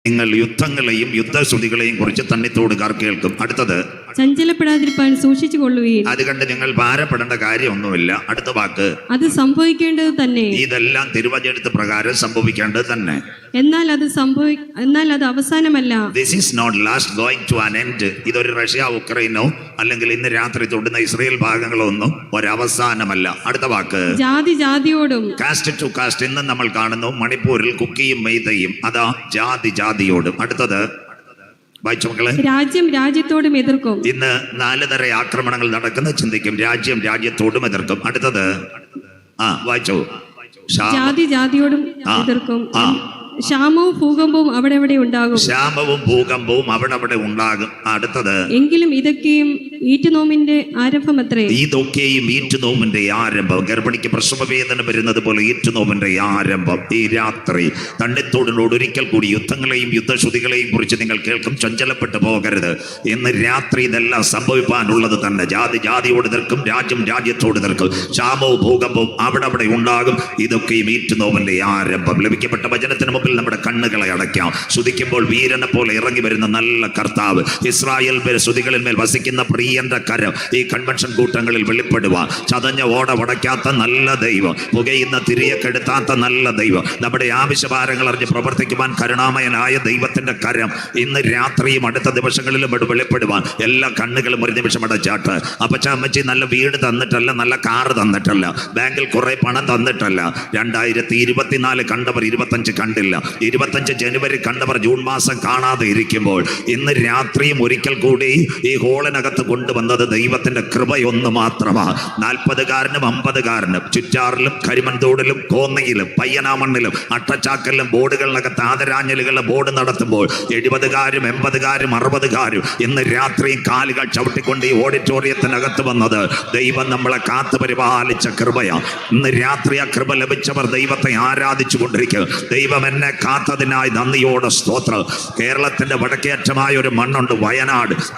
നിങ്ങൾ യുദ്ധങ്ങളെയും യുദ്ധശ്രുതികളെയും കുറിച്ച് തന്നിത്തോടുകാർ കേൾക്കും. അടുത്തത്, ചഞ്ചലപ്പെടാതിരിപ്പാൻ സൂക്ഷിച്ചു കൊള്ളുകയും. അത് കണ്ട് നിങ്ങൾ ഭാരപ്പെടേണ്ട കാര്യമൊന്നുമില്ല. അടുത്ത വാക്ക്, അത് സംഭവിക്കേണ്ടത് തന്നെ. ഇതെല്ലാം തിരുവചനത്തിന് പ്രകാരം സംഭവിക്കേണ്ടത് തന്നെ. എന്നാൽ അത് അവസാനമല്ല. This is not last going to an end. ഇതൊരു റഷ്യ ഉക്രൈനോ അല്ലെങ്കിൽ ഇന്ന് രാത്രി തൊടുന്ന ഇസ്രയേൽ ഭാഗങ്ങളോ ഒന്നും ഒരവസാനമല്ല. അടുത്ത വാക്ക്, ജാതി ജാതിയോടും. Cast to cast. ഇന്ന് നമ്മൾ കാണുന്നു മണിപ്പൂരിൽ കുക്കിയും മെയ്തയും. അതാ ജാതി ജാതിയോടും. അടുത്തത് വായിച്ചു മക്കളെ, രാജ്യം രാജ്യത്തോടും എതിർക്കും. ഇന്ന് 4 തര ആക്രമണങ്ങൾ നടക്കുന്ന ചിന്തിക്കും. രാജ്യം രാജ്യത്തോടും എതിർക്കും. അടുത്തത് വായിച്ചു, ജാതി ജാതിയോടും എതിർക്കും. ക്ഷാമവും ഭൂകമ്പവും അവിടെ അവിടെ ഉണ്ടാകും. ക്ഷാമവും ഭൂകമ്പവും അവിടെ ഉണ്ടാകും. അടുത്തത്, എങ്കിലും ഇതൊക്കെയും ഈറ്റുനോമിന്റെ ആരംഭമത്രേ. ഇതൊക്കെയും ഈറ്റുനോമിന്റെ ആരംഭം. ഗർഭിണിക്ക് പ്രസവവേദന വരുന്നത് പോലെ ഈറ്റുനോമിന്റെ ആരംഭം. ഈ രാത്രി തണ്ണിത്തോടിനോട് ഒരിക്കൽ കൂടി യുദ്ധങ്ങളെയും യുദ്ധശ്രുതികളെയും കുറിച്ച് നിങ്ങൾ കേൾക്കും. ചഞ്ചലപ്പെട്ടു പോകരുത്. ഇന്ന് രാത്രി ഇതെല്ലാം സംഭവിക്കാനുള്ളത് തന്നെ. ജാതി ജാതിയോട് നിൽക്കും, രാജ്യം രാജ്യത്തോട് നിൽക്കും. ക്ഷാമവും ഭൂകമ്പവും അവിടെ ഉണ്ടാകും. ഇതൊക്കെയും ഈറ്റുനോമിന്റെ ആരംഭം. ലഭിക്കപ്പെട്ട വചനത്തിന് മുമ്പിൽ നമ്മുടെ കണ്ണുകളെ അടയ്ക്കാം. സ്തുതിക്കുമ്പോൾ വീരനെ പോലെ ഇറങ്ങി വരുന്ന നല്ല കർത്താവ്, ഇസ്രായേൽ സ്തുതികളിൽ മേൽ വസിക്കുന്ന പ്രിയന്റെ കരം ഈ കൺവെൻഷൻ കൂട്ടങ്ങളിൽ വെളിപ്പെടുവാൻ, ചതഞ്ഞ ഓട ഉടയ്ക്കാത്ത നല്ല ദൈവം, പുകയുന്ന തിരിയെ കെടുത്താത്ത നല്ല ദൈവം, നമ്മുടെ ആവശ്യഭാരങ്ങൾ അറിഞ്ഞ് പ്രവർത്തിക്കുവാൻ കരുണാമയനായ ദൈവത്തിന്റെ കരം ഇന്ന് രാത്രിയും അടുത്ത ദിവസങ്ങളിലും വെളിപ്പെടുവാൻ എല്ലാ കണ്ണുകളും ഒരു നിമിഷം അടച്ചാട്ട്. അപ്പച്ച അമ്മച്ചി നല്ല വീട് തന്നിട്ടല്ല, നല്ല കാറ് തന്നിട്ടല്ല, ബാങ്കിൽ കുറെ പണം തന്നിട്ടല്ല. 2024 കണ്ടവർ 25 കണ്ടില്ല. 25 ജനുവരി കണ്ടവർ ജൂൺ മാസം കാണാതെ ഇരിക്കുമ്പോൾ ഇന്ന് രാത്രിയും ഒരിക്കൽ കൂടി ഈ ഹോളിനകത്ത് കൊണ്ടുവന്നത് ദൈവത്തിന്റെ കൃപയൊന്ന് മാത്രമാണ്. 40കാരനും 50കാരനും ചുറ്റാറിലും കരിമന്തോടിലും കോന്നയിലും പയ്യനാമണ്ണിലും അട്ടച്ചാക്കലിലും ബോർഡുകളിനകത്ത് ആദരാഞ്ജലികളുടെ ബോർഡ് നടത്തുമ്പോൾ 70കാരും 80കാരും 60കാരും ഇന്ന് രാത്രിയും കാലുകൾ ചവിട്ടിക്കൊണ്ട് ഈ ഓഡിറ്റോറിയത്തിനകത്ത് വന്നത് ദൈവം നമ്മളെ കാത്തു പരിപാലിച്ച കൃപയാണ്. ഇന്ന് രാത്രി ആ കൃപ ലഭിച്ചവർ ദൈവത്തെ ആരാധിച്ചു കൊണ്ടിരിക്കുക. ദൈവം എന്നെ കാത്തതിനായി നന്ദിയോടെ സ്തോത്രം. കേരളത്തിന്റെ വടക്കേറ്റമായ ഒരു മണ്ണുണ്ട്,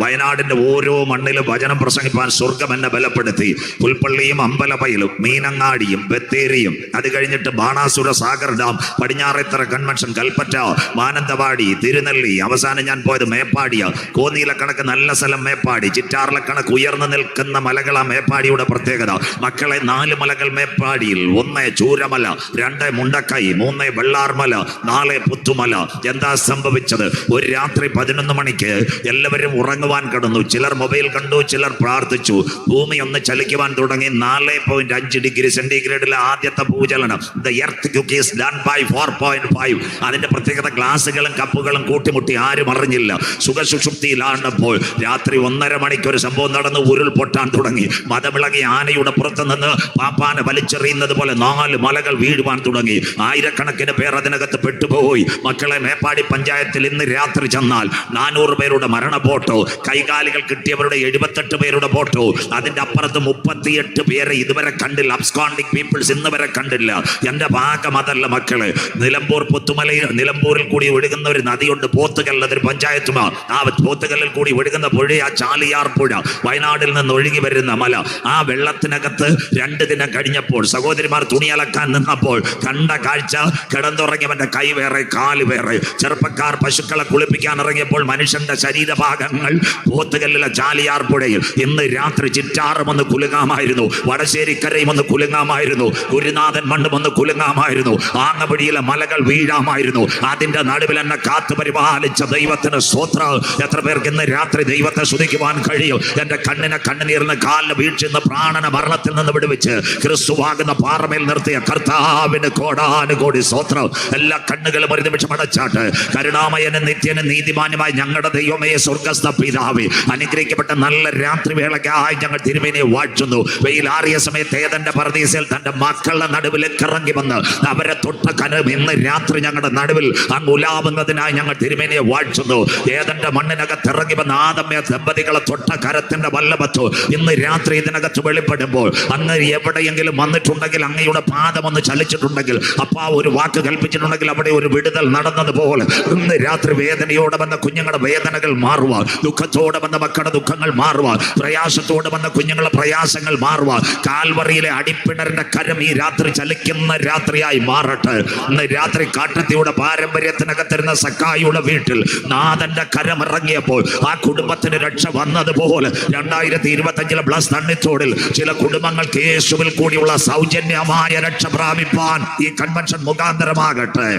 വയനാടിന്റെ ഓരോ മണ്ണിലും വചനം പ്രസംഗിപ്പാൻ സ്വർഗം എന്നെ ബലപ്പെടുത്തി. പുൽപ്പള്ളിയും അമ്പലവയലും മീനങ്ങാടിയും ബത്തേരിയും, അത് കഴിഞ്ഞിട്ട് ബാണാസുര സാഗർ ഡാം, പടിഞ്ഞാറേത്തറ കൺവെൻഷൻ, കൽപ്പറ്റ, മാനന്തവാടി, തിരുനെല്ലി, അവസാനം ഞാൻ പോയത് മേപ്പാടിയ. കോന്നിയിലെ കണക്ക് നല്ല സ്ഥലം മേപ്പാടി, ചിറ്റാറിലെ കണക്ക് ഉയർന്നു നിൽക്കുന്ന മലകളാ മേപ്പാടിയുടെ പ്രത്യേകത. മക്കളെ 4 മലകൾ മേപ്പാടിയിൽ. 1 ചൂരമല, 2 മുണ്ടക്കൈ, 3 വെള്ളാർമല, 4 പുത്തുമല. എന്താ സംഭവിച്ചത്? ഒരു രാത്രി 11 മണിക്ക് എല്ലാവരും ഉറങ്ങുവാൻ കിടന്നു. ചിലർ മൊബൈൽ കണ്ടു, ചിലർ പ്രാർത്ഥിച്ചു. ഭൂമി ഒന്ന് ചലിക്കുവാൻ തുടങ്ങി. 4.5 ഡിഗ്രി സെന്റിഗ്രേഡിലെ ആദ്യത്തെ ഭൂചലനം. The earthquake is done by 4.5. അതിന്റെ പ്രത്യേകത ഗ്ലാസുകളും കപ്പുകളും കൂട്ടിമുട്ടി, ആരും അറിഞ്ഞില്ല. സുഖസുഷുപ്തിയിലാണ്ടപ്പോൾ രാത്രി 1:30 മണിക്ക് ഒരു സംഭവം നടന്നു. ഉരുൾ പൊട്ടാൻ തുടങ്ങി. മതമിളകി ആനയുടെ പുറത്ത് നിന്ന് പാപ്പാനെ വലിച്ചെറിയുന്നത് പോലെ 4 മലകൾ വീഴുവാൻ തുടങ്ങി. ആയിരക്കണക്കിന് പേർ അതിനകത്ത് പെട്ടുപോയി. മക്കളെ, മേപ്പാടി പഞ്ചായത്തിൽ ഇന്ന് രാത്രി ചെന്നാൽ 400 പേരുടെ മരണ ബോട്ടോ, കൈകാലുകൾ കിട്ടിയവരുടെ 78 പേരുടെ ബോട്ടോ, അതിന്റെ അപ്പുറത്ത് 38 പേരെ ഇതുവരെ കണ്ടില്ല. അബ്സ്കോണ്ടിങ് പീപ്പിൾസ് ഇന്ന് വരെ കണ്ടില്ല. എന്റെ ഭാഗം അതല്ല മക്കളെ. നിലമ്പൂർ പുത്തുമലയിൽ, നിലമ്പൂരിൽ കൂടി ഒഴുകുന്ന ഒരു നദിയുണ്ട്, പോത്തുകൽ, അതൊരു പഞ്ചായത്തുമാണ്. ആ പോത്തുകല്ലിൽ കൂടി ഒഴുകുന്ന പുഴ, ആ ചാലിയാർ പുഴ, വയനാട്ടിൽ നിന്ന് ഒഴുകി വരുന്ന മല. ആ വെള്ളത്തിനകത്ത് 2 ദിനം കഴിഞ്ഞപ്പോൾ സഹോദരിമാർ തുണി അലക്കാൻ നിന്നപ്പോൾ കണ്ട കാഴ്ച, കിടന്നുറങ്ങിയവന്റെ കൈ വേറെ കാല് വേറെ. ചെറുപ്പക്കാർ പശുക്കളെ കുളിപ്പിക്കാൻ ഇറങ്ങിയപ്പോൾ മനുഷ്യന്റെ ശരീരഭാഗങ്ങൾ പോത്തുകല്ലിലെ ചാലിയാർ പുഴയിൽ. ഇന്ന് രാത്രി ചിറ്റാറും ഒന്ന് കുലുങ്ങാമായിരുന്നു, വടശ്ശേരിക്കരയും ഒന്ന് കുലുങ്ങാമായിരുന്നു, ഗുരുനാഥൻ മണ്ണും ഒന്ന് കുലുങ്ങാമായിരുന്നു, ആങ്ങവഴിയിലെ മലകൾ വീഴാമായിരുന്നു. അതിന്റെ നടുവിൽ എന്നെ കാത്തു പരിപാലിച്ച ദൈവത്തിന് സ്തോത്രം. എത്ര പേർക്ക് ഇന്ന് രാത്രി ദൈവത്തെ സ്തുതിക്കുവാൻ കഴിയും? എന്റെ കണ്ണിനെ കണ്ണുനീരിന്, കാലിന് വീഴ്ച, പ്രാണന മരണത്തിൽ നിന്ന് വിടുവിച്ച് ക്രിസ്തുവാകുന്ന പാറമേൽ നിർത്തിയ കർത്താവിന് കോടാനുകോടി സ്തോത്രം. എല്ലാ കണ്ണുകളും ഒരു നിമിഷം അടച്ചാട്ട്. കരുണാമയനും നിത്യനും നീതിമാനുമായി ഞങ്ങളുടെ ദൈവമേ, സ്വർഗ്ഗസ്ഥ പിതാവേ, അനുഗ്രഹിക്കപ്പെട്ട നല്ല രാത്രി വേളയ്ക്കായി ഞങ്ങൾ തിരുമേനിയെ വാഴ്ത്തുന്നു. വെയിലാറിയ സമയത്ത് ഏതന്റെ പർദീസയിൽ തന്റെ മക്കളുടെ നടുവിലേക്ക് ഇറങ്ങി വന്ന് അവരെ തൊട്ട കരം ഇന്ന് രാത്രി ഞങ്ങളുടെ നടുവിൽ അങ്ങ് ഉലാവുന്നതിനായി ഞങ്ങൾ തിരുമേനിയെ വാഴ്ത്തുന്നു. ഏതന്റെ മണ്ണിനകത്ത് ഇറങ്ങി വന്ന ആദമ്യ ദമ്പതികളെ തൊട്ട കരത്തിന്റെ വല്ലഭത്വ ഇന്ന് രാത്രി ഇതിനകത്ത് വെളിപ്പെടുമ്പോൾ, അങ്ങ് എവിടെയെങ്കിലും വന്നിട്ടുണ്ടെങ്കിൽ, അങ്ങയുടെ പാദം ഒന്ന് ചലിച്ചിട്ടുണ്ടെങ്കിൽ, അപ്പാ ഒരു വാക്ക് കൽപ്പിച്ചിട്ടുണ്ടെങ്കിൽ അവിടെ ഒരു വിടുതൽ നടന്നതുപോലെ ഇന്ന് രാത്രി വേദനയോടെ വന്ന കുഞ്ഞുങ്ങളുടെ വേദനകൾ മാറുക, ദുഃഖത്തോടെ വന്ന മക്കളുടെ ദുഃഖങ്ങൾ മാറുക, പ്രയാസത്തോടെ വന്ന കുഞ്ഞുങ്ങളുടെ പ്രയാസങ്ങൾ മാറുക. കാൽവറിയിലെ അടിപ്പിണറിന്റെ കരം ഈ രാത്രി ചലിക്കുന്ന രാത്രിയായി മാറട്ടെ. ഇന്ന് രാത്രി കാട്ടത്തിയുടെ പാരമ്പര്യത്തിനകത്തിരുന്ന സക്കായിയുടെ വീട്ടിൽ നാഥന്റെ കരം ഇറങ്ങിയപ്പോൾ ആ കുടുംബത്തിന് രക്ഷ വന്നതുപോലെ 2025 ബ്ലസ് തണ്ണിത്തോടിൽ ചില കുടുംബങ്ങൾക്ക് യേശുവിൽ കൂടിയുള്ള സൗജന്യമായ രക്ഷ പ്രാപിപ്പാൻ ഈ കൺവെൻഷൻ മുഖാന്തരമാകട്ടെ.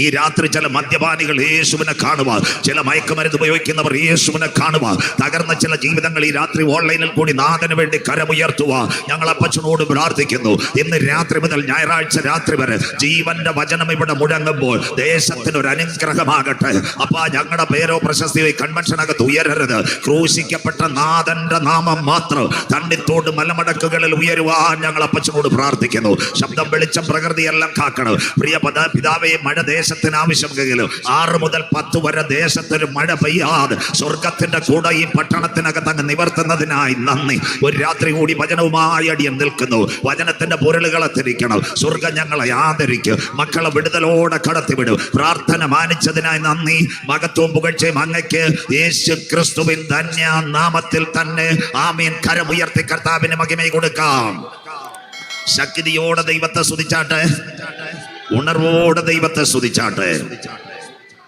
ഈ രാത്രി ചില മദ്യപാനികൾ യേശുവിനെ കാണുക, ചില മയക്കുമരുന്ന് ഉപയോഗിക്കുന്നവർ യേശുവിനെ കാണുക, തകർന്ന ചില ജീവിതങ്ങൾ ഈ രാത്രി ഓൺലൈനിൽ കൂടി നാഥന് വേണ്ടി കരമുയർത്തുക. ഞങ്ങൾ അപ്പച്ചനോട് പ്രാർത്ഥിക്കുന്നു, ഇന്ന് രാത്രി മുതൽ ഞായറാഴ്ച രാത്രി വരെ ജീവന്റെ വചനം ഇവിടെ മുഴങ്ങുമ്പോൾ ദേശത്തിന് ഒരു അനുഗ്രഹമാകട്ടെ. അപ്പാ, ഞങ്ങളുടെ പേരോ പ്രശസ്തിയോ ഈ കൺവെൻഷനകത്ത് ഉയരരുത്. ക്രൂശിക്കപ്പെട്ട നാഥന്റെ നാമം മാത്രം തണ്ണിത്തോട് മലമടക്കുകളിൽ ഉയരുവാൻ ഞങ്ങൾ അപ്പച്ചനോട് പ്രാർത്ഥിക്കുന്നു. ശബ്ദം, വെളിച്ചം, പ്രകൃതിയെല്ലാം കാക്കണം. പ്രിയ പിതാവേ, മഴ ദേശത്തിന് ആവശ്യമെങ്കിലും 6 മുതൽ 10 വരെ ദേശത്തൊരു മഴ പെയ്യാതെ സ്വർഗത്തിന്റെ കൂടെ ഈ പട്ടണത്തിനകത്ത് അങ്ങ് നിവർത്തുന്നതിനായി നന്ദി. ഒരു രാത്രി കൂടി വചനവുമായി അടിയൻ നിൽക്കുന്നു. വചനത്തിന്റെ പൊരുളുകളെ തിരിക്കണം. സ്വർഗം ഞങ്ങളെ ആദരിക്കും, മക്കളെ വിടുതലോടെ കടത്തിവിടും. പ്രാർത്ഥന മാനിച്ചതിനായി നന്ദി. മഹത്വവും പുകഴ്ചയും അങ്ങയ്ക്ക് യേശു ക്രിസ്തുവിൻ ധന്യ നാമത്തിൽ തന്നെ. ആമീൻ. കരമുയർത്തി കർത്താവിന് മഹിമ കൊടുക്കാം. ശക്തിയോടെ ദൈവത്തെ സ്തുതിച്ചാട്ടെ, ഉണർവോടെ ദൈവത്തെ സ്തുതിച്ചാട്ടെ.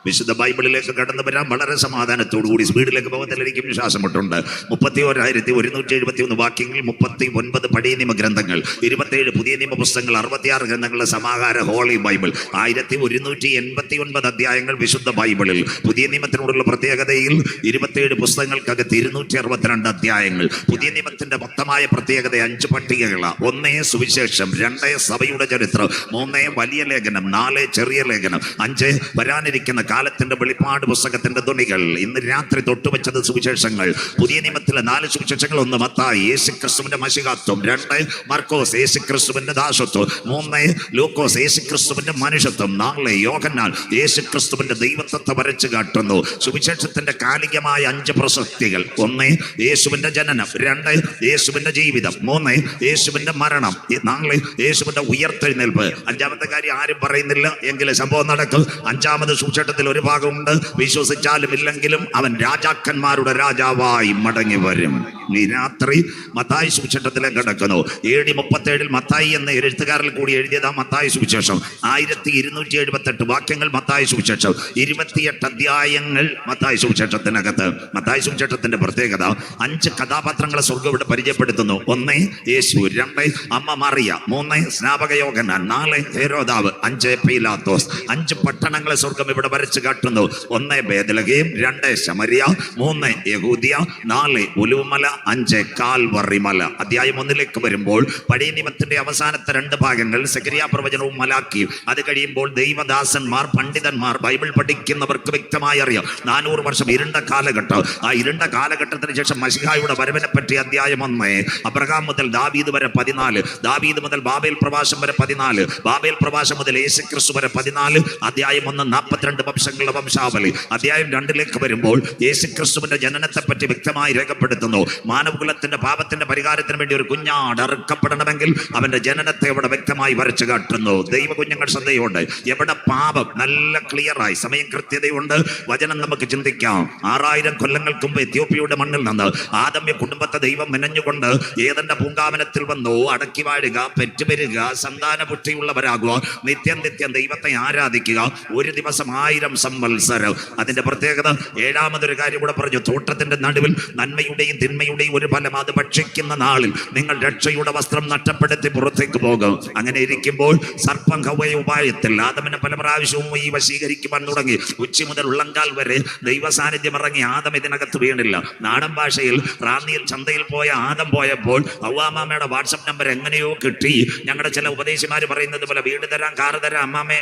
വിശുദ്ധ ബൈബിളിലേക്ക് കടന്നു വരാൻ വളരെ സമാധാനത്തോടു കൂടി സ്പീഡിലേക്ക് പോകത്തിൽ എനിക്ക് വിശ്വാസമുട്ടുണ്ട്. 31,171 വാക്യങ്ങൾ, 39 പഴയ നിയമ ഗ്രന്ഥങ്ങൾ, 27 പുതിയ നിയമ പുസ്തകങ്ങൾ, 66 ഗ്രന്ഥങ്ങളുടെ സമാഹാര ഹോളി ബൈബിൾ, 1189 അധ്യായങ്ങൾ വിശുദ്ധ ബൈബിളിൽ. പുതിയ നിയമത്തിനോടുള്ള പ്രത്യേകതയിൽ 27 പുസ്തകങ്ങൾക്കകത്ത് 262 അധ്യായങ്ങൾ. പുതിയ നിയമത്തിന്റെ മൊത്തമായ പ്രത്യേകത 5 പട്ടികകളാണ്. 1 സുവിശേഷം, 2 സഭയുടെ ചരിത്രം, 3 വലിയ ലേഖനം, 4 ചെറിയ ലേഖനം, 5 വരാനിരിക്കുന്ന കാലത്തിന്റെ വെളിപ്പാട് പുസ്തകത്തിന്റെ ധ്വനികൾ. ഇന്ന് രാത്രി തൊട്ടുവെച്ചത് സുവിശേഷങ്ങൾ. പുതിയ നിയമത്തിലെ 4 സുവിശേഷങ്ങൾ. 1 മത്തായി, യേശുക്രിസ്തുവിന്റെ മശിഹാത്വം. 2 മർക്കോസ്, യേശുക്രിസ്തുവിന്റെ ദാസത്വം. 3 ലൂക്കോസ്, യേശുക്രിസ്തുവിന്റെ മനുഷ്യത്വം. 4 യോഹന്നാൻ, യേശുക്രിസ്തുവിന്റെ ദൈവത്വത്തെ വരച്ചു കാട്ടുന്നു. സുവിശേഷത്തിന്റെ കാലികമായ 5 പ്രസക്തികൾ. 1 യേശുവിന്റെ ജനനം, 2 യേശുവിന്റെ ജീവിതം, 3 യേശുവിന്റെ മരണം, 4 യേശുവിന്റെ ഉയർത്തെഴുന്നേൽപ്പ്. 5-ാമത്തെ കാര്യം ആരും പറയുന്നില്ല, എങ്കിലും സംഭവം നടക്കും. 5-ാമത് സുവിശേഷത്തിൽ ഒരു ഭാഗമുണ്ട്, വിശ്വസിച്ചാലും ഇല്ലെങ്കിലും അവൻ രാജാക്കന്മാരുടെ രാജാവായി മടങ്ങി വരും. ഈ രാത്രി മത്തായി സുവിശേഷത്തിലേക്ക് കിടക്കുന്നു. AD 37 മത്തായി എന്ന എഴുത്തുകാരിൽ കൂടി എഴുതിയതാ മത്തായി സുവിശേഷം. 1278 വാക്യങ്ങൾ മത്തായി സുവിശേഷം, 28 അധ്യായങ്ങൾ മത്തായി സുവിശേഷത്തിനകത്ത്. മത്തായി സുവിശേഷത്തിന്റെ പ്രത്യേകത 5 കഥാപാത്രങ്ങളെ സ്വർഗ്ഗം ഇവിടെ പരിചയപ്പെടുത്തുന്നു. 1 യേശു, 2 അമ്മ മറിയ, 3 സ്നാപക യോഹന്നാൻ, 4 ഹെരോദാവ്, 5 പീലാത്തോസ്. 5 പട്ടണങ്ങളെ സ്വർഗ്ഗം ഇവിടെ വരച്ചു കാട്ടുന്നു. 1 ബേത്ലഹേം, 2 ശമരിയ, 3 യഹൂദിയ, 4 ഒലിവുമല, 5 കാൽവറി മല. അധ്യായം 1 വരുമ്പോൾ പഴയ നിയമത്തിന്റെ അവസാനത്തെ 2 ഭാഗങ്ങൾ സെഖരിയ പ്രവചനവും മലാക്കിയും. അത് കഴിയുമ്പോൾ ദൈവദാസന്മാർ, പണ്ഡിതന്മാർ, ബൈബിൾ പഠിക്കുന്നവർക്ക് വ്യക്തമായി അറിയാം 400 വർഷം ഇരുണ്ട കാലഘട്ടം. ആ ഇരുണ്ട കാലഘട്ടത്തിന് ശേഷം മശിഹായുടെ വരവിനെ പറ്റി അധ്യായം 1. അബ്രഹാം മുതൽ ദാവീദ് വരെ 14, ദാവീദ് മുതൽ ബാബേൽ പ്രവാസം വരെ 14, ബാബേൽ പ്രവാസം മുതൽ യേശുക്രിസ്തു വരെ 14. അധ്യായം 1 42 വംശങ്ങളുടെ വംശാവലി. അധ്യായം 2 വരുമ്പോൾ യേശുക്രിസ്തുവിന്റെ ജനനത്തെ പറ്റി വ്യക്തമായി രേഖപ്പെടുത്തുന്നു. മാനവകുലത്തിന്റെ പാപത്തിന്റെ പരിഹാരത്തിന് വേണ്ടി ഒരു കുഞ്ഞാട് അറുക്കപ്പെടണമെങ്കിൽ അവന്റെ ജനനത്തെ അവിടെ വ്യക്തമായി വരച്ചു കാട്ടുന്നു. ദൈവ കുഞ്ഞുങ്ങൾ ശ്രദ്ധയുണ്ട്. എവിടെ പാപം നല്ല ക്ലിയറായി, സമയം കൃത്യതയുണ്ട്. വചനം നമുക്ക് ചിന്തിക്കാം. 6000 കൊല്ലങ്ങൾക്ക് മുമ്പ് എത്യോപ്യയുടെ മണ്ണിൽ നിന്ന് ആദമ്യ കുടുംബത്തെ ദൈവം മെനഞ്ഞുകൊണ്ട് ഏതന്റെ പൂങ്കാവനത്തിൽ വന്നു. അടക്കി വാഴുക, പെറ്റുപെരുക, സന്താന പുഷ്ടിയുള്ളവരാകുക, നിത്യം നിത്യം ദൈവത്തെ ആരാധിക്കുക. ഒരു ദിവസം 1000 സംവത്സരം. അതിന്റെ പ്രത്യേകത 7-മതൊരു കാര്യം കൂടെ പറഞ്ഞു. തോട്ടത്തിന്റെ നടുവിൽ നന്മയുടെയും തിന്മയുടെയും ഒരു ഫലം അത് ഭക്ഷിക്കുന്ന നാളിൽ നിങ്ങൾ രക്ഷയുടെ വസ്ത്രം നഷ്ടപ്പെടുത്തി പുറത്തേക്ക് പോകും. അങ്ങനെ ഇരിക്കുമ്പോൾ സർപ്പം ഹവ്വയെ ഉപായത്തിൽ ആദമിനെ പല പ്രാവശ്യവും ഈ വശീകരിക്കുവാൻ തുടങ്ങി. ഉച്ചി മുതൽ ഉള്ളങ്കാൽ വരെ ദൈവ സാന്നിധ്യം ഇറങ്ങി. ആദം ഇതിനകത്ത് വീണില്ല. നാടൻ ഭാഷയിൽ റാന്നിയിൽ ചന്തയിൽ പോയ ആദം പോയപ്പോൾ ഹവ്വാമ്മയുടെ വാട്സപ്പ് നമ്പർ എങ്ങനെയോ കിട്ടി. ഞങ്ങളുടെ ചില ഉപദേശിമാര് പറയുന്നത് പോലെ വീട് തരാം, കാറ് തരാം, അമ്മാമേ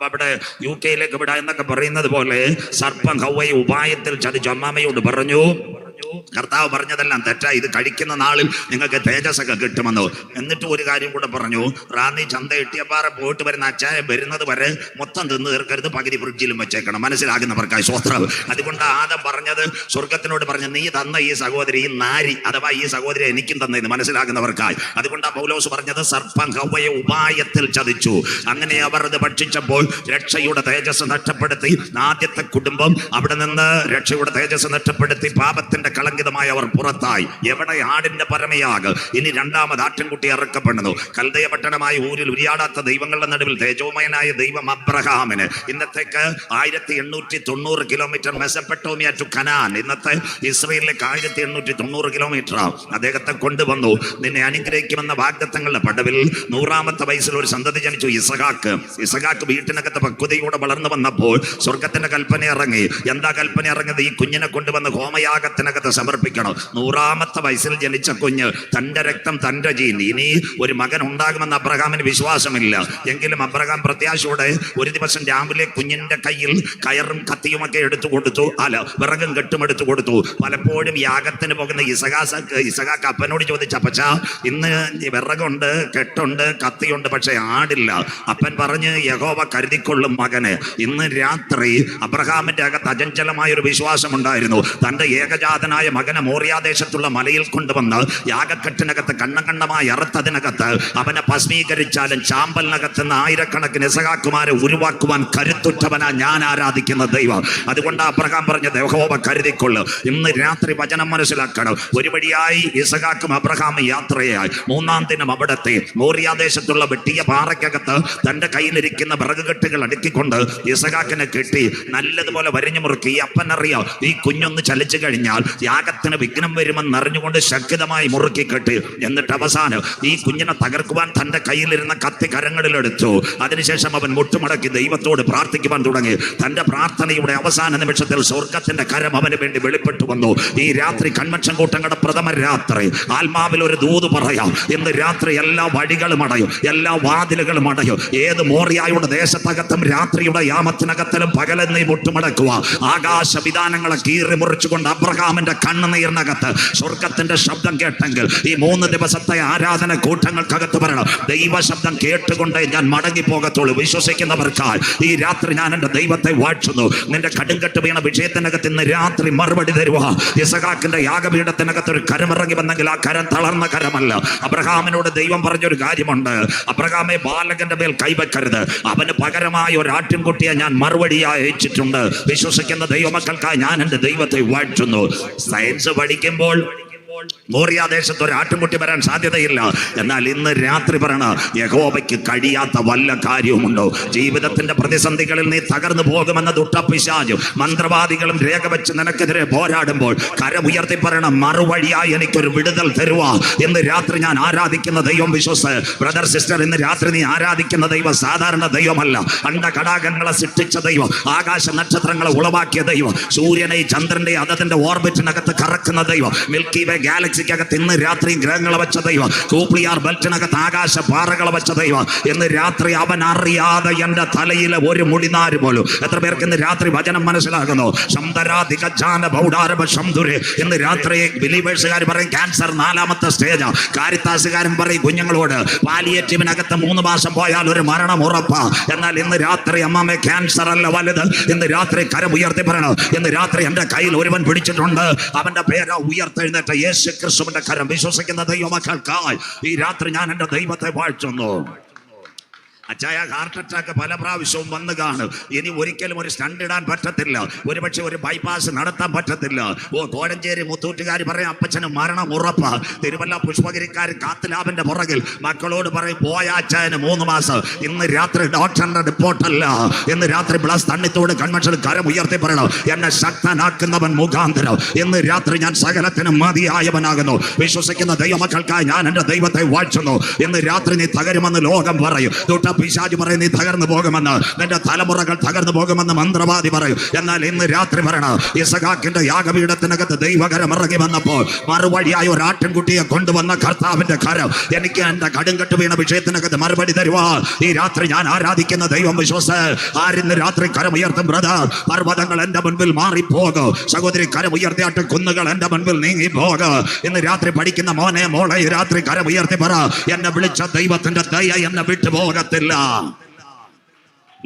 അവിടെ UK-യിലേക്ക് വിടാം എന്നൊക്കെ പറയുന്നത് പോലെ സർപ്പം ഹവ്വയെ ഉപായത്തിൽ ചതിച്ചു. അമ്മാമയോട് പറഞ്ഞു, കർത്താവ് പറഞ്ഞതെല്ലാം തെറ്റാ, ഇത് കഴിക്കുന്ന നാളിൽ നിങ്ങൾക്ക് തേജസ്സൊക്കെ കിട്ടുമെന്നോ. എന്നിട്ട് ഒരു കാര്യം കൂടെ പറഞ്ഞു, റാന്നി ചന്ത എട്ടിയപ്പാറ പോയിട്ട് വരുന്ന അച്ചായ വരുന്നത് വരെ മൊത്തം തിന്ന് തീർക്കരുത്, പകുതി ഫ്രിഡ്ജിലും വെച്ചേക്കണം. മനസ്സിലാകുന്നവർക്കായി സ്വത്രം. അതുകൊണ്ട് ആദം പറഞ്ഞത്, സ്വർഗത്തിനോട് പറഞ്ഞ നീ തന്ന ഈ സഹോദരി, ഈ നാരി അഥവാ ഈ സഹോദരി എനിക്കും തന്നെന്ന് മനസ്സിലാകുന്നവർക്കായി. അതുകൊണ്ടാണ് പൗലോസ് പറഞ്ഞത്, സർപ്പം ഹവ്വയെ ഉപായത്തിൽ ചതിച്ചു, അങ്ങനെ അവർ അത് ഭക്ഷിച്ചപ്പോൾ രക്ഷയുടെ തേജസ് നഷ്ടപ്പെടുത്തി. ആദ്യത്തെ കുടുംബം അവിടെ നിന്ന് രക്ഷയുടെ തേജസ് നഷ്ടപ്പെടുത്തി പാപത്തിന്റെ കളങ്കിതമായി അവർ പുറത്തായി. എവിടെ ആടിന്റെ പരമയാഗ്. ഇനി രണ്ടാമത് ആട്ടിൻകുട്ടി ഇറക്കപ്പെടുന്നു. കൽദയ പട്ടണമായ ഊരിൽ ഉരിയാടാത്ത ദൈവങ്ങളുടെ നടുവിൽ തേജോമയനായ ദൈവം അബ്രഹാമിന്, ഇന്നത്തേക്ക് 1890 കിലോമീറ്റർ മെസപ്പൊട്ടോമിയ ടു കനാൻ, ഇന്നത്തെ ഇസ്രയേലിലേക്ക് 1890 കിലോമീറ്റർ അദ്ദേഹത്തെ കൊണ്ടുവന്നു. നിന്നെ അനുഗ്രഹിക്കുമെന്ന വാഗ്ദത്തങ്ങളുടെ പടവിൽ 100ാമത്തെ വയസ്സിൽ ഒരു സന്തതി ജനിച്ചു, ഇസഹാക്ക്. ഇസഹാക്ക് വീട്ടിനകത്ത് പക്വതയോടെ വളർന്നു വന്നപ്പോൾ സ്വർഗത്തിന്റെ കൽപ്പന ഇറങ്ങി. എന്താ കൽപ്പന ഇറങ്ങിയത്? ഈ കുഞ്ഞിനെ കൊണ്ടുവന്ന് ഹോമയാഗത്തിനകത്ത് സമർപ്പിക്കണം. 100ാമത്തെ വയസ്സിൽ ജനിച്ച കുഞ്ഞ്, തന്റെ രക്തം തന്റെ ജീൻ. ഇനി ഒരു മകൻ ഉണ്ടാകുമെന്ന് അബ്രഹാമിന് വിശ്വാസമില്ല. എങ്കിലും അബ്രഹാം പ്രത്യാശയോടെ ഒരു ദിവസം രാവിലെ കുഞ്ഞിന്റെ കയ്യിൽ കയറും കത്തിയുമൊക്കെ എടുത്തു കൊടുത്തു, വിറകും കെട്ടും എടുത്തു കൊടുത്തു. പലപ്പോഴും യാഗത്തിന് പോകുന്ന ഇസഹാക്ക് അപ്പനോട് ചോദിച്ച, അപ്പച്ചാ ഇന്ന് വിറകുണ്ട്, കെട്ടുണ്ട്, കത്തിയുണ്ട്, പക്ഷെ ആടില്ല. അപ്പൻ പറഞ്ഞ്, യഹോവ കരുതിക്കൊള്ളും മകന്. ഇന്ന് രാത്രി അബ്രഹാമിന്റെ അകത്ത് അചഞ്ചലമായ ഒരു വിശ്വാസം ഉണ്ടായിരുന്നു. തന്റെ ഏകജാതനായ മകനെ മോറിയാദേശത്തുള്ള മലയിൽ കൊണ്ടുവന്ന് യാഗക്കെട്ടിനകത്ത് കണ്ണമായി അറുത്തതിനകത്ത് അവനെ ഭസ്മീകരിച്ചാലും ചാമ്പലിനകത്ത് നിന്ന് ആയിരക്കണക്കിന് ഇസഹാക്കുമാരെ ഉരുവാക്കുവാൻ കരുത്തുറ്റവനാ ഞാൻ ആരാധിക്കുന്ന ദൈവം. അതുകൊണ്ട് അബ്രഹാം പറഞ്ഞത്, യഹോവ കരുതിക്കൊള്ളു. ഇന്ന് രാത്രി വചനം മനസ്സിലാക്കണം. ഒരു വഴിയായി ഇസഹാക്കും അബ്രഹാമും യാത്രയായി. 3ാം ദിനം അവിടത്തെ മോറിയാദേശത്തുള്ള വെട്ടിയ പാറയ്ക്കകത്ത് തന്റെ കയ്യിലിരിക്കുന്ന വിറകുകെട്ടുകൾ അടുക്കിക്കൊണ്ട് ഇസഹാക്കിനെ കെട്ടി നല്ലതുപോലെ വരിഞ്ഞു മുറുക്കി. ഈ അപ്പനറിയാം, ഈ കുഞ്ഞൊന്ന് ചലിച്ചു കഴിഞ്ഞാൽ യാഗത്തിന് വിഘ്നം വരുമെന്ന് അറിഞ്ഞുകൊണ്ട് ശക്തമായി മുറുക്കി കെട്ടി. എന്നിട്ട് അവസാനം ഈ കുഞ്ഞിനെ തകർക്കുവാൻ തന്റെ കയ്യിലിരുന്ന കത്തി കരങ്ങളിലെടുത്തു. അതിനുശേഷം അവൻ മുട്ടുമടക്കി ദൈവത്തോട് പ്രാർത്ഥിക്കുവാൻ തുടങ്ങി. തന്റെ പ്രാർത്ഥനയുടെ അവസാന നിമിഷത്തിൽ സ്വർഗത്തിന്റെ കരം അവന് വേണ്ടി വെളിപ്പെട്ടു വന്നു. ഈ രാത്രി കൺവെൻഷൻ കൂട്ടങ്ങളുടെ പ്രഥമ രാത്രി ആത്മാവിൽ ഒരു ദൂത് പറയാം. ഇന്ന് രാത്രി എല്ലാ വഴികളും അടയും, എല്ലാ വാതിലുകളും അടയും. ഏത് മോറിയായുടെ ദേശത്തകത്തും രാത്രിയുടെ യാമത്തിനകത്തിലും പകലെന്നീ മുട്ടുമടക്കുക. ആകാശ വിധാനങ്ങളെ കീറി മുറിച്ചുകൊണ്ട് അബ്രഹാമിന്റെ കണ്ണുനീരിനകത്ത് സ്വർഗത്തിന്റെ ശബ്ദം കേട്ടെങ്കിൽ ഈ 3 ദിവസത്തെ ആരാധന കൂട്ടങ്ങൾക്കകത്ത് വരണം. ദൈവശബ്ദം കേട്ടുകൊണ്ട് ഞാൻ മടങ്ങി പോകത്തുള്ളൂ. വിശ്വസിക്കുന്നവർക്കായി ഈ രാത്രി ഞാൻ എൻ്റെ ദൈവത്തെ വാഴ്ത്തുന്നു. നിന്റെ കടുങ്കെട്ട് വീണ വിഷയത്തിനകത്ത് ഇന്ന് രാത്രി മറുപടി തരുക. ഇസഹാക്കിന്റെ യാഗപീഠത്തിനകത്ത് ഒരു കരമിറങ്ങി വന്നെങ്കിൽ ആ കരം തളർന്ന കരമല്ല. അബ്രഹാമിനോട് ദൈവം പറഞ്ഞൊരു കാര്യമുണ്ട്, അബ്രഹാമെ ബാലകന്റെ മേൽ കൈവെക്കരുത്, അവന് പകരമായ ഒരു ആട്ടിൻകുട്ടിയെ ഞാൻ മറുപടിയായി അയച്ചിട്ടുണ്ട്. വിശ്വസിക്കുന്ന ദൈവമക്കൾക്കായി ഞാൻ എൻ്റെ ദൈവത്തെ വാഴ്ത്തുന്നു. സയൻസ് പഠിക്കുമ്പോൾ മോറിയാദേശത്ത് ഒരു ആട്ടിൻകുട്ടി വരാൻ സാധ്യതയില്ല. എന്നാൽ ഇന്ന് രാത്രി പറയണ, യഹോവയ്ക്ക് കഴിയാത്ത വല്ല കാര്യവുമുണ്ടോ? ജീവിതത്തിന്റെ പ്രതിസന്ധികളിൽ നീ തകർന്നു പോകുമെന്ന ദുഷ്ടപിശാചും മന്ത്രവാദികളും രേഖ വെച്ച് നിനക്കെതിരെ പോരാടുമ്പോൾ കരമുയർത്തി പറയണം, മറുവഴിയായി എനിക്കൊരു വിടുതൽ തരുവാ. ഇന്ന് രാത്രി ഞാൻ ആരാധിക്കുന്ന ദൈവം വിശ്വസ്. ബ്രദർ സിസ്റ്റർ, ഇന്ന് രാത്രി നീ ആരാധിക്കുന്ന ദൈവം സാധാരണ ദൈവമല്ല. അണ്ഡകടാകങ്ങളെ സൃഷ്ടിച്ച ദൈവം, ആകാശ നക്ഷത്രങ്ങളെ ഉളവാക്കിയ ദൈവം, സൂര്യനെ ചന്ദ്രന്റെ അതതിന്റെ ഓർബിറ്റിനകത്ത് കറക്കുന്ന ദൈവം, മിൽക്കി വേ ഗാലക്സിക്കകത്ത് ഇന്ന് രാത്രി ഗ്രഹങ്ങളെ വെച്ച ദൈവം, കൂപ്ലിയാർ ബെൽറ്റിനകത്ത് ആകാശ പാറകളെ വെച്ച ദൈവം, ഇന്ന് രാത്രി അവൻ അറിയാതെ എന്റെ തലയിലെ ഒരു മുടിനാര് പോലും. എത്ര പേർക്ക് ഇന്ന് രാത്രി വചനം മനസ്സിലാകുന്നു? ഇന്ന് രാത്രി ബിലീവേഴ്സുകാർ പറയും ക്യാൻസർ 4ാമത്തെ സ്റ്റേജാ. കാരിത്താസുകാരൻ പറയും കുഞ്ഞുങ്ങളോട് പാലിയേറ്റീവിനകത്ത് 3 മാസം പോയാൽ ഒരു മരണം ഉറപ്പാ. എന്നാൽ ഇന്ന് രാത്രി അമ്മാമേ, ക്യാൻസർ അല്ല വലുത്. ഇന്ന് രാത്രി കരം ഉയർത്തി പറയണം, ഇന്ന് രാത്രി എന്റെ കയ്യിൽ ഒരുവൻ പിടിച്ചിട്ടുണ്ട്, അവന്റെ പേര് ഉയർത്തെഴുന്നേറ്റ യേശു ക്രിസ്തുവിന്റെ കരം. വിശ്വസിക്കുന്ന ദൈവമക്കൾക്കായി ഈ രാത്രി ഞാൻ എൻ്റെ ദൈവത്തെ വാഴ്ത്തുന്നു. അച്ചായ ഹാർട്ട് അറ്റാക്ക് പല പ്രാവശ്യവും വന്ന് കാണും. ഇനി ഒരിക്കലും ഒരു സ്റ്റണ്ട് ഇടാൻ പറ്റത്തില്ല, ഒരുപക്ഷെ ഒരു ബൈപ്പാസ് നടത്താൻ പറ്റത്തില്ല. കോഴഞ്ചേരി മുത്തൂറ്റുകാർ പറയും അപ്പച്ചന് മരണം ഉറപ്പാ. തിരുവല്ല പുഷ്പഗിരിക്കാർ കാത്തുലാബിന്റെ പുറകിൽ മക്കളോട് പറയും പോയ അച്ചായന് 3 മാസം. ഇന്ന് രാത്രി ഡോക്ടറിന്റെ റിപ്പോർട്ടല്ല, ഇന്ന് രാത്രി ബ്ലസ് തണ്ണിത്തോട് കൺവെൻഷൻ കരം ഉയർത്തി പറയണം, എന്നെ ശക്തനാക്കുന്നവൻ മുഖാന്തരം ഇന്ന് രാത്രി ഞാൻ സകലത്തിനും മതിയായവനാകുന്നു. വിശ്വസിക്കുന്ന ദൈവമക്കൾക്കായി ഞാൻ എൻ്റെ ദൈവത്തെ വാഴ്ത്തുന്നു. ഇന്ന് രാത്രി നീ തകരുമെന്ന് ലോകം പറയും, പിശാച് പറയും നീ തകർന്നു പോകുമെന്ന്, നിന്റെ തലമുറകൾ തകർന്നു പോകുമെന്ന് മന്ത്രവാദി പറയും. എന്നാൽ ഇന്ന് രാത്രി പറയണം, യിസ്ഹാക്കിന്റെ യാഗപീഠത്തിനകത്ത് ദൈവകരം ഇറങ്ങി വന്നപ്പോൾ മറുവഴിയായി ഒരു ആട്ടിൻകുട്ടിയെ കൊണ്ടുവന്ന കർത്താവിന്റെ കരം എനിക്ക് എന്റെ കടുങ്കട്ട് വീണ വിഷയത്തിനകത്ത് മറുപടി തരുവാ. ഈ രാത്രി ഞാൻ ആരാധിക്കുന്ന ദൈവം വിശ്വസ ആരിന്ന് രാത്രി കരമുയർത്തും ബ്രദർ. പർവ്വതങ്ങൾ എന്റെ മുൻപിൽ മാറിപ്പോകും. സഹോദരി കരമുയർത്തിയാട്ട് കുന്നുകൾ എന്റെ മുൻപിൽ നീങ്ങി പോകും. ഇന്ന് രാത്രി പഠിക്കുന്ന മോനെ മോളെ ഈ രാത്രി കരമുയർത്തി പറ, എന്നെ വിളിച്ച ദൈവത്തിന്റെ ദയ എന്നെ വിട്ടുപോകത്തില്ല.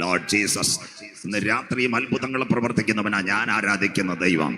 ലോർഡ് ജീസസ്, ഇന്ന് രാത്രിയും അത്ഭുതങ്ങൾ പ്രവർത്തിക്കുന്നവനാ ഞാൻ ആരാധിക്കുന്ന ദൈവം.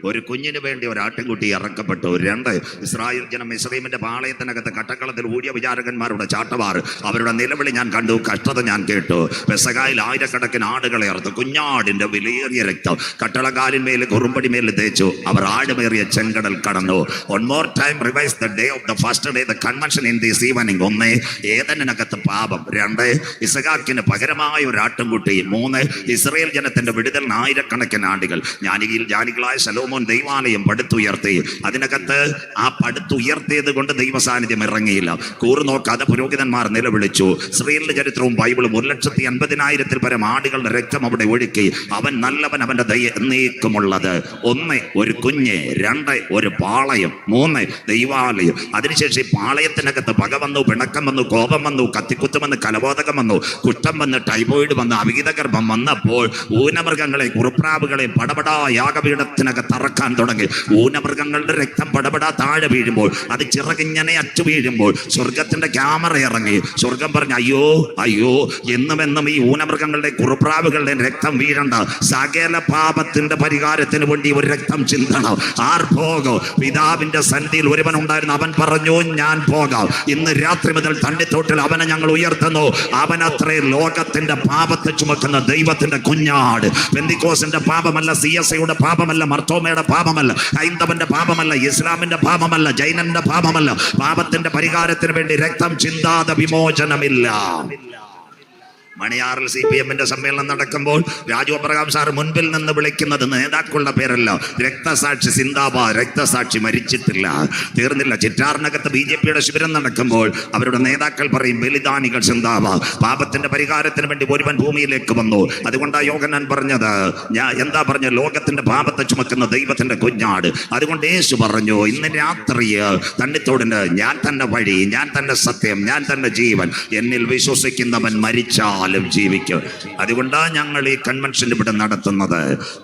ഒരു കുഞ്ഞിന് വേണ്ടി ഒരു ആട്ടിൻകുട്ടി ഇറക്കപ്പെട്ടു. 2 ഇസ്രായേൽ ജനം മിസ്രയീമിന്റെ പാളയത്തിനകത്ത് കട്ടക്കളത്തിൽ ഊഴിയ വിചാരകന്മാരുടെ ചാട്ടവാർ, അവരുടെ നിലവിളി ഞാൻ കണ്ടു, കഷ്ടത ഞാൻ കേട്ടു. പെസഹായിൽ ആയിരക്കണക്കിന് ആടുകളെ അറുത്തു. കുഞ്ഞാടിന്റെ വിലയേറിയ രക്തം കട്ടളകാലിന്മേൽ കുറുമ്പടിമേൽ തേച്ചു. അവർ ആടുമേറിയ ചെങ്കടൽ കടന്നു. One more time revise the day of the first day, the convention in this evening. 1 ഏദനിനകത്ത് പാപം, 2 ഇസ്ഹാക്കിന് പകരമായ ഒരു ആട്ടിൻകുട്ടി, 3 ഇസ്രായേൽ ജനത്തിന്റെ വിടുതലിന് ആയിരക്കണക്കിന് ആടുകൾ. ജ്ഞാനികളായ ശലോമോൻ ദൈവാലയം പടുത്തുയർത്തി. അതിനകത്ത് ആ പടുത്തുയർത്തിയത് കൊണ്ട് ദൈവ സാന്നിധ്യം ഇറങ്ങിയില്ല. കൂറ് നോക്കാതെ പുരോഹിതന്മാർ നിലവിളിച്ചു. ഇസ്രായേലിന്റെ ചരിത്രവും ബൈബിളും 1,50,000 പരം ആടുകളുടെ രക്തം അവിടെ ഒഴുക്കി. അവൻ നല്ലവൻ, അവന്റെ ദയ എന്നേക്കുമുള്ളത്. 1 ഒരു കുഞ്ഞ്, 2 ഒരു പാളയം, 3 ദൈവാലയം. അതിനുശേഷം ഈ പാളയത്തിനകത്ത് പക വന്നു, പിണക്കം വന്നു, കോപം വന്നു, കത്തിക്കുത്ത് വന്ന്, കലബോധകം വന്നു, കുഷ്ഠം വന്ന്, ടൈഫോയിഡ് വന്ന്, അവിഹിത ഗർഭം വന്നപ്പോൾ ഊനമൃഗങ്ങളെ കുറുപ്രാവുകളെ പടപടാ യാഗപീഠത്തിനകത്ത് തറക്കാൻ തുടങ്ങി. ഊനമൃഗങ്ങളുടെ രക്തം പടപടാ താഴെ വീഴുമ്പോൾ, അത് ചിറകിങ്ങനെ അറ്റു വീഴുമ്പോൾ സ്വർഗത്തിന്റെ ക്യാമറ ഇറങ്ങി. സ്വർഗം പറഞ്ഞു, അയ്യോ അയ്യോ, എന്നുമെന്നും ഈ ഊനമൃഗങ്ങളുടെ കുറുപ്രാവുകളുടെ രക്തം വീഴണ്ട. സകല പാപത്തിന്റെ പരിഹാരത്തിന് വേണ്ടി ഒരു രക്തം ചിന്തണം. ആർ പോകും? പിതാവിന്റെ സന്നിധിയിൽ ഒരുവൻ ഉണ്ടായിരുന്നു. അവൻ പറഞ്ഞു, ഞാൻ പോകാം. ഇന്ന് രാത്രി മുതൽ തണ്ണിത്തോട്ടിൽ അവനെ ഞങ്ങൾ ഉയർത്തുന്നു. അവനത്രേ ലോകത്തിന്റെ പാപത്തെ ചുമക്കുന്ന ദൈവത്തിന്റെ കുഞ്ഞാട്. പെന്തിക്കോസിന്റെ പാപമല്ല, CSIയുടെ പാപമല്ല, മർത്തോമയുടെ പാപമല്ല, ഹൈന്ദവന്റെ പാപമല്ല, ഇസ്ലാമിന്റെ പാപമല്ല, ജൈനന്റെ പാപമല്ല. പാപത്തിന്റെ പരിഹാരത്തിന് വേണ്ടി രക്തം ചിന്താതെ വിമോചനമില്ല. മണിയാറിൽ CPM സമ്മേളനം നടക്കുമ്പോൾ രാജു അബ്രഹാം സാർ മുൻപിൽ നിന്ന് വിളിക്കുന്നത് നേതാക്കളുടെ പേരല്ല, രക്തസാക്ഷി സിന്ദാബാദ്, രക്തസാക്ഷി മരിച്ചിട്ടില്ല. തീർന്നില്ല. ചിറ്റാറിനകത്ത് BJPയുടെ ശിബിരം നടക്കുമ്പോൾ അവരുടെ നേതാക്കൾ പറയും, ബലിദാനികൾ സിന്ദാബാദ്. പാപത്തിന്റെ പരിഹാരത്തിന് വേണ്ടി ഒരുവൻ ഭൂമിയിലേക്ക് വന്നു. അതുകൊണ്ടാ യോഹന്നാൻ പറഞ്ഞത്, ഞാൻ എന്താ പറഞ്ഞ, ലോകത്തിന്റെ പാപത്തെ ചുമക്കുന്ന ദൈവത്തിന്റെ കുഞ്ഞാട്. അതുകൊണ്ട് യേശു പറഞ്ഞു, ഇന്ന് രാത്രി തണ്ണിത്തോടിന് ഞാൻ തന്നെ വഴി, ഞാൻ തന്നെ സത്യം, ഞാൻ തന്നെ ജീവൻ, എന്നിൽ വിശ്വസിക്കുന്നവൻ മരിച്ചാൽ ജീവിക്കും. അതുകൊണ്ടാണ് ഞങ്ങൾ ഈ കൺവെൻഷൻ ഇവിടെ നടത്തുന്നത്.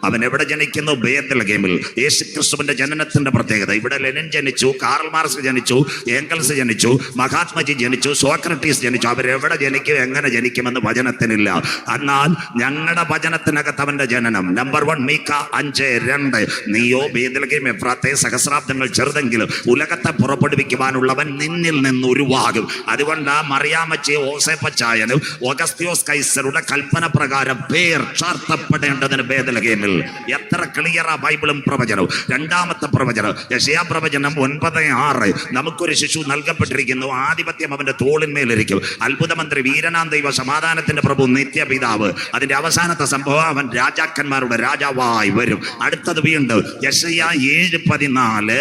അവൻ എവിടെ ജനിക്കുന്നു? ബേത്ലഹേമിൽ. യേശുക്രിസ്തുവിന്റെ ജനനത്തിന്റെ പ്രത്യേകത, ഇവിടെ ലെനിൻ ജനിച്ചു, കാറൽ മാർക്സ് ജനിച്ചു, ഏംഗൽസ് ജനിച്ചു, മഹാത്മജി ജനിച്ചു, സോക്രട്ടീസ് ജനിച്ചു. അവരെവിടെ ജനിക്കും, എങ്ങനെ ജനിക്കുമെന്ന് വചനത്തിനില്ല. എന്നാൽ ഞങ്ങളുടെ വചനത്തിനകത്ത് അവന്റെ ജനനം. നമ്പർ 1 മീക്ക 5:2, നീയോ ബേത്ലഹേം എഫ്രാത്തെ, സഹസ്രാബ്ദങ്ങൾ ചെറുതെങ്കിലും ഉലകത്തെ പുറപ്പെടുവിക്കുവാനുള്ളവൻ നിന്നിൽ നിന്ന് ഉരുവാകും. അതുകൊണ്ട് മറിയാമ്മച്ചി ഓസേപ്പച്ചായനും ഓഗസ്ത്യോസ് കൈസറുടെ കൽപ്പന പ്രകാരം പേർ ചാർത്തപ്പെടേണ്ടതിന് ബേത്ലഹേമിൽ. എത്ര ക്ലിയറാ ബൈബിളും പ്രവചനവും. 2ാമത്തെ പ്രവചനം യെശയ്യാ പ്രവചനം 9:6, നമുക്കൊരു ശിശു നൽകപ്പെട്ടിരിക്കുന്നു, ആധിപത്യം അവന്റെ തോളിന്മേലിരിക്കും, അത്ഭുതമന്ത്രി, വീരനാം ദൈവ, സമാധാനത്തിന്റെ പ്രഭു, നിത്യപിതാവ്. അതിന്റെ അവസാനത്തെ സംഭവം, അവൻ രാജാക്കന്മാരുടെ രാജാവായി വരും. അടുത്തത് വീണ്ടും യെശയ്യാ 7:14,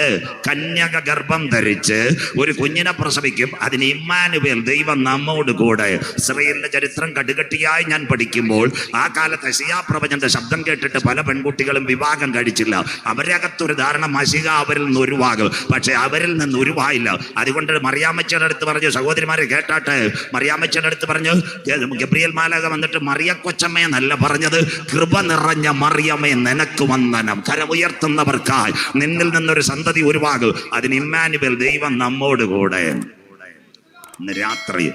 കന്യക ഗർഭം ധരിച്ച് ഒരു കുഞ്ഞിനെ പ്രസവിക്കും, അതിന് ഇമ്മാനുവേൽ, ദൈവം നമ്മോട് കൂടെ. ഇസ്രായേലിന്റെ ചരിത്രം കടുകട്ടിയായി ഞാൻ പഠിക്കുമ്പോൾ ആ കാലത്ത് യെശയ്യാ പ്രവചന്റെ ശബ്ദം കേട്ടിട്ട് പല പെൺകുട്ടികളും വിവാഹം കഴിച്ചില്ല. അവരെ അകത്തൊരു ധാരണ, മശിഹ അവരിൽ നിന്ന് ഉരുവാകും. പക്ഷെ അവരിൽ നിന്ന് ഉരുവായില്ല. അതുകൊണ്ട് മറിയാമ്മച്ചയുടെ അടുത്ത് പറഞ്ഞു, സഹോദരിമാരെ കേട്ടാട്ടെ, മറിയാമ്മച്ചയുടെ അടുത്ത് പറഞ്ഞു, ഗബ്രിയേൽ മാലാഖ വന്നിട്ട് മറിയ കൊച്ചമ്മയെന്നല്ല പറഞ്ഞത്, കൃപ നിറഞ്ഞ മറിയമേ നിനക്ക് വന്ദനം, കരമുയർത്തുന്നവർക്കായി നിന്നിൽ നിന്നൊരു സന്തതി ഉരുവാകും, അതിന് ഇമ്മാനുവേൽ, ദൈവം നമ്മോട് കൂടെ. ഇന്ന് രാത്രി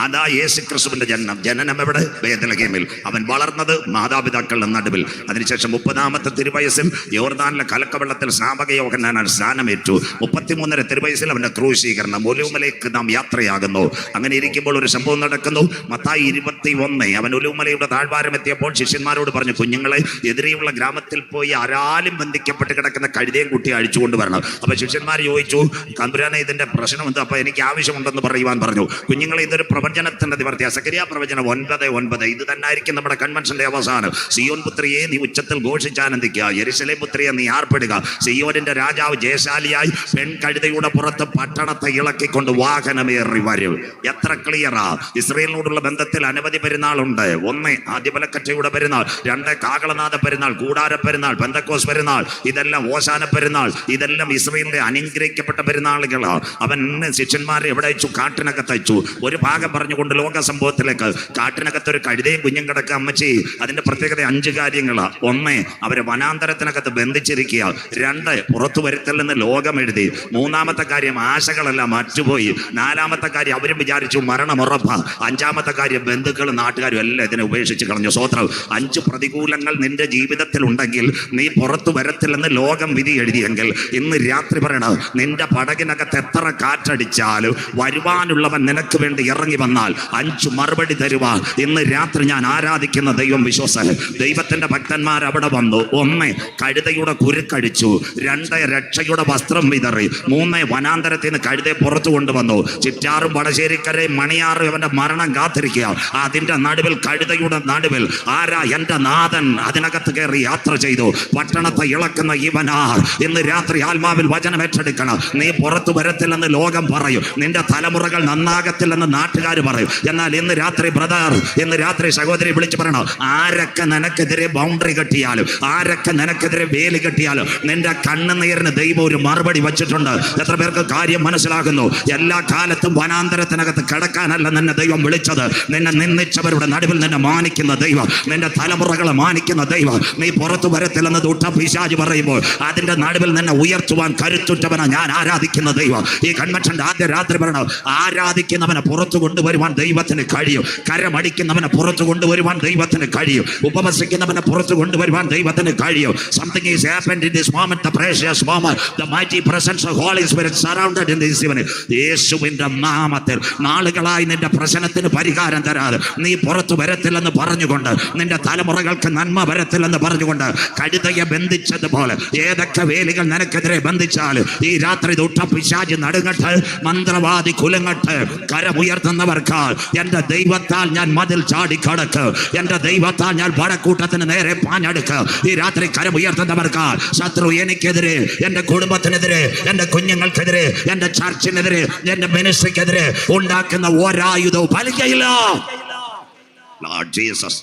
അതാ യേശുക്രിസ്തുവിന്റെ ജനനം എവിടെ? ബേത്ലഹേമിൽ. അവൻ വളർന്നത് മാതാപിതാക്കളുടെ നടുവിൽ. അതിനുശേഷം 30ാമത്തെ തിരുവയസ്സിൽ യോർദാനിലെ കലക്കവെള്ളത്തിൽ സ്നാപക യോഹന്നാൻ സ്നാനമേറ്റു. 33ാമത്തെ തിരുവയസ്സിൽ അവന്റെ ക്രൂശീകരണം. ഒലിവുമലയ്ക്ക് നാം യാത്രയാകുന്നു. അങ്ങനെ ഇരിക്കുമ്പോൾ ഒരു സംഭവം നടക്കുന്നു. മത്തായി 21, അവൻ ഒലിവുമലയുടെ താഴ്വാരം എത്തിയപ്പോൾ ശിഷ്യന്മാരോട് പറഞ്ഞു, കുഞ്ഞുങ്ങളെ എതിരെയുള്ള ഗ്രാമത്തിൽ പോയി ആരാലും ബന്ധിക്കപ്പെട്ട് കിടക്കുന്ന കഴുതയും കുട്ടിയെ അഴിച്ചുകൊണ്ട് വരണം. അപ്പൊ ശിഷ്യന്മാർ ചോദിച്ചു, തമ്പുരാനെ ഇതിന്റെ പ്രശ്നം എന്താ? അപ്പൊ എനിക്ക് ആവശ്യമുണ്ടെന്ന് പറയുവാൻ പറഞ്ഞു. കുഞ്ഞുങ്ങളെ, ഇതൊരു പ്രവചനത്തിന്റെ നിവർത്തി. സക്കറിയാ പ്രവചനം 9:9. ഇത് തന്നെയായിരിക്കും നമ്മുടെ കൺവെൻഷന്റെ അവസാനം. സിയോൻ പുത്രിയെ നീ ഉച്ചത്തിൽ ഘോഷിച്ചാനന്ദിക്കുക, യെരൂശലേം പുത്രിയെ നീ ആർപ്പിടുക. സിയോനിന്റെ രാജാവ് ജയശാലിയായി പെൺകഴുതയുടെ പുറത്ത് പട്ടണത്തെ ഇളക്കിക്കൊണ്ട് വാഹനമേറി വരും. എത്ര ക്ലിയറാ! ഇസ്രയേലിനോടുള്ള ബന്ധത്തിൽ അനവധി പെരുന്നാളുണ്ട്. 1 ആദ്യബലക്കറ്റയുടെ പെരുന്നാൾ, 2 കാകളനാഥ പെരുന്നാൾ, കൂടാര പെരുന്നാൾ, പെന്തക്കോസ് പെരുന്നാൾ, ഇതെല്ലാം ഓശാന പെരുന്നാൾ. ഇതെല്ലാം ഇസ്രയേലിന്റെ അനുഗ്രഹിക്കപ്പെട്ട പെരുന്നാളുകളാണ്. അവൻ ശിഷ്യന്മാരെ എവിടെ അയച്ചു? കാട്ടിനകത്ത് അയച്ചു. ഒരു ഭാഗം പറഞ്ഞുകൊണ്ട് ലോക സംഭവത്തിലേക്ക്. കാട്ടിനകത്ത് ഒരു കഴുതയും കുഞ്ഞും കിടക്കുക അമ്മച്ചി. അതിന്റെ പ്രത്യേകത 5 കാര്യങ്ങളാണ്. 1 അവരെ വനാന്തരത്തിനകത്ത് ബന്ധിച്ചിരിക്കുക. 2 പുറത്തു വരുത്തല്ലെന്ന് ലോകം എഴുതി. 3-ാമത്തെ കാര്യം ആശകളെല്ലാം മറ്റുപോയി. 4-ാമത്തെ കാര്യം അവരും വിചാരിച്ചു മരണമുറപ്പ. 5-ാമത്തെ കാര്യം ബന്ധുക്കളും നാട്ടുകാരും എല്ലാം ഇതിനെ ഉപേക്ഷിച്ച് കളഞ്ഞു. സ്വോത്രം. 5 പ്രതികൂലങ്ങൾ നിന്റെ ജീവിതത്തിൽ ഉണ്ടെങ്കിൽ നീ പുറത്തു വരത്തില്ലെന്ന് ലോകം വിധി എഴുതിയെങ്കിൽ ഇന്ന് രാത്രി പറയണം, നിന്റെ പടകിനകത്ത് എത്ര കാറ്റടിച്ചാലും വരുവാനുള്ളവൻ നിനക്ക് വേണ്ടി ഇറങ്ങി വന്നാൽ 5 മറുപടി തരുവാൻ ഇന്ന് രാത്രി ഞാൻ ആരാധിക്കുന്ന ദൈവം വിശ്വസൻ. ദൈവത്തിന്റെ ഭക്തന്മാർ അവിടെ വന്നു. 1 കഴുതയുടെ കുരുക്കടിച്ചു, 2 രക്ഷയുടെ വസ്ത്രം വിതറി, 3 വനാന്തരത്തിൽ നിന്ന് കഴുതയെ പുറത്തു കൊണ്ടുവന്നു. ചിറ്റാറും വടശ്ശേരിക്കരയും മണിയാറും അവന്റെ മരണം കാത്തിരിക്കുക. അതിന്റെ നടുവിൽ, കഴുതയുടെ നടുവിൽ ആരാ? എന്റെ നാഥൻ അതിനകത്ത് കയറി യാത്ര ചെയ്തു. പട്ടണത്തെ ഇളക്കുന്ന ഇവനാർ ഇന്ന് രാത്രി ആത്മാവിൽ വചനം ഏറ്റെടുക്കണം. നീ പുറത്തു വരത്തില്ലെന്ന് ലോകം പറയും, നിന്റെ തലമുറകൾ നന്നാകത്തില്ലെന്ന് നാട്ടുകാർ പറയും. എന്നാൽ ഇന്ന് രാത്രി ബ്രദർ, ഇന്ന് രാത്രി സഹോദരി വിളിച്ചു പറയണം, ആരൊക്കെ നിനക്കെതിരെ ബൗണ്ടറി കെട്ടിയാലും, ആരൊക്കെ നിനക്കെതിരെ വേലി കെട്ടിയാലും നിന്റെ കണ്ണുനീരിന് ദൈവം ഒരു മറുപടി വച്ചിട്ടുണ്ട്. എത്ര പേർക്ക് കാര്യം മനസ്സിലാകുന്നു? എല്ലാ കാലത്തും വനാന്തരത്തിനകത്ത് കിടക്കാനല്ല നിന്നെ ദൈവം വിളിച്ചത്. നിന്നെ നിന്ദിച്ചവരുടെ നടുവിൽ നിന്നെ മാനിക്കുന്ന ദൈവം, നിന്റെ തലമുറകളെ മാനിക്കുന്ന ദൈവം. നീ പുറത്തു വരത്തില്ലെന്ന് ദുഷ്ട പിശാച് പറയുമ്പോൾ അതിന്റെ നടുവിൽ നിന്നെ ഉയർത്തുവാൻ കരുത്തുറ്റവനാ ഞാൻ ആരാധിക്കുന്ന ദൈവം. ഈ കൺവെൻഷന്റെ ആദ്യ രാത്രി പറയണം, ആരാധിക്കുന്നവനെ പുറത്തു കൊണ്ടുവരുവാൻ ദൈവത്തിന് കഴിയും. കരമടിക്കുന്നവനെ പുറത്തു കൊണ്ടുവരുവാൻ ദൈവത്തിന് കഴിയും. ഉപവസിക്കുന്നവനെ പുറത്തു കൊണ്ടുവരുവാൻ ദൈവത്തിന് കഴിയും. Something is happened in this moment, the precious moment, the mighty presence of Holy Spirit surrounded in this evening. യേശുവിന്റെ നാമത്തിൽ നാളുകളായി നിന്റെ പ്രശ്നത്തിന് പരിഹാരം തരാതെ നീ പുറത്തു വരത്തില്ലെന്ന് പറഞ്ഞുകൊണ്ട്, നിന്റെ തലമുറകൾക്ക് നന്മ വരത്തില്ലെന്ന് പറഞ്ഞുകൊണ്ട് കഴുതയെ ബന്ധിച്ചതുപോലെ ഏതൊക്കെ വേലികൾ നിനക്കെതിരെ ബന്ധിച്ചാൽ ഈ രാത്രി ദുഷ്ട പിശാച് നടുങ്ങട്ട്, മന്ത്രവാദി കുലങ്ങട്ട്. കരമുയർത്തുന്നവർക്ക് എന്റെ ദൈവത്താൽ ഞാൻ മതിൽ ചാടിക്കടക്ക്, എന്റെ ദൈവത്താൽ ഞാൻ വടക്കൂട്ടത്തിന് നേരെ പാഞ്ഞെടുക്ക്. ഈ രാത്രി കരമുയർത്തുന്നവർക്ക് ശത്രു എനിക്കെതിരെ, എന്റെ കുടുംബത്തിനെതിരെ, എന്റെ കുഞ്ഞുങ്ങൾക്കെതിരെ, എന്റെ ചർച്ചിനെതിരെ, എന്റെ മിനിസ്ട്രിക്കെതിരെ ഉണ്ടാക്കുന്ന ഒരായുധവും ഫലിക്കയില്ല. Lord Jesus,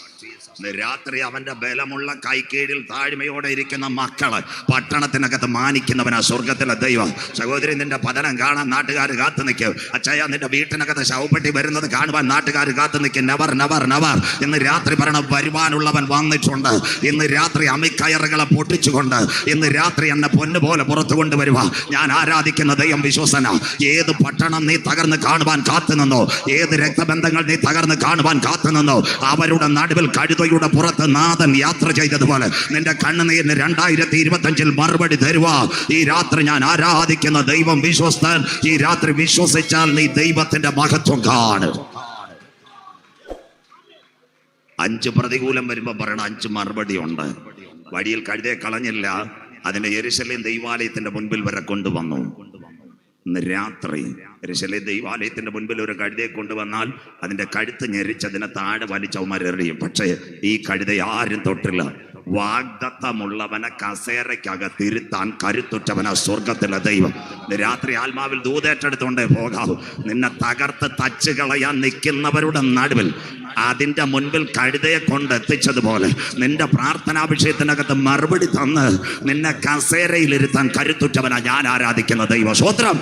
രാത്രി അവന്റെ ബലമുള്ള കൈക്കീഴിൽ താഴ്മയോടെ ഇരിക്കുന്ന മക്കള് പട്ടണത്തിനകത്ത് മാനിക്കുന്നവനാ സ്വർഗത്തിലെ ദൈവം. സഹോദരി, നിന്റെ പതനം കാണാൻ നാട്ടുകാർ കാത്തു നിൽക്കും. അച്ഛയ, നിന്റെ വീട്ടിനകത്ത് ശവപ്പെട്ടി വരുന്നത് കാണുവാൻ നാട്ടുകാർ കാത്തു നിൽക്കും. Never never never. ഇന്ന് രാത്രി പറയണം, വരുവാനുള്ളവൻ വന്നിട്ടുണ്ട്. ഇന്ന് രാത്രി അമിക്കയറുകളെ പൊട്ടിച്ചുകൊണ്ട് ഇന്ന് രാത്രി എന്നെ പൊന്നുപോലെ പുറത്തു കൊണ്ടുവരുക. ഞാൻ ആരാധിക്കുന്ന ദൈവം വിശ്വസന. ഏത് പട്ടണം നീ തകർന്ന് കാണുവാൻ കാത്തു നിന്നോ, ഏത് രക്തബന്ധങ്ങൾ നീ തകർന്ന് കാണുവാൻ കാത്തു നിന്നോ, അവരുടെ നടുവിൽ കഴുതയുടെ പുറത്ത് നാഥൻ യാത്ര ചെയ്തതുപോലെ നിന്റെ കണ്ണുനീരിന് 2025 മറുപടി തരുവാ. ഈ രാത്രി ഞാൻ ആരാധിക്കുന്ന ദൈവം വിശ്വസ്തൻ. ഈ രാത്രി വിശ്വസിച്ചാൽ നീ ദൈവത്തിന്റെ മഹത്വം കാണും. 5 പ്രതികൂലം വരുമ്പോ പറയണം 5 മറുപടി ഉണ്ട്. വഴിയിൽ കഴുതയെ കളഞ്ഞില്ല, അതിനെ യെരൂശലേം ദൈവാലയത്തിന്റെ മുൻപിൽ വരെ കൊണ്ടുവന്നു. ഇന്ന് രാത്രി യെരൂശലേം ദൈവാലയത്തിന്റെ മുൻപിൽ ഒരു കഴുതയെ കൊണ്ടുവന്നാൽ അതിന്റെ കഴുത്ത് ഞെരിച്ചതിനെ താഴെ വലിച്ചവന്മാരെറിയും. പക്ഷേ ഈ കഴുതയെ ആരും തൊട്ടില്ല. വാഗ്ദത്തമുള്ളവനെ കസേരയ്ക്കകത്തിരുത്താൻ കരുത്തുറ്റവനാ സ്വർഗത്തിലെ ദൈവം. രാത്രി ആത്മാവിൽ ദൂതേറ്റെടുത്തോണ്ടേ പോകാവൂ. നിന്നെ തകർത്ത് തച്ച് കളയാൻ നിൽക്കുന്നവരുടെ നടുവിൽ അതിന്റെ മുൻപിൽ കഴുതയെ കൊണ്ടെത്തിച്ചതുപോലെ നിന്റെ പ്രാർത്ഥനാഭിഷേകത്തിനകത്ത് മറുപടി തന്ന് നിന്നെ കസേരയിലിരുത്താൻ കരുത്തുറ്റവനാ ഞാൻ ആരാധിക്കുന്ന ദൈവം. സ്തോത്രം.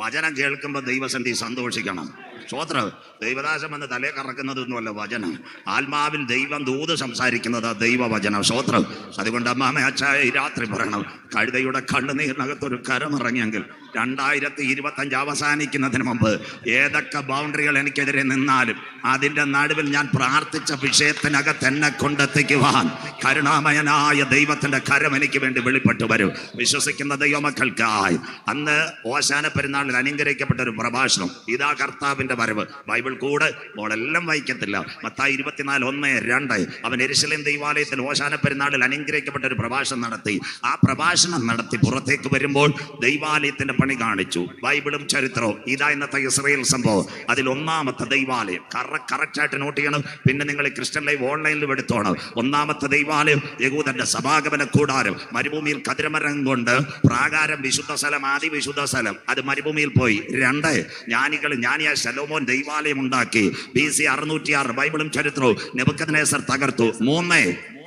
വചനം കേൾക്കുമ്പോൾ ദൈവസന്ധി സന്തോഷിക്കണം. സ്തോത്രം. ദൈവദാസം എന്ന് തലേ കറക്കുന്നതൊന്നുമല്ല വചനം. ആത്മാവിൽ ദൈവം ദൂത് സംസാരിക്കുന്നത് ദൈവവചനം. സ്തോത്രം. അതുകൊണ്ട് അമ്മാമ അച്ഛായ ഈ രാത്രി പറയണം, കഴുതയുടെ കണ്ണുനീരിനകത്തൊരു കരമിറങ്ങിയെങ്കിൽ 2025 അവസാനിക്കുന്നതിന് മുമ്പ് ഏതൊക്കെ ബൗണ്ടറികൾ എനിക്കെതിരെ നിന്നാലും അതിൻ്റെ നടുവിൽ ഞാൻ പ്രാർത്ഥിച്ച വിഷയത്തിനകത്ത് എന്നെ കൊണ്ടെത്തിക്കുവാൻ കരുണാമയനായ ദൈവത്തിൻ്റെ കരം എനിക്ക് വേണ്ടി വെളിപ്പെട്ടു വരും. വിശ്വസിക്കുന്ന ദൈവമക്കൾക്കായി അന്ന് ഓശാന പെരുന്നാളിൽ അനുഗ്രഹിക്കപ്പെട്ട ഒരു പ്രഭാഷണം, ഇതാ കർത്താവിൻ്റെ വരവ്. ബൈബിൾ ബൈബിൾ കൂടെ മോളെല്ലാം വായിക്കത്തില്ല. മത്തായി 24:1-2 അവൻ യെരൂശലേം ദൈവാലയത്തിൽ ഓശാന പെരുന്നാളിൽ അനുഗ്രഹിക്കപ്പെട്ട ഒരു പ്രഭാഷണം നടത്തി. ആ പ്രഭാഷണം നടത്തി പുറത്തേക്ക് വരുമ്പോൾ ദൈവാലയത്തിന്റെ പണി കാണിച്ചു. ബൈബിളും ചരിത്രവും ഇതാ ഇന്നത്തെ ഇസ്രായേൽ സംഭവം. അതിൽ ഒന്നാമത്തെ ദൈവാലയം കറക്റ്റായിട്ട് നോട്ട് ചെയ്യണം. പിന്നെ നിങ്ങൾ ക്രിസ്ത്യൻ ലൈവ് ഓൺലൈനിൽ എടുത്തോണം. ഒന്നാമത്തെ ദൈവാലയം യഹൂദന്റെ സഭാഗമന കൂടാരം, മരുഭൂമിയിൽ കതിരമരം കൊണ്ട് പ്രാകാരം, വിശുദ്ധ സ്ഥലം, അതിവിശുദ്ധ സ്ഥലം, അത് മരുഭൂമിയിൽ പോയി. 2 ജ്ഞാനിയായ ശലോമോൻ ദൈവാലയം ഉണ്ടാക്കി. BC 606 ബൈബിളും ചരിത്രവും നെബൂഖദ്നേസർ തകർത്തു. 3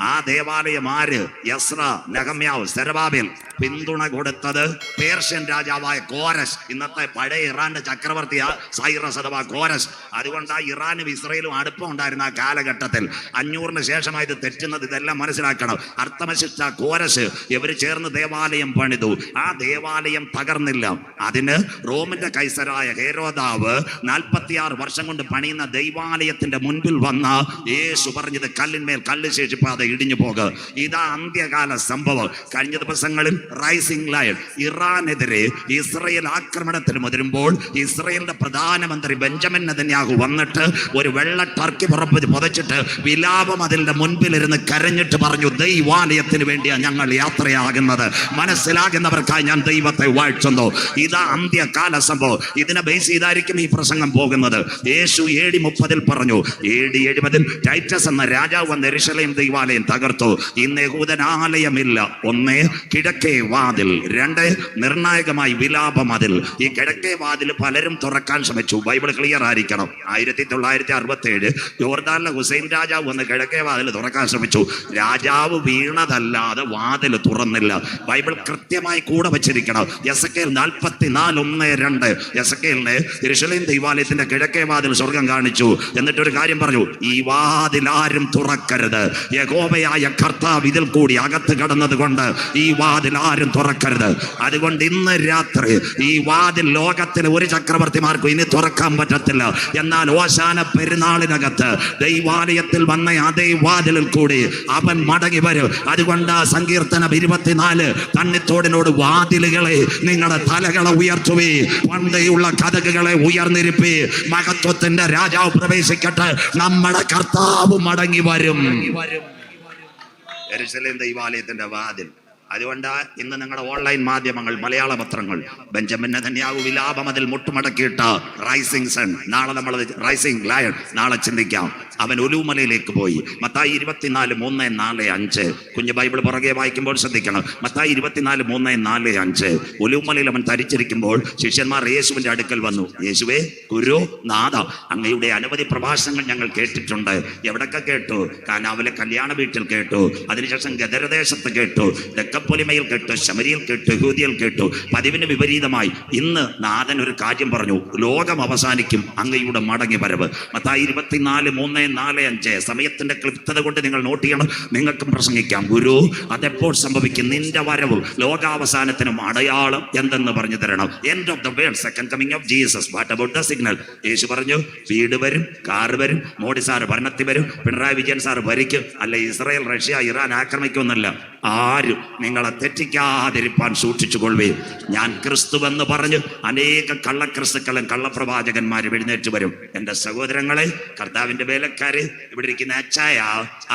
ആ ദേവാലയം ആര്? യസ്ര, നെഹമ്യാവ്, സെരബാബേൽ പിന്തുണ കൊടുത്തത് പേർഷ്യൻ രാജാവായ കോരസ്. ഇന്നത്തെ പഴയ ഇറാന്റെ ചക്രവർത്തിയാ സൈറസ് അഥവാ കോരസ്. അതുകൊണ്ട് ആ ഇറാനും ഇസ്രയേലും അടുപ്പം ഉണ്ടായിരുന്ന ആ കാലഘട്ടത്തിൽ. 500 ശേഷമായത് തെറ്റുന്നത്. ഇതെല്ലാം മനസ്സിലാക്കണം. അർത്ഥമശിഷ്ട കോരസ് ഇവര് ചേർന്ന് ദേവാലയം പണിതു. ആ ദേവാലയം തകർന്നില്ല. അതിന് റോമിന്റെ കൈസരായ ഹെരോദാവ് 46 വർഷം കൊണ്ട് പണിയുന്ന ദൈവാലയത്തിന്റെ മുൻപിൽ വന്ന യേശു പറഞ്ഞത് കല്ലിന്മേൽ കല്ല് ശേഷിപ്പാതെ ഇടിഞ്ഞു പോക. ഇതാ അന്ത്യകാല സംഭവം. കഴിഞ്ഞ ദിവസങ്ങളിൽ റൈസിംഗ് ലയൺ ഇറാനെതിരെ ഇസ്രയേൽ ആക്രമണത്തിന് മുതിരുമ്പോൾ ഇസ്രയേലിന്റെ പ്രധാനമന്ത്രി ബെഞ്ചമിൻ നെതന്യാഹു വന്നിട്ട് ഒരു വെള്ള ടർക്കി പുതച്ചിട്ട് വിലാപം അതിന്റെ മുൻപിലിരുന്ന് കരഞ്ഞിട്ട് പറഞ്ഞു, ദൈവാലയത്തിന് വേണ്ടിയാണ് ഞങ്ങൾ യാത്രയാകുന്നത്. മനസ്സിലാകുന്നവർക്കായി ഞാൻ ദൈവത്തെ വാഴ്ത്തുന്നു. ഇതാ അന്ത്യകാല സംഭവം. ഇതിനെ ബേസ് ചെയ്തായിരിക്കും ഈ പ്രസംഗം പോകുന്നത്. യേശു AD 30 പറഞ്ഞു. AD 70 ടൈറ്റസ് എന്ന രാജാവ് വന്ന് യെരൂശലേം ദൈവാലയം തകർത്തു. ഇന്ന് യഹൂദനാലയമില്ല. 1 കിഴക്കേ വാതിൽ, 2 നിർണായകമായി വിലാപ മതിൽ. ഈ കിഴക്കേ വാതിൽ പലരും തുറക്കാൻ ശ്രമിച്ചു. ബൈബിൾ ക്ലിയർ ആയിരിക്കണം. 1967 ജോർദാനിലെ ഹുസൈൻ രാജാവ് വന്ന് കിഴക്കേ വാതിൽ തുറക്കാൻ ശ്രമിച്ചു. രാജാവ് വീണതല്ലാതെ വാതിൽ തുറന്നില്ല. ബൈബിൾ കൃത്യമായി കൂടെ വെച്ചിരിക്കണം. യെസക്കേൽ 44:1-2 യെസക്കേലിന് യെരൂശലേം ദൈവാലയത്തിന്റെ കിഴക്കേ വാതിൽ സ്വർഗം കാണിച്ചു. എന്നിട്ടൊരു കാര്യം പറഞ്ഞു, ഈ വാതിൽ ആരും തുറക്കരുത്. യഹോവയായ കർത്താവ് ഇതിൽ കൂടി അകത്ത് കടന്നത് കൊണ്ട് ഈ വാതിൽ ആരും തുറക്കരുത്. അതുകൊണ്ട് ഇന്ന് രാത്രി ഈ വാതിൽ ലോകത്തിലെ ഒരു ചക്രവർത്തിമാർക്കും ഇനി തുറക്കാൻ പറ്റത്തില്ല. എന്നാൽ ഓശാന പെരുന്നാളിനകത്ത് ദൈവാലയത്തിൽ വന്ന അതേ വാതിലിൽ കൂടി അവൻ മടങ്ങി വരും. അതുകൊണ്ട് സങ്കീർത്തനം 24 തണ്ണിത്തോടിനോട് വാതിലുകളെ നിങ്ങളുടെ തലകളെ ഉയർത്തുവേ, പണ്ടേയുള്ള കതകുകളെ ഉയർന്നിരിപ്പേ, മഹത്വത്തിന്റെ രാജാവ് പ്രവേശിക്കട്ടെ, നമ്മുടെ കർത്താവ് മടങ്ങി വരും. യെരൂശലേം ദൈവാലയത്തിന്റെ വാതിൽ. അതുകൊണ്ട് ഇന്ന് നിങ്ങളുടെ ഓൺലൈൻ മാധ്യമങ്ങൾ, മലയാള പത്രങ്ങൾ ബെഞ്ചമിൻ നെതന്യാഹു വിലാപം അതിൽ മുട്ടുമടക്കിയിട്ട റൈസിംഗ് സൺ, നാളെ നമ്മൾ റൈസിംഗ് ലയൺ നാളെ ചിന്തിക്കാം. അവൻ ഒലൂമലയിലേക്ക് പോയി. മത്തായി 24:3-4-5 കുഞ്ഞ് ബൈബിൾ പുറകെ വായിക്കുമ്പോൾ ശ്രദ്ധിക്കണം. മത്തായി 24:3-4-5 ഒലൂമലയിൽ അവൻ തരിച്ചിരിക്കുമ്പോൾ ശിഷ്യന്മാർ യേശുവിന്റെ അടുക്കൽ വന്നു. യേശുവേ, ഗുരു, നാഥ, അങ്ങയുടെ അനവധി പ്രഭാഷണങ്ങൾ ഞങ്ങൾ കേട്ടിട്ടുണ്ട്. എവിടൊക്കെ കേട്ടു? കാനാവിലെ കല്യാണ വീട്ടിൽ കേട്ടു, അതിനുശേഷം ഗദരദേശത്ത് കേട്ടു, ദക്കപ്പൊലിമയിൽ കേട്ടു, ശമരിയിൽ കേട്ടു, യഹൂദിയിൽ കേട്ടു. പതിവിന് വിപരീതമായി ഇന്ന് നാഥൻ ഒരു കാര്യം പറഞ്ഞു, ലോകം അവസാനിക്കും, അങ്ങയുടെ മടങ്ങി വരവ്. മത്തായി 24:3-4-5 സമയത്തിന്റെ ക്ലിപ്തത കൊണ്ട് നിങ്ങൾ നോട്ട് ചെയ്യണം. നിങ്ങൾക്കും പ്രസംഗിക്കാം. ഗുരു, അതെപ്പോൾ സംഭവിക്കും? നിന്റെ വരവ് ലോകാവസാനത്തിനും അടയാളം എന്തെന്ന് പറഞ്ഞു തരണം. End of the world, second coming of Jesus. What about the signal? യേശു പറഞ്ഞു, വീട് വരും, കാർ വരും, മോഡി സാർ ഭരണത്തിൽ വരും, പിണറായി വിജയൻ സാർ ഭരിക്കും. അല്ല, ഇസ്രായേൽ, റഷ്യ, ഇറാൻ ആക്രമിക്കുമെന്നല്ല. ആരും നിങ്ങളെ തെറ്റിക്കാതിരിപ്പാൻ സൂക്ഷിച്ചുകൊള്ളേ. ഞാൻ ക്രിസ്തുവെന്ന് പറഞ്ഞ് അനേക കള്ളക്രിസ്തുക്കളും കള്ളപ്രവാചകന്മാരും എഴുന്നേറ്റ് വരും. എൻ്റെ സഹോദരങ്ങളെ, കർത്താവിന്റെ വേലക്കാര്, ഇവിടെ ഇരിക്കുന്ന അച്ചായ,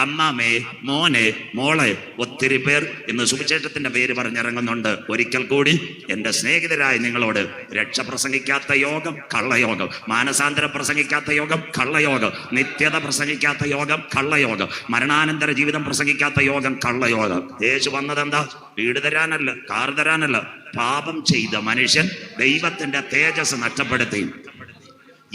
അമ്മാമേ, മോനെ, മോളെ, ഒത്തിരി പേർ ഇന്ന് സുവിശേഷത്തിന്റെ പേര് പറഞ്ഞിറങ്ങുന്നുണ്ട്. ഒരിക്കൽ കൂടി എൻ്റെ സ്നേഹിതരായ നിങ്ങളോട്, രക്ഷ പ്രസംഗിക്കാത്ത യോഗം കള്ളയോഗം, മാനസാന്തരം പ്രസംഗിക്കാത്ത യോഗം കള്ളയോഗം, നിത്യത പ്രസംഗിക്കാത്ത യോഗം കള്ളയോഗം, മരണാനന്തര ജീവിതം പ്രസംഗിക്കാത്ത യോഗം കള്ളയോഗം. യേശു വന്നതെന്താ? വീട് തരാനല്ല, കാർ തരാനല്ല. പാപം ചെയ്ത മനുഷ്യൻ ദൈവത്തിന്റെ തേജസ് നഷ്ടപ്പെടുത്തി.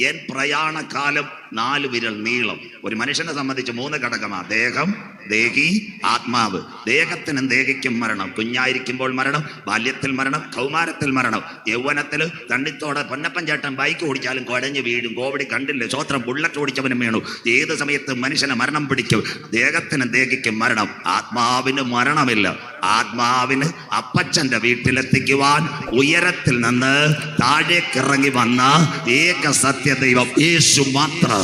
എൻ പ്രയാണകാലം 4 വിരൽ നീളം. ഒരു മനുഷ്യനെ സംബന്ധിച്ച് 3 ഘടകമാണ്: ദേഹം, ദേഹി, ആത്മാവ്. ദേഹത്തിനും ദേഹിക്കും മരണം. കുഞ്ഞായിരിക്കുമ്പോൾ മരണം, ബാല്യത്തിൽ മരണം, കൗമാരത്തിൽ മരണം, യൗവനത്തിൽ തണ്ണിത്തോടെ പൊന്നപ്പൻ ചേട്ടൻ ബൈക്ക് ഓടിച്ചാലും കുഴഞ്ഞു വീഴും. കോവിഡ് കണ്ടില്ലേ? സ്വോത്രം ബുള്ളറ്റ് ഓടിച്ചവനും വീണു. ഏത് സമയത്ത് മനുഷ്യനെ മരണം പിടിക്കും. ദേഹത്തിനും ദേഹിക്കും മരണം. ആത്മാവിന് മരണമില്ല. ആത്മാവിന് അപ്പച്ചന്റെ വീട്ടിലെത്തിക്കുവാൻ ഉയരത്തിൽ നിന്ന് താഴേക്കിറങ്ങി വന്ന ഏക സത്യദൈവം യേശു മാത്രം.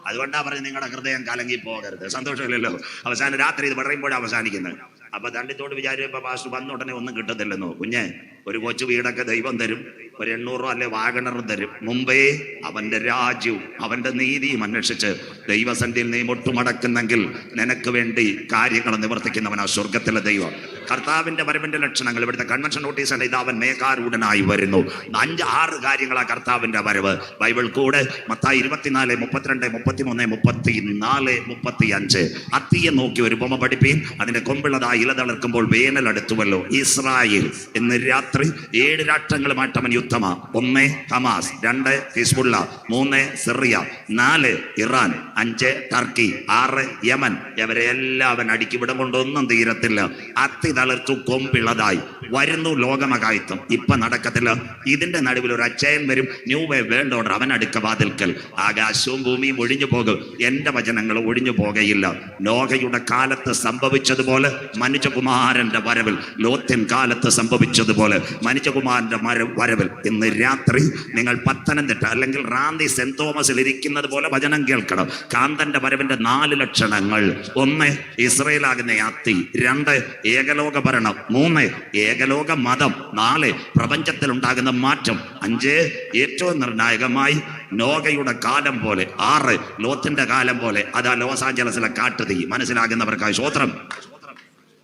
അതുകൊണ്ടാ പറഞ്ഞ് നിങ്ങളുടെ ഹൃദയം കലങ്ങി പോകരുത്. സന്തോഷമില്ലല്ലോ? അവസാനം രാത്രി ഇത് പറയുമ്പോഴാണ് അവസാനിക്കുന്നത്. അപ്പൊ തണ്ടിത്തോട് വിചാരിച്ചപ്പോ പാസ്റ്റർ വന്ന ഉടനെ ഒന്നും കിട്ടത്തില്ലെന്നോ. കുഞ്ഞെ, ഒരു കൊച്ചു വീടൊക്കെ ദൈവം തരും, ഒരു 800 അല്ലെ വാഗണറും തരും. മുമ്പേ അവന്റെ രാജ്യവും അവന്റെ നീതിയും അന്വേഷിച്ച് ദൈവസന്നിധിയിൽ നീ മുട്ടുമടക്കുന്നെങ്കിൽ നിനക്ക് വേണ്ടി കാര്യങ്ങൾ നിവർത്തിക്കുന്നവനാ സ്വർഗത്തിലെ ദൈവം. കർത്താവിന്റെ വരവിന്റെ ലക്ഷണങ്ങൾ ഇവിടുത്തെ കൺവെൻഷൻ നോട്ടീസ് ഉണ്ട്. ഇത് അവൻ മേഘാരൂഢനായി വരുന്നു. 5-6 കാര്യങ്ങളാ കർത്താവിന്റെ വരവ്. ബൈബിൾ കൂടെ മത്തായി 24, 32, 33, 34, 35. അത്തിയെ നോക്കി ഒരു ഉപമ പഠിപ്പീൻ. അതിന്റെ കൊമ്പിളതായി ഇല തളിർക്കുമ്പോൾ വേനൽ അടുത്തുവല്ലോ. ഇസ്രായേൽ ഇന്ന് രാത്രി 7 രാഷ്ട്രങ്ങളുമായിട്ട് അവൻ യുദ്ധമാ. 1 Hamas, 2 Hezbollah, 3 Syria, 4 Iran, 5 Turkey, 6 Yemen. ഇവരെല്ലാം അവൻ അടുക്കി വിടം കൊണ്ടൊന്നും തീരത്തില്ല. അത്തി തളിർത്തു, കൊമ്പിളതായി വരുന്നു ലോകമകായത്വം. ഇപ്പൊ നടക്കത്തില്ല. ഇതിന്റെ നടുവിൽ ഒരു അച്ചയൻ വരും, ന്യൂ വേ വേൾഡ് ഓർഡർ. അവൻ അടുക്ക വാതിൽക്കൽ. ആകാശവും ഭൂമിയും ഒഴിഞ്ഞു പോകും, എന്റെ വചനങ്ങൾ ഒഴിഞ്ഞു പോകയില്ല. നോഹയുടെ കാലത്ത് സംഭവിച്ചതുപോലെ മനുഷ്യകുമാരന്റെ വരവിൽ, ലോത്തിൻ കാലത്ത് സംഭവിച്ചതുപോലെ മനുഷ്യകുമാരന്റെ വരവിൽ ഇന്ന് രാത്രി നിങ്ങൾ പത്തനംതിട്ട അല്ലെങ്കിൽ റാന്നി സെന്റ് തോമസിൽ ഇരിക്കുന്നത് പോലെ വചനം കേൾക്കണം. കാന്തന്റെ വരവിന്റെ 4 ലക്ഷണങ്ങൾ: 1 ഇസ്രയേലാകുന്ന അത്തി, 2 ഏകലോക ഭരണം, 3 ഏകലോക മതം, 4 പ്രപഞ്ചത്തിൽ ഉണ്ടാകുന്ന മാറ്റം, 5 ഏറ്റവും നിർണായകമായി നോഹയുടെ കാലം പോലെ, 6 ലോത്തിന്റെ കാലം പോലെ. അതാ ലോസ് ആഞ്ചലസിലെ കാട്ടുതീ. മനസ്സിലാകുന്നവർക്കായി സ്വോത്രം.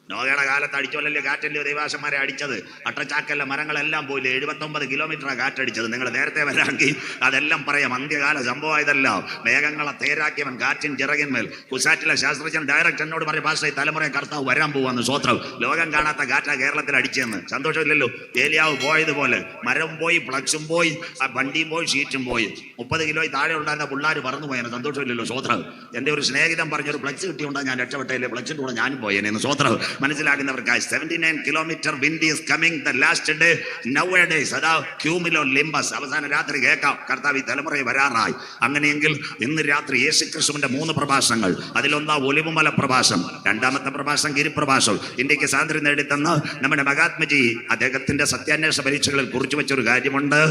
നോഹയുടെ കാലത്ത് അടിച്ചോല്ലല്ലേ കാറ്റല്ലേ ദൈവാശന്മാരെ അടിച്ചത്? അട്ടച്ചാക്കല്ല മരങ്ങളെല്ലാം പോയില്ലേ? 79 കിലോമീറ്ററാണ് കാറ്റടിച്ചത്. നിങ്ങൾ നേരത്തെ വരാമെങ്കിൽ അതെല്ലാം പറയാം. അന്ത്യകാല സംഭവമായതല്ല. മേഘങ്ങളെ തേരാക്കിയവൻ കാറ്റിൻ ചിറകിന്മേൽ. കുസാറ്റിലെ ശാസ്ത്രജ്ഞൻ ഡയറക്റ്റ് എന്നോട് പറയും, പാസ്റ്റർ ഈ തലമുറയെ കർത്താവ് വരാൻ പോവാന്ന്. സ്വോത്രം. ലോകം കാണാത്ത കാറ്റാ കേരളത്തിൽ അടിച്ചെന്ന്. സന്തോഷമില്ലല്ലോ? ഏലിയാവ് പോയതുപോലെ മരവും പോയി, ഫ്ലക്സും പോയി, വണ്ടിയും പോയി, ഷീറ്റും പോയി. 30 കിലോ താഴെ ഉണ്ടായിരുന്ന പിള്ളേർ പറന്നു പോയെന്ന്. സന്തോഷമില്ലല്ലോ? സ്വോത്രം. എൻ്റെ ഒരു സ്നേഹിതൻ പറഞ്ഞൊരു ഫ്ലക്സ് കിട്ടിയുണ്ടാ ഞാൻ രക്ഷപ്പെട്ടല്ലേ, ഫ്ലക്സിൻ്റെ കൂടെ ഞാനും പോയേനെന്ന്. സ്വോത്രം. മനസ്സിലാക്കുന്നവർക്കായി 79 kilometre wind is coming the last day now A days. അതാ ക്യൂമിലോ ലിംബസ്. അവസാന രാത്രി കേൾക്കാം, കർത്താവ് ഈ തലമുറയെ വരാറായി. അങ്ങനെയെങ്കിൽ ഇന്ന് രാത്രി യേശുക്രിസ്തുവിന്റെ 3 പ്രഭാഷണങ്ങൾ. അതിലൊന്നാ ഒലിവുമല പ്രഭാഷണം, 2ാമത്തെ പ്രഭാഷണം ഗിരിപ്രഭാഷണം. ഇന്ത്യക്ക് സ്വാതന്ത്ര്യം നേടിത്തന്ന നമ്മുടെ മഹാത്മജി അദ്ദേഹത്തിന്റെ സത്യാന്വേഷണ പരീക്ഷകളിൽ കുറിച്ചു വെച്ചൊരു കാര്യമുണ്ട്.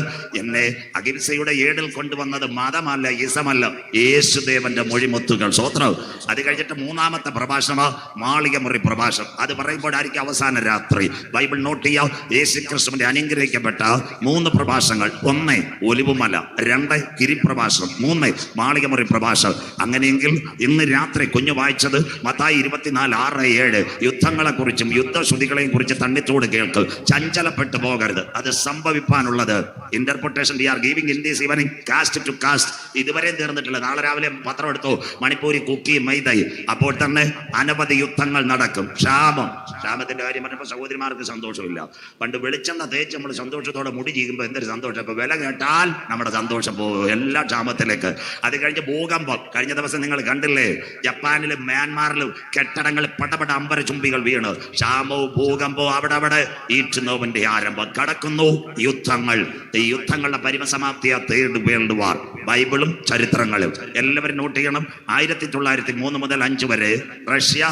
എന്നെ അഹിംസയുടെ ഏടിൽ കൊണ്ടുവന്നത് മതമല്ല, ഇസമല്ല, യേശുദേവന്റെ മൊഴിമുത്തുകൾ. സ്വോത്രം. അത് കഴിഞ്ഞിട്ട് 3ാമത്തെ പ്രഭാഷണ മാളികമുറി പ്രഭാഷണം. അത് പറയുമ്പോഴായിരിക്കും അവസാന രാത്രി. ബൈബിൾ നോട്ട് ചെയ്യാം. യേശുക്രിസ്തുവിന്റെ അനുഗ്രഹിക്കപ്പെട്ട 3 പ്രഭാഷണങ്ങൾ: 1 ഒലിവുമല, 2 ഗിരിപ്രഭാഷണം, 3 മാളികമുറി പ്രഭാഷണം. അങ്ങനെയെങ്കിൽ ഇന്ന് രാത്രി കുഞ്ഞു വായിച്ചത് മത്തായി 24, 6, 7 യുദ്ധങ്ങളെ കുറിച്ചും യുദ്ധശ്രുതികളെയും കുറിച്ച് തണ്ണിത്തോട് കേൾക്ക്. ചഞ്ചലപ്പെട്ടു പോകരുത്. അത് സംഭവിപ്പാനുള്ളത്. Interpretation we are giving in this evening cast to cast. ഇതുവരെ തീർന്നിട്ടില്ല. നാളെ രാവിലെ പത്രം എടുത്തു, മണിപ്പൂരി കുക്കി മൈദായി. അപ്പോൾ തന്നെ അനവധി യുദ്ധങ്ങൾ നടക്കും. ക്ഷാമത്തിന്റെ കാര്യം പറഞ്ഞപ്പോൾ സഹോദരിമാർക്ക് സന്തോഷമില്ല. പണ്ട് വെളിച്ചെണ്ണ തേച്ച് നമ്മൾ സന്തോഷത്തോടെ മുടി ചെയ്യുമ്പോൾ എന്തൊരു സന്തോഷം. ഇപ്പൊ വില കേട്ടാൽ നമ്മുടെ സന്തോഷം പോകും എല്ലാ ക്ഷാമത്തിലേക്ക്. അത് കഴിഞ്ഞ് ഭൂകമ്പം. കഴിഞ്ഞ ദിവസം നിങ്ങൾ കണ്ടില്ലേ? ജപ്പാനിലും മ്യാൻമാറിലും കെട്ടിടങ്ങളിൽ പടപട അമ്പരചുംബികൾ വീണ്. ക്ഷാമവും ഭൂകമ്പവും അവിടെ ഈറ്റുന്നോവിന്റെ ആരംഭം. കടക്കുന്നു യുദ്ധങ്ങൾ. ഈ യുദ്ധങ്ങളുടെ പരിമസമാപ്തിയ 3rd വേൾഡ് വാർ. ബൈബിളും ചരിത്രങ്ങളും എല്ലാവരും നോട്ട് ചെയ്യണം. 1903 മുതൽ 5 വരെ റഷ്യ,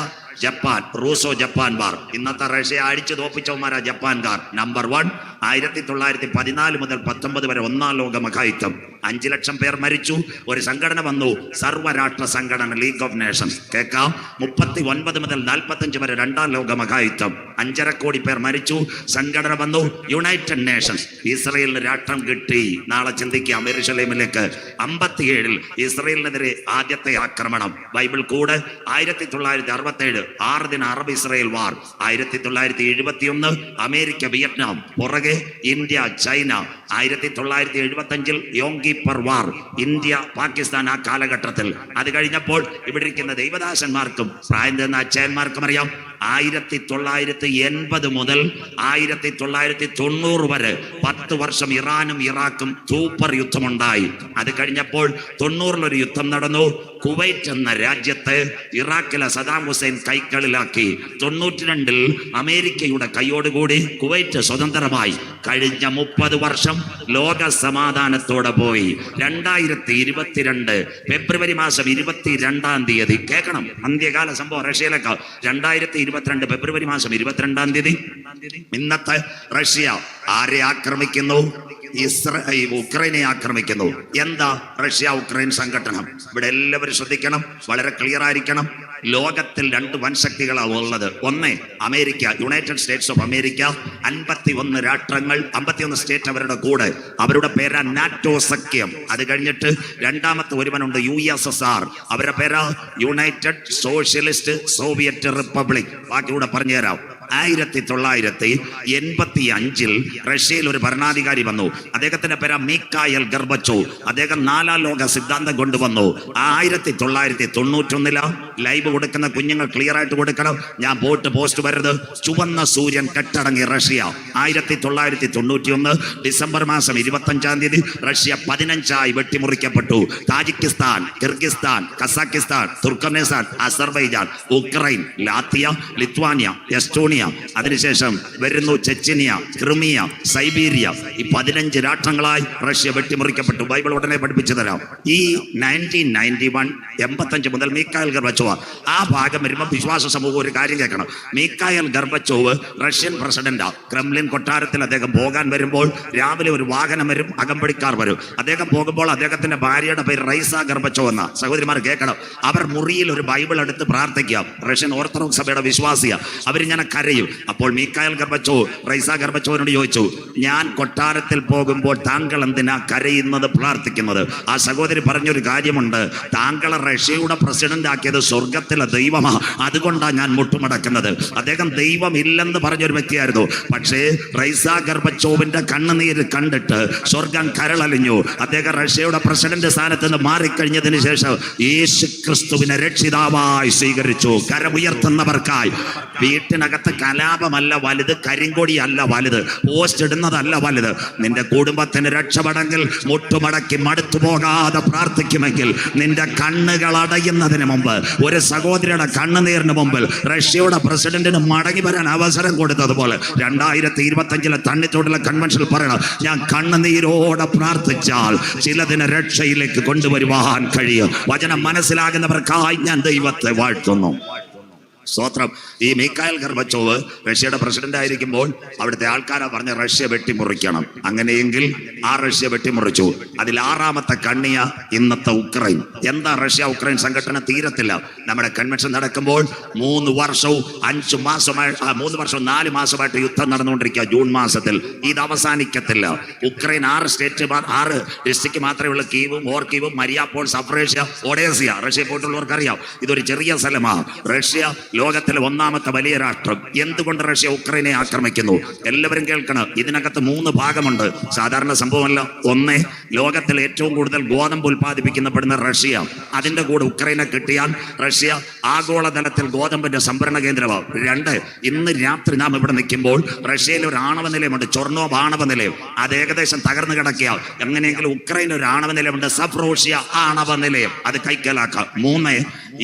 ജപ്പാൻ, റൂസോ ജപ്പാൻ വാർ. ഇന്നത്തെ റഷ്യ അടിച്ചു തോപ്പിച്ചവന്മാരാ ജപ്പാൻകാർ. നമ്പർ 1. 1914 മുതൽ 19 വരെ 1ാം ലോക മഹായുദ്ധം. 5 ലക്ഷം പേർ മരിച്ചു. ഒരു സംഘടന വന്നു, സർവ്വരാഷ്ട്ര സംഘടന, ലീഗ് ഓഫ് നേഷൻസ്. കേൾക്കാം. 39 മുതൽ 45 വരെ 2ാം ലോക മഹായുദ്ധം. 5.5 കോടി പേർ മരിച്ചു. സംഘടന വന്നു, യുണൈറ്റഡ് നേഷൻസ്. ഇസ്രയേലിന് രാഷ്ട്രം കിട്ടി. നാളെ ചിന്തിക്കാം യെരൂശലേമിലേക്ക്. 57 ഇസ്രയേലിനെതിരെ ആദ്യത്തെ ആക്രമണം. ബൈബിൾ കൂടെ 1967 6 ദിന അറബ് ഇസ്രയേൽ വാർ. 1971 അമേരിക്ക വിയറ്റ്നാം. പുറകെ ഇന്ത്യ ചൈന. 1975 യോം കിപ്പർ വാർ. ഇന്ത്യ പാകിസ്ഥാൻ ആ കാലഘട്ടത്തിൽ. അത് കഴിഞ്ഞപ്പോൾ ഇവിടെ ഇരിക്കുന്ന ദൈവദാസന്മാർക്കും പ്രായം ചെന്ന അച്ഛന്മാർക്കും അറിയാം, 1980 മുതൽ 1990 വരെ 10 വർഷം ഇറാനും ഇറാഖും സൂപ്പർ യുദ്ധമുണ്ടായി. അത് കഴിഞ്ഞപ്പോൾ 90 ഒരു യുദ്ധം നടന്നു. കുവൈറ്റ് എന്ന രാജ്യത്തെ ഇറാഖിലെ സദാം ഹുസൈൻ കൈകളിലാക്കി. 92 അമേരിക്കയുടെ കൈയോടുകൂടി കുവൈറ്റ് സ്വതന്ത്രമായി. കഴിഞ്ഞ 30 വർഷം ലോക സമാധാനത്തോടെ പോയി. 2022 ഫെബ്രുവരി മാസം 22-ാം തീയതി കേൾക്കണം. അന്ത്യകാല സംഭവം റഷ്യയിലേക്ക്. 2022 ഫെബ്രുവരി മാസം 22-ാം തീയതി ഇന്നത്തെ റഷ്യ ആരെ ആക്രമിക്കുന്നു? ഉക്രൈനെ ആക്രമിക്കുന്നു. എന്താ റഷ്യ ഉക്രൈൻ സംഘടന? ഇവിടെ എല്ലാവരും ശ്രദ്ധിക്കണം, വളരെ ക്ലിയർ ആയിരിക്കണം. ലോകത്തിൽ 2 വൻശക്തികളാണ് ഉള്ളത്. ഒന്ന് America, United States of America. 51 രാഷ്ട്രങ്ങൾ, 51 സ്റ്റേറ്റ് അവരുടെ കൂടെ. അവരുടെ പേരാ നാറ്റോ സഖ്യം. അത് കഴിഞ്ഞിട്ട് രണ്ടാമത്തെ ഒരുവനുണ്ട് USSR. അവരുടെ പേരാ യുണൈറ്റഡ് സോഷ്യലിസ്റ്റ് സോവിയറ്റ് റിപ്പബ്ലിക്. ബാക്കിയൂടെ പറഞ്ഞുതരാം. 1985 റഷ്യയിൽ ഒരു ഭരണാധികാരി വന്നു. അദ്ദേഹത്തിന്റെ പേരാ മിഖായിൽ ഗർബച്ചോവ്. അദ്ദേഹം 4ാം ലോക സിദ്ധാന്തം കൊണ്ടുവന്നു. 1991 ലൈവ് കൊടുക്കുന്ന കുഞ്ഞുങ്ങൾ ക്ലിയർ ആയിട്ട് കൊടുക്കണം. ഞാൻ പോസ്റ്റ് വരരുത്. ചുവന്ന സൂര്യൻ കെട്ടടങ്ങി റഷ്യ. 1991 ഡിസംബർ മാസം 25-ാം തീയതി റഷ്യ 15ആയി വെട്ടിമുറിക്കപ്പെട്ടു. Tajikistan, Kyrgyzstan, Kazakhstan, Turkmenistan, Azerbaijan, Ukraine, Latvia, Lithuania, Estonia, അതിനുശേഷം വരുന്നു ചെച്ചിനിയ, ക്രിമിയ, സൈബീരിയ. ഈ 15 രാഷ്ട്രങ്ങളായി റഷ്യ വെട്ടിമുറിക്കപ്പെട്ടു. ബൈബിൾ ഉടനെ പഠിപ്പിച്ചു തരാം. ഈ 1991 85 മുതൽ മിഖായിൽ ഗർബച്ചോവ് ആ ഭാഗം വരുമ്പോൾ വിശ്വാസ സമൂഹം ഒരു കാര്യം കേൾക്കണം. മിഖായിൽ ഗർബച്ചോവ് റഷ്യൻ പ്രസിഡന്റാ. ക്രെംലിൻ കൊട്ടാരത്തിൽ അദ്ദേഹം പോകാൻ വരുമ്പോൾ രാവിലെ ഒരു വാഹനം വരും, അകമ്പടിക്കാർ വരും. അദ്ദേഹം പോകുമ്പോൾ അദ്ദേഹത്തിന്റെ ഭാര്യയുടെ പേര് റൈസ ഗർബച്ചോവ് എന്ന. സഹോദരിമാർ കേൾക്കണം. അവർ മുറിയിൽ ഒരു ബൈബിൾ എടുത്ത് പ്രാർത്ഥിക്കുക. റഷ്യൻ ഓർത്തഡോക്സ് സഭയുടെ വിശ്വാസിയ. അവരിങ്ങനെ കരയും. അപ്പോൾ മിഖായിൽ ഗർബച്ചോവ് റൈസ ഗർബച്ചോവിനോട് ചോദിച്ചു, ഞാൻ കൊട്ടാരത്തിൽ പോകുമ്പോൾ താങ്കൾ എന്തിനാ കരയുന്നത്, പ്രാർത്ഥിക്കുന്നത്? ആ സഹോദരി പറഞ്ഞൊരു കാര്യമുണ്ട്. താങ്കളെ റഷ്യയുടെ പ്രസിഡന്റ് ആക്കിയത് സ്വർഗത്തിലെ ദൈവമാ, അതുകൊണ്ടാണ് ഞാൻ മുട്ടുമടക്കുന്നത്. അദ്ദേഹം ദൈവം ഇല്ലെന്ന് പറഞ്ഞൊരു വ്യക്തിയായിരുന്നു. പക്ഷേ റൈസ ഗർബച്ചോവിന്റെ കണ്ണുനീര് കണ്ടിട്ട് സ്വർഗം കരളലിഞ്ഞു. അദ്ദേഹം റഷ്യയുടെ പ്രസിഡന്റ് സ്ഥാനത്ത് നിന്ന് മാറിക്കഴിഞ്ഞതിന് ശേഷം യേശു ക്രിസ്തുവിനെ രക്ഷിതാവായി സ്വീകരിച്ചു. കരമുയർത്തുന്നവർക്കായി. വീട്ടിനകത്ത് കലാപമല്ല വലുത്, കരിങ്കൊടിയല്ല വലുത്, പോസ്റ്റ് ഇടുന്നതല്ല വലുത്. നിന്റെ കുടുംബത്തിന് രക്ഷപ്പെടെങ്കിൽ മുട്ടുമടക്കി മടുത്തു പോകാതെ പ്രാർത്ഥിക്കുമെങ്കിൽ നിന്റെ കണ്ണുകൾ അടയുന്നതിന് മുമ്പ്, ഒരു സഹോദരിയുടെ കണ്ണുനീരിന് മുമ്പിൽ റഷ്യയുടെ പ്രസിഡന്റിന് മടങ്ങി വരാൻ അവസരം കൊടുത്തതുപോലെ 2025 തണ്ണിത്തോടിലെ കൺവെൻഷനിൽ പറയണം, ഞാൻ കണ്ണുനീരോടെ പ്രാർത്ഥിച്ചാൽ ചിലതിനെ രക്ഷയിലേക്ക് കൊണ്ടുവരുവാൻ കഴിയും. വചനം മനസ്സിലാകുന്നവർക്കായി ഞാൻ ദൈവത്തെ വാഴ്ത്തുന്നു. സ്തോത്രം. ഈ മിഖായിൽ ഗർബച്ചോവ് റഷ്യയുടെ പ്രസിഡന്റ് ആയിരിക്കുമ്പോൾ അവിടുത്തെ ആൾക്കാരാ പറഞ്ഞ റഷ്യ വെട്ടിമുറിക്കണം. അങ്ങനെയെങ്കിൽ ആ റഷ്യ വെട്ടിമുറിച്ചു. അതിൽ 6ാമത്തെ കണ്ണിയ ഇന്നത്തെ ഉക്രൈൻ. എന്താ റഷ്യ ഉക്രൈൻ സംഘടന തീരത്തില്ല. നമ്മുടെ കൺവെൻഷൻ നടക്കുമ്പോൾ 3 വർഷവും 5 മാസമായി 3 വർഷവും 4 മാസമായിട്ട് യുദ്ധം നടന്നുകൊണ്ടിരിക്കുക. ജൂൺ മാസത്തിൽ ഇത് അവസാനിക്കത്തില്ല. ഉക്രൈൻ 6 ഡിസ്ട്രിക്ട് മാത്രമേ ഉള്ളൂ. കീവും, ഓർക്കീവും, മരിയാപ്പോൾ, സഫ്രേഷ്യ, ഒഡേസിയ. റഷ്യ പോയിട്ടുള്ളവർക്കറിയാം ഇതൊരു ചെറിയ സ്ഥലമാണ്. റഷ്യ ലോകത്തിലെ 1ാമത്തെ വലിയ രാഷ്ട്രം. എന്തുകൊണ്ട് റഷ്യ ഉക്രൈനെ ആക്രമിക്കുന്നു? എല്ലാവരും കേൾക്കണം. ഇതിനകത്ത് 3 ഭാഗമുണ്ട്. സാധാരണ സംഭവമല്ല. ഒന്ന്, ലോകത്തിൽ ഏറ്റവും കൂടുതൽ ഗോതമ്പ് ഉൽപ്പാദിപ്പിക്കപ്പെടുന്ന റഷ്യ. അതിന്റെ കൂടെ ഉക്രൈനെ കിട്ടിയാൽ റഷ്യ ആഗോളതലത്തിൽ ഗോതമ്പിന്റെ സംഭരണ കേന്ദ്രമാണ്. 2, ഇന്ന് രാത്രി നാം ഇവിടെ നിൽക്കുമ്പോൾ റഷ്യയിൽ ഒരു ആണവ നിലയമുണ്ട്, ചൊർണോവ് ആണവ നിലയം. അത് ഏകദേശം തകർന്നു കിടക്കുക. എങ്ങനെയെങ്കിലും ഉക്രൈൻ ഒരു ആണവ നിലയമുണ്ട്, സഫ്രോഷ്യ ആണവ നിലയം. അത് കൈക്കലാക്കാം. 3,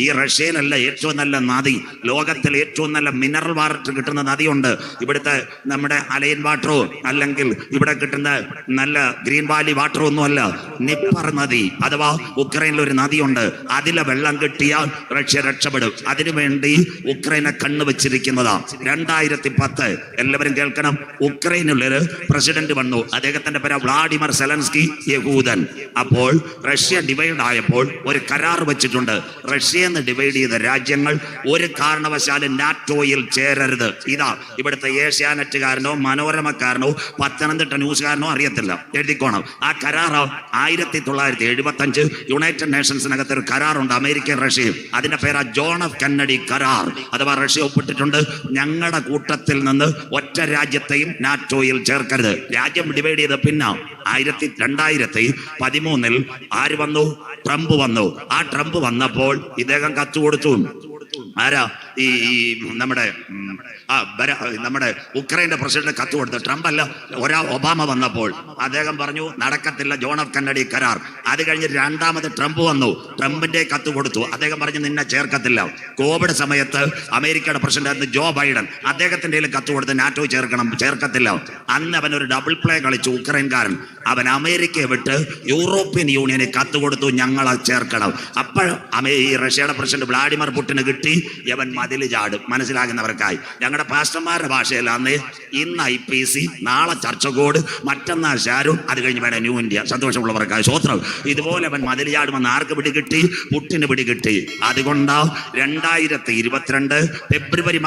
ഈ റഷ്യയിലല്ല ഏറ്റവും നല്ല നദി, ലോകത്തിൽ ഏറ്റവും നല്ല മിനറൽ വാട്ടർ കിട്ടുന്ന നദിയുണ്ട്. ഇവിടുത്തെ നമ്മുടെ അലൈൻ വാട്ടറോ അല്ലെങ്കിൽ ഇവിടെ കിട്ടുന്ന നല്ല ഗ്രീൻ വാലി വാട്ടറോ ഒന്നും അല്ല, നിപ്പർ നദി അഥവാ ഉക്രൈനിൽ ഒരു നദിയുണ്ട്. അതിലെ വെള്ളം കിട്ടിയാൽ റഷ്യ രക്ഷപ്പെടും. അതിനുവേണ്ടി ഉക്രൈനെ കണ്ണുവച്ചിരിക്കുന്നതാ. 2010 എല്ലാവരും കേൾക്കണം. ഉക്രൈനിലൊരു പ്രസിഡന്റ് വന്നു. അദ്ദേഹത്തിന്റെ പേര് വ്ളാഡിമിർ സെലൻസ്കി, യഹൂദൻ. അപ്പോൾ റഷ്യ ഡിവൈഡ് ആയപ്പോൾ ഒരു കരാർ വെച്ചിട്ടുണ്ട്. റഷ്യന്ന് ഡിവൈഡ് ചെയ്ത രാജ്യങ്ങൾ ഒരു കാരണവശാലും നാറ്റോയിൽ ചേരരുത്. ഇതാ ഇവിടുത്തെ ഏഷ്യാനെറ്റുകാരനോ മനോരമക്കാരനോ പത്തനംതിട്ട ന്യൂസുകാരനോ അറിയത്തില്ല, എഴുതിക്കോണം. ആ കരാർ 1975 യുണൈറ്റഡ് നേഷൻസിനകത്ത് ഒരു കരാറുണ്ട്, അമേരിക്കയും റഷ്യയും. അതിന്റെ പേരാ ജോൺ എഫ് കെന്നഡി കരാർ. അഥവാ റഷ്യ ഒപ്പിട്ടിട്ടുണ്ട്, ഞങ്ങളുടെ കൂട്ടത്തിൽ നിന്ന് ഒറ്റ രാജ്യത്തെയും നാറ്റോയിൽ ചേർക്കരുത്. രാജ്യം ഡിവൈഡ് ചെയ്ത് പിന്നെ 2013 ആര് വന്നു? ട്രംപ് വന്നു. ആ ട്രംപ് വന്നപ്പോൾ ഇദ്ദേഹം കത്ത് കൊടുത്തു. ആരാ? ഈ നമ്മുടെ ഉക്രൈന്റെ പ്രസിഡന്റ് കത്ത് കൊടുത്തു. ട്രംപ് അല്ല, ഒബാമ വന്നപ്പോൾ അദ്ദേഹം പറഞ്ഞു നടക്കത്തില്ല ജോൺ എഫ് കെന്നഡി കരാർ. അത് കഴിഞ്ഞ് 2ാമത് ട്രംപ് വന്നു. ട്രംപിന്റെ കത്ത് കൊടുത്തു. അദ്ദേഹം പറഞ്ഞു നിന്നെ ചേർക്കത്തില്ല. കോവിഡ് സമയത്ത് അമേരിക്കയുടെ പ്രസിഡന്റ് ജോ ബൈഡൻ, അദ്ദേഹത്തിന്റെ കത്ത് കൊടുത്ത് നാറ്റോ ചേർക്കത്തില്ല. അന്ന് അവൻ ഒരു ഡബിൾ പ്ലേ കളിച്ചു ഉക്രൈൻകാരൻ. അവൻ അമേരിക്കയെ വിട്ട് യൂറോപ്യൻ യൂണിയന് കത്ത് കൊടുത്തു, ഞങ്ങളെ ചേർക്കണം. അപ്പോൾ ഈ റഷ്യയുടെ പ്രസിഡന്റ് വ്ളാഡിമിർ പുടിന് കിട്ടി, അവൻ മതിൽ ചാടും. മനസ്സിലാകുന്നവർക്കായി ഞങ്ങളുടെ പാസ്റ്റർമാരുടെ ഭാഷയിലാന്ന് ഇന്ന് IPC, നാളെ ചർച്ചകോട്, മറ്റന്നാൾ ഷാരൂൺ, അത് കഴിഞ്ഞ് വേണം ന്യൂ ഇന്ത്യ. സന്തോഷമുള്ളവർക്കായി സ്വോത്രം. ഇതുപോലെ അവൻ മതിൽ ചാടുമെന്ന് ആർക്ക് പിടികിട്ടി? പുട്ടിന് പിടികിട്ടി. അതുകൊണ്ടാ 2022 ഫെബ്രുവരി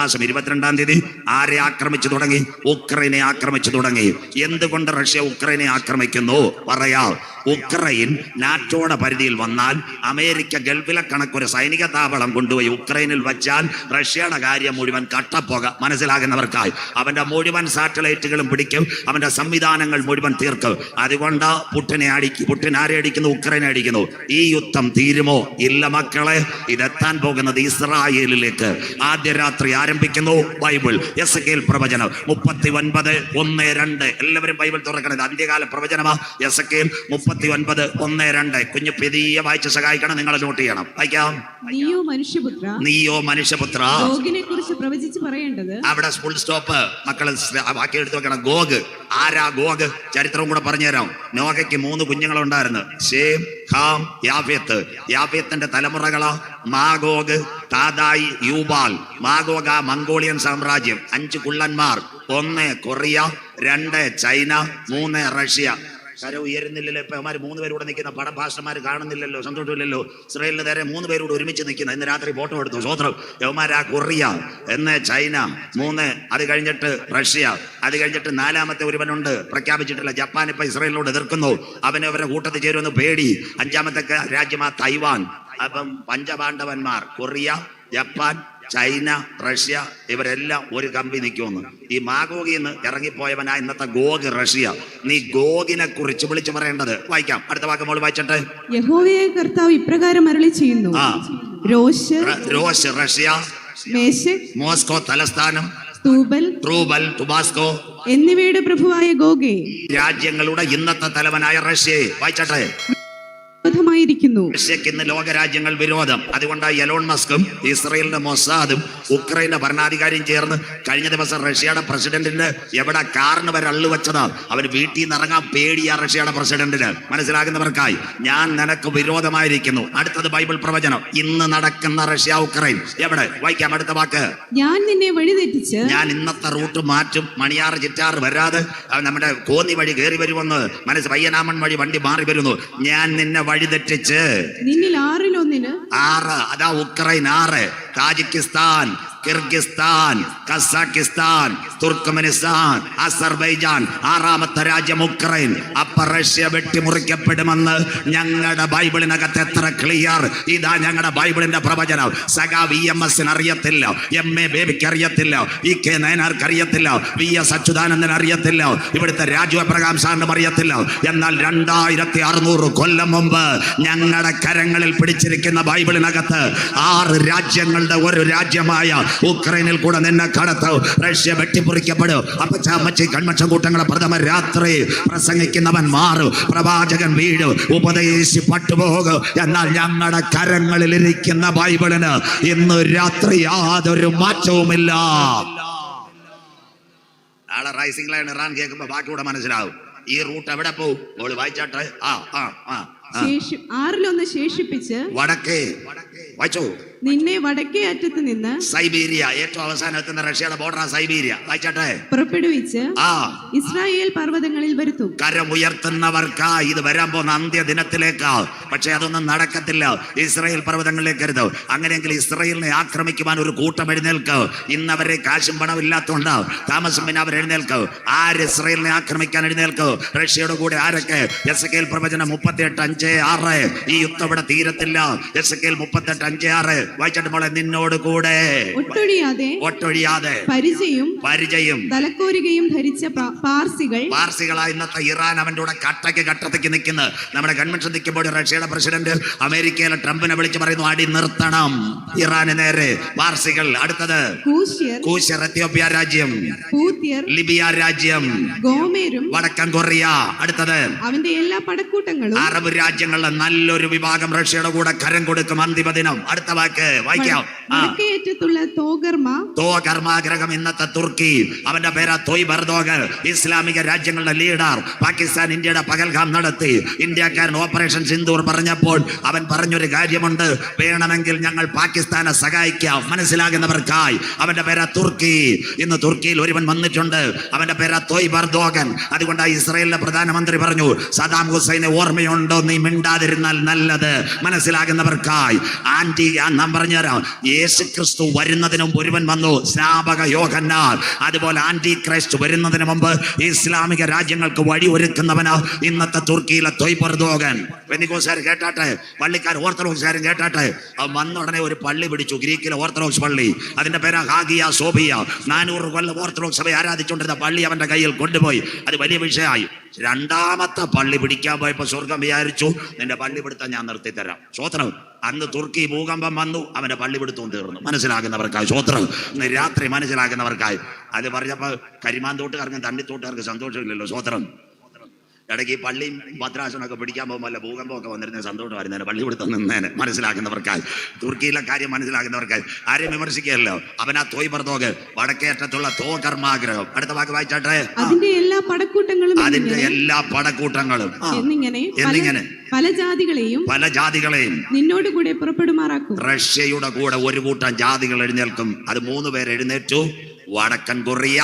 മാസം 22-ാം തീയതി ആരെ ആക്രമിച്ചു തുടങ്ങി? ഉക്രൈനെ ആക്രമിച്ചു തുടങ്ങി. എന്തുകൊണ്ട് റഷ്യ ഉക്രൈനെ ആക്രമിക്കുന്നു? പറയാം. ഉക്രൈൻ നാറ്റോയുടെ പരിധിയിൽ വന്നാൽ അമേരിക്ക ഗൾഫിലെ കണക്കൊരു സൈനിക താവളം കൊണ്ടുപോയി ഉക്രൈനിൽ വച്ചാൽ റഷ്യയുടെ കാര്യം മുഴുവൻ കട്ടപ്പോക. മനസ്സിലാകുന്നവർക്കായി അവന്റെ മുഴുവൻ സാറ്റലൈറ്റുകളും പിടിക്കും, അവന്റെ സംവിധാനങ്ങൾ മുഴുവൻ തീർക്കും. അതുകൊണ്ട് പുട്ടിൻ ആരെ അടിക്കുന്നു? ഉക്രൈനെ അടിക്കുന്നു. ഈ യുദ്ധം തീരുമോ? ഇല്ല മക്കളെ. ഇതെത്താൻ പോകുന്നത് ഇസ്രായേലിലേക്ക്. ആദ്യ രാത്രി ആരംഭിക്കുന്നു. ബൈബിൾ എസെക്കിയേൽ പ്രവചനം 39:1-2. എല്ലാവരും ബൈബിൾ തുറക്കണം. അന്ത്യകാല പ്രവചനമാ. എസെക്കിയേൽ 39:1-2. കുഞ്ഞു പെരിയ വായിച്ച് സഹായിക്കണം. നിങ്ങൾ നോട്ട് ചെയ്യണം. വായിക്കാം. നീയോ മനുഷ്യപുത്ര ഗോഗിനെ കുറിച്ച് പ്രവചിച്ച് പറയേണ്ടത്. അവിടെ ഫുൾ സ്റ്റോപ്പ്. മക്കള് ബാക്കി എടുത്തു വെക്കണം. ഗോഗ് ആരാ? ഗോഗ് ചരിത്രവും കൂടെ പറഞ്ഞുതരാം. നോഹയ്ക്ക് 3 കുഞ്ഞുങ്ങളുണ്ടായിരുന്നു. Shem, Ham, Japheth. യാഫെത്തിന്റെ തലമുറകളാ മാഗോഗ്, താദായി, യൂബാൽ. മാഗോഗ മംഗോളിയൻ സാമ്രാജ്യം. 5 കുള്ളന്മാർ. 1 കൊറിയ, 2 ചൈന, 3 റഷ്യ. കര ഉയരുന്നില്ലല്ലോ. ഇപ്പൊ അവന്മാർ 3 പേരൂടെ നിൽക്കുന്ന പടം ഭാഷമാർ കാണുന്നില്ലല്ലോ. സന്തോഷമില്ലല്ലോ. ഇസ്രായേലിന് നേരെ 3 പേരൂടെ ഒരുമിച്ച് നിൽക്കുന്ന. ഇന്ന് രാത്രി ഫോട്ടോ എടുത്തു. സ്വോത്രം. യവന്മാർ ആ കൊറിയ, 1 ചൈന, 3 അത് കഴിഞ്ഞിട്ട് റഷ്യ, അത് കഴിഞ്ഞിട്ട് 4ാമത്തെ ഒരുവനുണ്ട് പ്രഖ്യാപിച്ചിട്ടില്ല. ജപ്പാൻ ഇപ്പൊ ഇസ്രായേലിനോട് എതിർക്കുന്നു. അവരെ കൂട്ടത്തിൽ ചേരുമെന്ന് പേടി. 5ാമത്തെ രാജ്യമാ തൈവാൻ. അപ്പം പഞ്ചപാണ്ഡവന്മാർ കൊറിയ, ജപ്പാൻ, ചൈന, റഷ്യ ഇവരെല്ലാം ഒരു കമ്പി നിൽക്കുമെന്ന്. ഈ മാഗോഗിൽ നിന്ന് ഇറങ്ങിപ്പോയവനാ ഇന്നത്തെ ഗോഗ് റഷ്യ. നീ ഗോഗിനെ കുറിച്ച് വിളിച്ചു പറയേണ്ടത്. വായിക്കാം. അടുത്ത വാക്ക് മോള് വായിച്ചിട്ട്. യഹോവയായ കർത്താവ് ഇപ്രകാരം അരുളി ചെയ്യുന്നു. രോഷ് റഷ്യ, മേശെക് മോസ്കോ തലസ്ഥാനം, തൂബൽ, ടുബാസ്കോ എന്നിവയുടെ പ്രഭുവായ ഗോഗേ, രാജ്യങ്ങളുടെ ഇന്നത്തെ തലവനായ റഷ്യയെ വായിച്ചട്ടെ. വിരോധമായിരിക്കുന്നു. റഷ്യക്ക് ഇന്ന് ലോകരാജ്യങ്ങൾ വിരോധം. അതുകൊണ്ട് എലോൺ മസ്കും ഇസ്രയേലിന്റെ മൊസാദും ഉക്രൈന്റെ ഭരണാധികാരിയും ചേർന്ന് കഴിഞ്ഞ ദിവസം റഷ്യയുടെ പ്രസിഡന്റിന് എവിടെ കാറിന് വരെ അള്ളു വെച്ചതാ. അവന് വീട്ടിൽ നിന്ന് ഇറങ്ങാൻ പേടിയാ റഷ്യയുടെ പ്രസിഡന്റിന്. മനസ്സിലാകുന്നവർക്കായി ഞാൻ നിനക്ക് വിരോധമായിരിക്കുന്നു. അടുത്തത് ബൈബിൾ പ്രവചനം. ഇന്ന് നടക്കുന്ന റഷ്യ ഉക്രൈൻ എവിടെ? വായിക്കാം. അടുത്ത വാക്ക്. ഞാൻ നിന്നെ വഴിതെറ്റിച്ച്. ഞാൻ ഇന്നത്തെ റൂട്ട് മാറ്റും. മണിയാറ് ചിറ്റാറ് വരാതെ നമ്മുടെ കോന്നി വഴി കയറി വരുമെന്ന് പയ്യനാമൺ വഴി വണ്ടി മാറി വരുന്നു. ഞാൻ നിന്നെ വഴിതെറ്റിച്ച്. നിന്നിൽ 6-1 6 അതാ Ukraine. 6 Tajikistan, Kyrgyzstan, Kazakhstan, Turkmenistan, Azerbaijan. 6ാമത്തെ രാജ്യം ഉക്രൈൻ. അപ്പൊ റഷ്യ വെട്ടിമുറിക്കപ്പെടുമെന്ന് ഞങ്ങളുടെ ബൈബിളിനകത്ത് എത്ര ക്ലിയർ. ഇതാ ഞങ്ങളുടെ ബൈബിളിന്റെ പ്രവചനം. സഖാ VMS അറിയത്തില്ല, MA ബേബിക്ക് അറിയത്തില്ല, EK നയനാർക്ക് അറിയത്തില്ല, VS അച്യുതാനന്ദൻ അറിയത്തില്ല, ഇവിടുത്തെ രാജു അബ്രഹാം സാറിനും അറിയത്തില്ല. എന്നാൽ 2600 കൊല്ലം മുമ്പ് ഞങ്ങളുടെ കരങ്ങളിൽ പിടിച്ചിരിക്കുന്ന ബൈബിളിനകത്ത് 6 രാജ്യങ്ങളുടെ ഒരു രാജ്യമായ ഉക്രൈനിൽ കൂടെ നിന്നെ കടത്ത് റഷ്യ വെട്ടിപ്പുറിക്കപ്പെടും. അപ്പച്ചാമ്മച്ചി കൺമക്ഷം കൂട്ടങ്ങളെ പ്രഥമ രാത്രി പ്രസംഗിക്കുന്നവൻ മാറും, പ്രവാചകൻ വീഴും, ഉപദേശി പട്ടുപോകും. എന്നാൽ ഞങ്ങളുടെ കരങ്ങളിൽ ഇരിക്കുന്ന ബൈബിളിന് ഇന്ന് രാത്രി യാതൊരു മാറ്റവുമില്ല. നാളെ റൈസിംഗ് ലൈൻ ഇറാൻ കേൾക്കുമ്പോ ബാക്കിയൂടെ മനസ്സിലാവും. ഈ റൂട്ട് എവിടെ പോവും? ഓള് വായിച്ചാട്ടെ. 6-1 ശേഷിപ്പിച്ച് വടക്കേ വായിച്ചോ. നിന്നെ വടക്കേ അറ്റത്ത് നിന്ന് സൈബീരിയ, ഏറ്റവും അവസാനം എത്തുന്ന റഷ്യയുടെ ബോർഡർ സൈബീരിയ. വായിച്ചാട്ടെ. പുറപ്പെടുവിച്ച് ഇസ്രായേൽ പർവ്വതങ്ങളിൽ വരുത്തും. കരമുയർത്തുന്നവർക്കാ ഇത് വരാൻ പോകുന്ന അന്ത്യദിനത്തിലേക്കാ. പക്ഷെ അതൊന്നും നടക്കത്തില്ല. ഇസ്രായേൽ പർവ്വതങ്ങളിലേക്ക് കരുത്. അങ്ങനെയെങ്കിൽ ഇസ്രായേലിനെ ആക്രമിക്കുവാൻ ഒരു കൂട്ടം എഴുന്നേൽക്ക്. ഇന്നവരെ കാശും പണം ഇല്ലാത്തതുകൊണ്ട് താമസം പിന്നെ അവർ എഴുന്നേൽക്ക്. ആര് ഇസ്രായേലിനെ ആക്രമിക്കാൻ എഴുന്നേൽക്ക്? റഷ്യയുടെ കൂടെ ആരൊക്കെ? എസെക്കിയേൽ പ്രവചനം 38:5-6. ഈ യുദ്ധം ഇവിടെ തീരത്തില്ല. എസെക്കിയേൽ 38:5-6 വായിച്ചിട്ട് മോളെ. നിന്നോട് കൂടെ ഒട്ടൊഴിയാതെ പരിചയം തലക്കോരുകയും ധരിച്ച പാർസികളാ ഇന്നത്തെ ഇറാൻ. അവന്റെ കൂടെ കട്ടത്തേക്ക് നിൽക്കുന്ന നമ്മുടെ കൺവെൻഷൻ നിൽക്കുമ്പോൾ റഷ്യയുടെ പ്രസിഡന്റ് അമേരിക്കയിലെ ട്രംപിനെ വിളിച്ച് പറയുന്നു, അടി നിർത്തണം ഇറാന് നേരെ. പാർസികൾ. അടുത്തത് കൂശ്യർ, എത്യോപ്യ രാജ്യം, ലിബിയ രാജ്യം, ഗോമേരും വടക്കൻ കൊറിയ. അടുത്തത് അവന്റെ എല്ലാ പടക്കൂട്ടങ്ങളും, അറബ് രാജ്യങ്ങളുടെ നല്ലൊരു വിഭാഗം റഷ്യയുടെ കൂടെ കരം കൊടുക്കും അന്തിമ ദിനം. അടുത്ത വാക്ക് വായിക്കാം. വടക്കേയറ്റത്തുള്ള തോഗർമാഗ്രഹം ഇന്നത്തെ തുർക്കി, അവന്റെ പേരാ തോയ് ബർദോഗ്. ഇസ്ലാമിക രാജ്യങ്ങളുടെ ലീഡർ. പാകിസ്ഥാൻ ഇന്ത്യയുടെ പകൽഗാം നടത്തി. ഇന്ത്യക്കാരൻ ഓപ്പറേഷൻ സിന്ദൂർ പറഞ്ഞപ്പോൾ അവൻ പറഞ്ഞൊരു കാര്യമുണ്ട്, വേണമെങ്കിൽ ഞങ്ങൾ പാകിസ്ഥാനെ സഹായിക്കാം. മനസ്സിലാകുന്നവർക്കായി അവന്റെ പേരാ തുർക്കി. ഇന്ന് തുർക്കിയിൽ ഒരുവൻ വന്നിട്ടുണ്ട്, അവന്റെ പേരാ തോയ് ബർദോഗൻ. അതുകൊണ്ട് ഇസ്രായേലിലെ പ്രധാനമന്ത്രി പറഞ്ഞു, സദാം ഹുസൈനെ ഓർമ്മയുണ്ടോ, നീ മിണ്ടാതിരുന്നാൽ നല്ലത്. മനസ്സിലാകുന്നവർക്കായി നാം പറഞ്ഞുതരാം. യേശു ക്രിസ്തു വരുന്നതിന് മുമ്പ് ഒരുവൻ വന്നു, സ്നാപക യോഹന്നാൻ. അതുപോലെ ആന്റി ക്രൈസ്റ്റ് വരുന്നതിന് മുമ്പ് ഇസ്ലാമിക രാജ്യങ്ങൾക്ക് വഴി ഒരുക്കുന്നവന് ഇന്നത്തെ തുർക്കിയിലെ തോയ് ബർദോഗൻ. പെന്തിക്കോസ്തുകാർ കേട്ടാട്ടെ, പള്ളിക്കാർ ഓർത്തഡോക്സുകാരും കേട്ടാട്ടെ. അവൻ വന്ന ഉടനെ ഒരു പള്ളി പിടിച്ചു, ഗ്രീക്കിലെ ഓർത്തഡോക്സ് പള്ളി. അതിന്റെ പേരാ ഹാഗിയ സോഫിയ. 400 കൊല്ലം ഓർത്തഡോക്സ് സഭ ആരാധിച്ചുകൊണ്ടിരുന്ന പള്ളി അവന്റെ കയ്യിൽ കൊണ്ടുപോയി. അത് വലിയ വിഷയമായി. രണ്ടാമത്തെ പള്ളി പിടിക്കാൻ പോയപ്പോ സ്വർഗം വിചാരിച്ചു, നിന്റെ പള്ളി പിടുത്തം ഞാൻ നിർത്തിത്തരാം. സ്വോത്രം. അന്ന് തുർക്കി ഭൂകമ്പം വന്നു, അവന്റെ പള്ളി പിടുത്തവും തീർന്നു. മനസ്സിലാകുന്നവർക്കായി സ്വോത്രം. ഇന്ന് രാത്രി മനസ്സിലാകുന്നവർക്കായി. അത് പറഞ്ഞപ്പോ കരിമാന്തോട്ടുകാർക്കും തണ്ണിത്തോട്ടുകാർക്ക് സന്തോഷമില്ലല്ലോ. സ്വോത്രം. ഇടയ്ക്ക് ഈ പള്ളിയും ഭദ്രാസനമൊക്കെ പിടിക്കാൻ പോകുമ്പോൾ അല്ല ഭൂകമ്പമൊക്കെ വന്നിരുന്ന സന്തോഷം വരുന്നേനെ, പള്ളി പിടുത്തം നിന്നേനെ. മനസ്സിലാക്കുന്നവർക്കായി, തുർക്കിയിലെ കാര്യം മനസ്സിലാക്കുന്നവർക്കായി. ആരെയും വിമർശിക്കുകയല്ലോ. അവനാ തോയ് ബർദോഗ്, വടക്കേറ്റത്തുള്ള തോകർമാഗ്രഹം. അടുത്ത വാക്ക് വായിച്ചാട്ടെ. അതിന്റെ എല്ലാ പടക്കൂട്ടങ്ങളും എന്നിങ്ങനെ പല ജാതികളെയും നിന്നോട് കൂടെ പുറപ്പെടുമാറാക്കും. റഷ്യയുടെ കൂടെ ഒരു കൂട്ടം ജാതികൾ എഴുന്നേൽക്കും. അത് 3 പേര് എഴുന്നേറ്റു. വടക്കൻ കൊറിയ,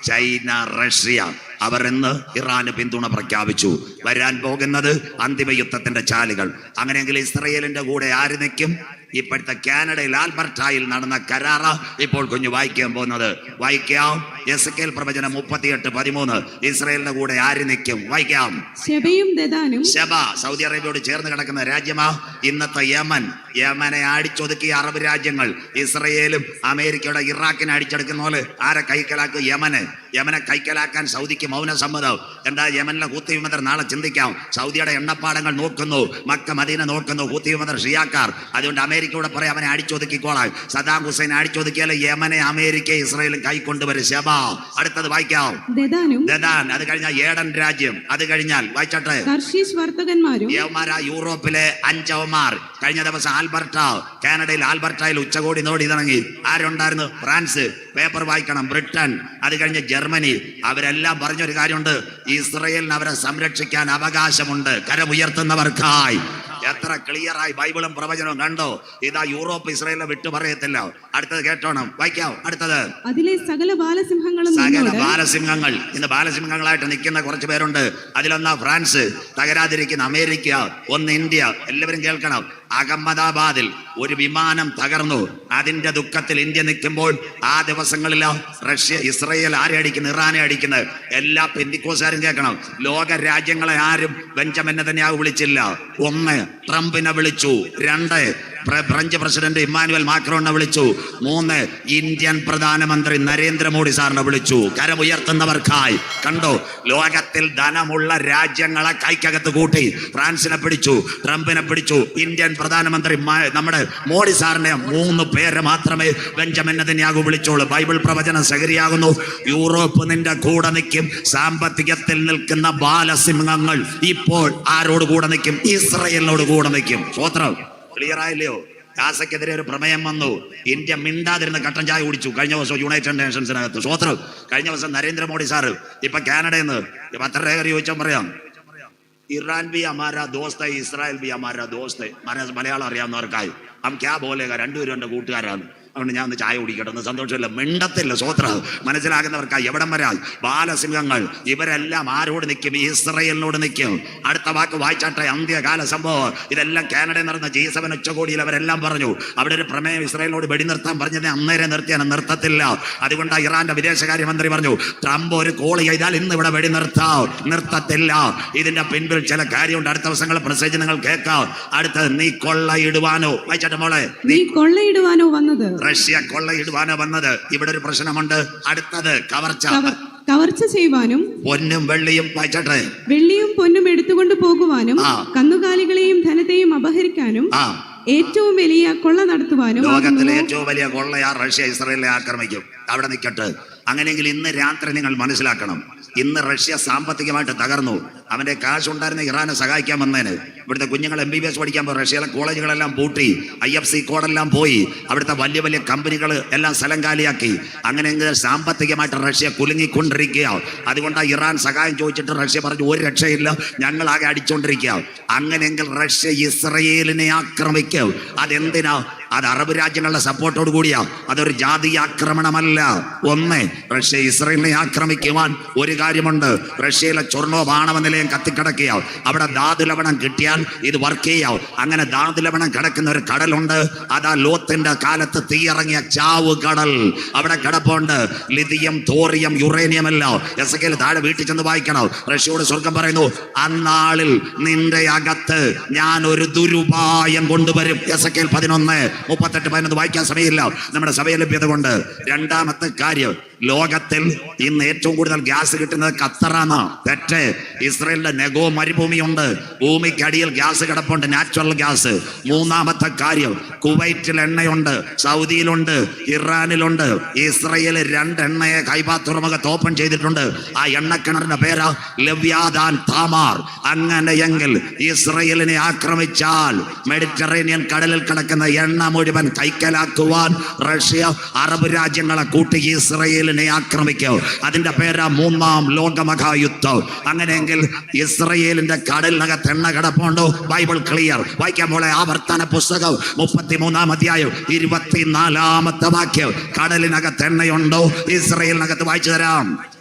ചൈന, റഷ്യ. അവർ ഇന്ന് ഇറാന് പിന്തുണ പ്രഖ്യാപിച്ചു. വരാൻ പോകുന്നത് അന്തിമ യുദ്ധത്തിന്റെ ചാലുകൾ. അങ്ങനെയെങ്കിൽ ഇസ്രയേലിന്റെ കൂടെ ആര് നിൽക്കും? ഇപ്പോഴത്തെ കാനഡയിൽ ആൽബർട്ടായിൽ നടന്ന കരാറ ഇപ്പോൾ കുഞ്ഞു വായിക്കാൻ പോകുന്നത്. വായിക്കാം. എസെക്കിയേൽ പ്രവചനം 38:13. ഇസ്രയേലിന്റെ കൂടെ ആര് നിൽക്കും? വായിക്കാം. ശെബ സൗദി അറേബ്യയോട് ചേർന്ന് കിടക്കുന്ന രാജ്യമാ. ഇന്നത്തെ യമനെ അടിച്ചൊതുക്കിയ അറബ് രാജ്യങ്ങൾ. ഇസ്രയേലും അമേരിക്കയുടെ ഇറാഖിനെ അടിച്ചെടുക്കുന്ന പോലെ ആരെ കൈക്കലാക്കും? യമനെ കൈക്കലാക്കാൻ സൗദിക്ക് മൗനസമ്മതം. എന്താ യമനിലെ ഹൂത്തി വിമതർ? നാളെ ചിന്തിക്കാം. സൗദിയുടെ എണ്ണപ്പാടങ്ങൾ നോക്കുന്നു, മക്ക മദീന നോക്കുന്നു, ഹൂത്തി വിമതർ ഷിയാക്കാർ. അതുകൊണ്ട് അമേരിക്കയോട് പറയാം, അവനെ അടിച്ചൊതുക്കിക്കോളാൻ. സദാം ഹുസൈൻ അടിച്ചൊതുക്കിയാൽ യമനെ അമേരിക്ക ഇസ്രായേലും കൈക്കൊണ്ടുവരും. ശബ. അടുത്തത് വായിക്കാം. ദദാൻ. അത് കഴിഞ്ഞാൽ ഏഡൻ രാജ്യം. അത് കഴിഞ്ഞാൽ വായിച്ചട്ടെ. യവന്മാരാ യൂറോപ്പിലെ 5 അവന്മാർ. കഴിഞ്ഞ ദിവസം കാനഡയിൽ ആൽബർട്ടായിൽ ഉച്ചകോടി നോടി തുടങ്ങി. ആരുണ്ടായിരുന്നു? ഫ്രാൻസ്. പേപ്പർ വായിക്കണം. ബ്രിട്ടൻ. അത് കഴിഞ്ഞ് ജർമ്മനി. അവരെല്ലാം പറഞ്ഞൊരു കാര്യമുണ്ട്, ഇസ്രയേലിന് അവരെ സംരക്ഷിക്കാൻ അവകാശമുണ്ട്. കരമുയർത്തുന്നവർക്കായി. എത്ര ക്ലിയറായി ബൈബിളും പ്രവചനവും കണ്ടോ? ഇതാ യൂറോപ്പ് ഇസ്രായേലിനെ വിട്ടു പറയത്തില്ല. അടുത്തത് കേട്ടോണം, വായിക്കാം. അടുത്തത്. അതിലെ സകല ബാലസിംഹങ്ങൾ. ഇന്ന് ബാലസിംഹങ്ങളായിട്ട് നിൽക്കുന്ന കുറച്ച് പേരുണ്ട്. അതിലൊന്നാ ഫ്രാൻസ്, തകരാതിരിക്കുന്ന അമേരിക്ക, ഒന്ന് ഇന്ത്യ. എല്ലാവരും കേൾക്കണം. അഹമ്മദാബാദിൽ ഒരു വിമാനം തകർന്നു. അതിന്റെ ദുഃഖത്തിൽ ഇന്ത്യ നിൽക്കുമ്പോൾ ആ ദിവസങ്ങളിൽ ഇസ്രയേൽ ആരെ അടിക്കുന്നത്? ഇറാനെ അടിക്കുന്നത്. എല്ലാ പെന്തിക്കോസുകാരും കേൾക്കണം. ലോക രാജ്യങ്ങളെ ആരും ബെഞ്ചമിൻ നെതന്യാഹു വിളിച്ചില്ല. 1 ട്രംപിനെ വിളിച്ചു. 2 ഫ്രഞ്ച് പ്രസിഡന്റ് ഇമ്മാനുവൽ മാക്രോണിനെ വിളിച്ചു. 3 ഇന്ത്യൻ പ്രധാനമന്ത്രി നരേന്ദ്രമോദി സാറിനെ വിളിച്ചു. കരമുയർത്തുന്നവർക്കായി. കണ്ടോ? ലോകത്തിൽ ധനമുള്ള രാജ്യങ്ങളെ കൈക്കകത്ത് കൂട്ടി. ഫ്രാൻസിനെ പിടിച്ചു, ട്രംപിനെ പിടിച്ചു, ഇന്ത്യൻ പ്രധാനമന്ത്രി നമ്മുടെ മോഡി സാറിനെ 3 പേര് മാത്രമേ ബെഞ്ചമിൻ നെതന്യാഹു വിളിച്ചോളൂ. ബൈബിൾ പ്രവചനം ശരിയാകുന്നു. യൂറോപ്പ് നിന്റെ കൂടെ നിൽക്കും. സാമ്പത്തികത്തിൽ നിൽക്കുന്ന ബാലസിംഹങ്ങൾ ഇപ്പോൾ ആരോട് കൂടെ നിൽക്കും? ഇസ്രയേലിനോട് കൂടെ നിൽക്കും. സ്വോത്രം. ക്ലിയർ ആയില്ലയോ? ഗാസയ്ക്കെതിരെ ഒരു പ്രമേയം വന്നു. ഇന്ത്യ മിണ്ടാതിരുന്ന കട്ടൻ ചായ കുടിച്ചു കഴിഞ്ഞ ദിവസം യുണൈറ്റഡ് നേഷൻസിനകത്ത്. സ്വോത്രം. കഴിഞ്ഞ ദിവസം നരേന്ദ്രമോദി സാറ് ഇപ്പൊ കാനഡയിൽ നിന്ന് പത്രലേഖകർ ചോദിച്ചാൽ പറയാം, ഇറാൻ ബി ഹമാരാ ദോസ്ത് ഹൈ, ഇസ്രായേൽ ബി ഹമാരാ ദോസ്ത് ഹൈ. മലയാളം അറിയാവുന്നവർക്കായി ഹം ക്യാ ബോലേഗാ, 2 പേരും എൻ്റെ കൂട്ടുകാരാണ്. അതുകൊണ്ട് ഞാൻ ഒന്ന് ചായ കുടിക്കട്ടെ എന്ന്. സന്തോഷമില്ല, മിണ്ടത്തില്ല. സ്വോത്ര. മനസ്സിലാകുന്നവർക്കായി. എവിടം വരാ? ബാലസിംഹങ്ങൾ. ഇവരെല്ലാം ആരോട് നിൽക്കും? ഇസ്രയേലിനോട് നിൽക്കും. അടുത്ത വാക്ക് വായിച്ചാട്ടെ. അന്ത്യകാല സംഭവം. ഇതെല്ലാം കാനഡയിൽ നടന്ന G7 ഉച്ചകോടിയിൽ അവരെല്ലാം പറഞ്ഞു. അവിടെ ഒരു പ്രമേയം ഇസ്രയേലിനോട് വെടിനിർത്താൻ പറഞ്ഞത് അന്നേരം നിർത്തിയാണ്. നിർത്തത്തില്ല. അതുകൊണ്ട് ഇറാന്റെ വിദേശകാര്യമന്ത്രി പറഞ്ഞു, ട്രംപ് ഒരു കോൾ ചെയ്താൽ ഇന്ന് ഇവിടെ വെടിനിർത്താം. നിർത്തത്തില്ല. ഇതിന്റെ പിൻപിൽ ചില കാര്യമുണ്ട്. അടുത്ത ദിവസങ്ങൾ മെസ്സേജ് നിങ്ങൾ കേൾക്കാം. അടുത്തത്, നീ കൊള്ളയിടുവാനോ. വായിച്ചാട്ടെ മോളെ. നീ കൊള്ളയിടുവാനോ വന്നത്. റഷ്യ കൊള്ളയിടുവാനോ വന്നത്. ഇവിടെ ഒരു പ്രശ്നമുണ്ട്. അടുത്തത് കവർച്ച ചെയ്യുവാനും പൊന്നും വെള്ളിയും. വായിച്ചട്ടെ. വെള്ളിയും പൊന്നും എടുത്തുകൊണ്ട് പോകുവാനും കന്നുകാലികളെയും ധനത്തെയും അപഹരിക്കാനും ഏറ്റവും വലിയ കൊള്ള നടത്തുവാനും. ലോകത്തിലെ ഏറ്റവും വലിയ കൊള്ളയാ റഷ്യ ഇസ്രയേലിനെ ആക്രമിക്കും. അവിടെ നിൽക്കട്ടെ. അങ്ങനെയെങ്കിൽ ഇന്ന് രാത്രി നിങ്ങൾ മനസ്സിലാക്കണം, ഇന്ന് റഷ്യ സാമ്പത്തികമായിട്ട് തകർന്നു. അവന്റെ കാശുണ്ടായിരുന്ന ഇറാനെ സഹായിക്കാൻ വന്നേന്. ഇവിടുത്തെ കുഞ്ഞുങ്ങൾ MBBS പഠിക്കാൻ പോയി. റഷ്യയിലെ കോളേജുകളെല്ലാം പൂട്ടി, IFC കോഡെല്ലാം പോയി, അവിടുത്തെ വലിയ വലിയ കമ്പനികൾ എല്ലാം സ്ഥലം കാലിയാക്കി. അങ്ങനെ സാമ്പത്തികമായിട്ട് റഷ്യ കുലുങ്ങിക്കൊണ്ടിരിക്കുക. അതുകൊണ്ടാണ് ഇറാൻ സഹായം ചോദിച്ചിട്ട് റഷ്യ പറഞ്ഞു ഒരു രക്ഷയില്ല, ഞങ്ങളാകെ അടിച്ചുകൊണ്ടിരിക്കുക. അങ്ങനെയെങ്കിൽ റഷ്യ ഇസ്രയേലിനെ ആക്രമിക്കും. അതെന്തിനാ? അത് അറബ് രാജ്യങ്ങളുടെ സപ്പോർട്ടോട് കൂടിയാ. അതൊരു ജാതി ആക്രമണമല്ല. ഒന്ന്, റഷ്യ ഇസ്രയേലിനെ ആക്രമിക്കുവാൻ ഒരു കാര്യമുണ്ട്. റഷ്യയിലെ ചൊർണോ ആണവ നിലയം കത്തിക്കിടക്കുക. അവിടെ ധാതുലവണം കിട്ടിയാൽ ഇത് വർക്ക് ചെയ്യാം. അങ്ങനെ ധാതുലവണം കിടക്കുന്ന ഒരു കടലുണ്ട്. അതാ ലോത്തിന്റെ കാലത്ത് തീയിറങ്ങിയ ചാവ് കടൽ. അവിടെ കിടപ്പുണ്ട്. ലിഥിയം, തോറിയം, യുറേനിയം എല്ലാം. എസക്കേൽ താഴെ വീട്ടിൽ ചെന്ന് വായിക്കണം. റഷ്യയോട് സ്വർഗം പറയുന്നു, അന്നാളിൽ നിന്റെ അകത്ത് ഞാൻ ഒരു ദുരുപായം കൊണ്ടുവരും. എസക്കേൽ 11:38-11 വായിക്കാൻ സമയമില്ല, നമ്മുടെ സമയ ലഭ്യത കൊണ്ട്. രണ്ടാമത്തെ കാര്യം, ലോകത്തിൽ ഇന്ന് ഏറ്റവും കൂടുതൽ ഗ്യാസ് കിട്ടുന്നത് ഖത്തറാണ്. തെറ്റ്. ഇസ്രയേലിന്റെ നെഗോ മരുഭൂമിയുണ്ട്, ഭൂമിക്കടിയിൽ ഗ്യാസ് കിടപ്പുണ്ട്, നാച്ചുറൽ ഗ്യാസ്. മൂന്നാമത്തെ കാര്യം, കുവൈറ്റിൽ എണ്ണയുണ്ട്, സൗദിയിലുണ്ട്, ഇറാനിലുണ്ട്. ഇസ്രയേൽ 2 എണ്ണയെ ഖൈബ തുറമുഖത്ത് ഓപ്പൺ ചെയ്തിട്ടുണ്ട്. ആ എണ്ണക്കിണറിന്റെ പേരാ ലവ്യാദാൻ താമാർ. അങ്ങനെയെങ്കിൽ ഇസ്രയേലിനെ ആക്രമിച്ചാൽ മെഡിറ്ററേനിയൻ കടലിൽ കിടക്കുന്ന എണ്ണ മുഴുവൻ കൈക്കലാക്കുവാൻ റഷ്യ അറബ് രാജ്യങ്ങളെ കൂട്ടി ഇസ്രയേലിനെ ആക്രമിക്കും. അതിന്റെ പേരാ 3ാം ലോകമഹായുദ്ധം. അങ്ങനെയെങ്കിൽ ഇസ്രയേലിന്റെ കടലിനകത്ത് എണ്ണ കിടപ്പുണ്ടോ? Bible clear. വായിക്കാൻ പോലെ ആവർത്തന പുസ്തകം 33-ാം അധ്യായം 24-ാമത്തെ വാക്യം. കടലിനകത്ത് എണ്ണയുണ്ടോ? ഇസ്രയേലിനകത്ത് വായിച്ചു തരാം.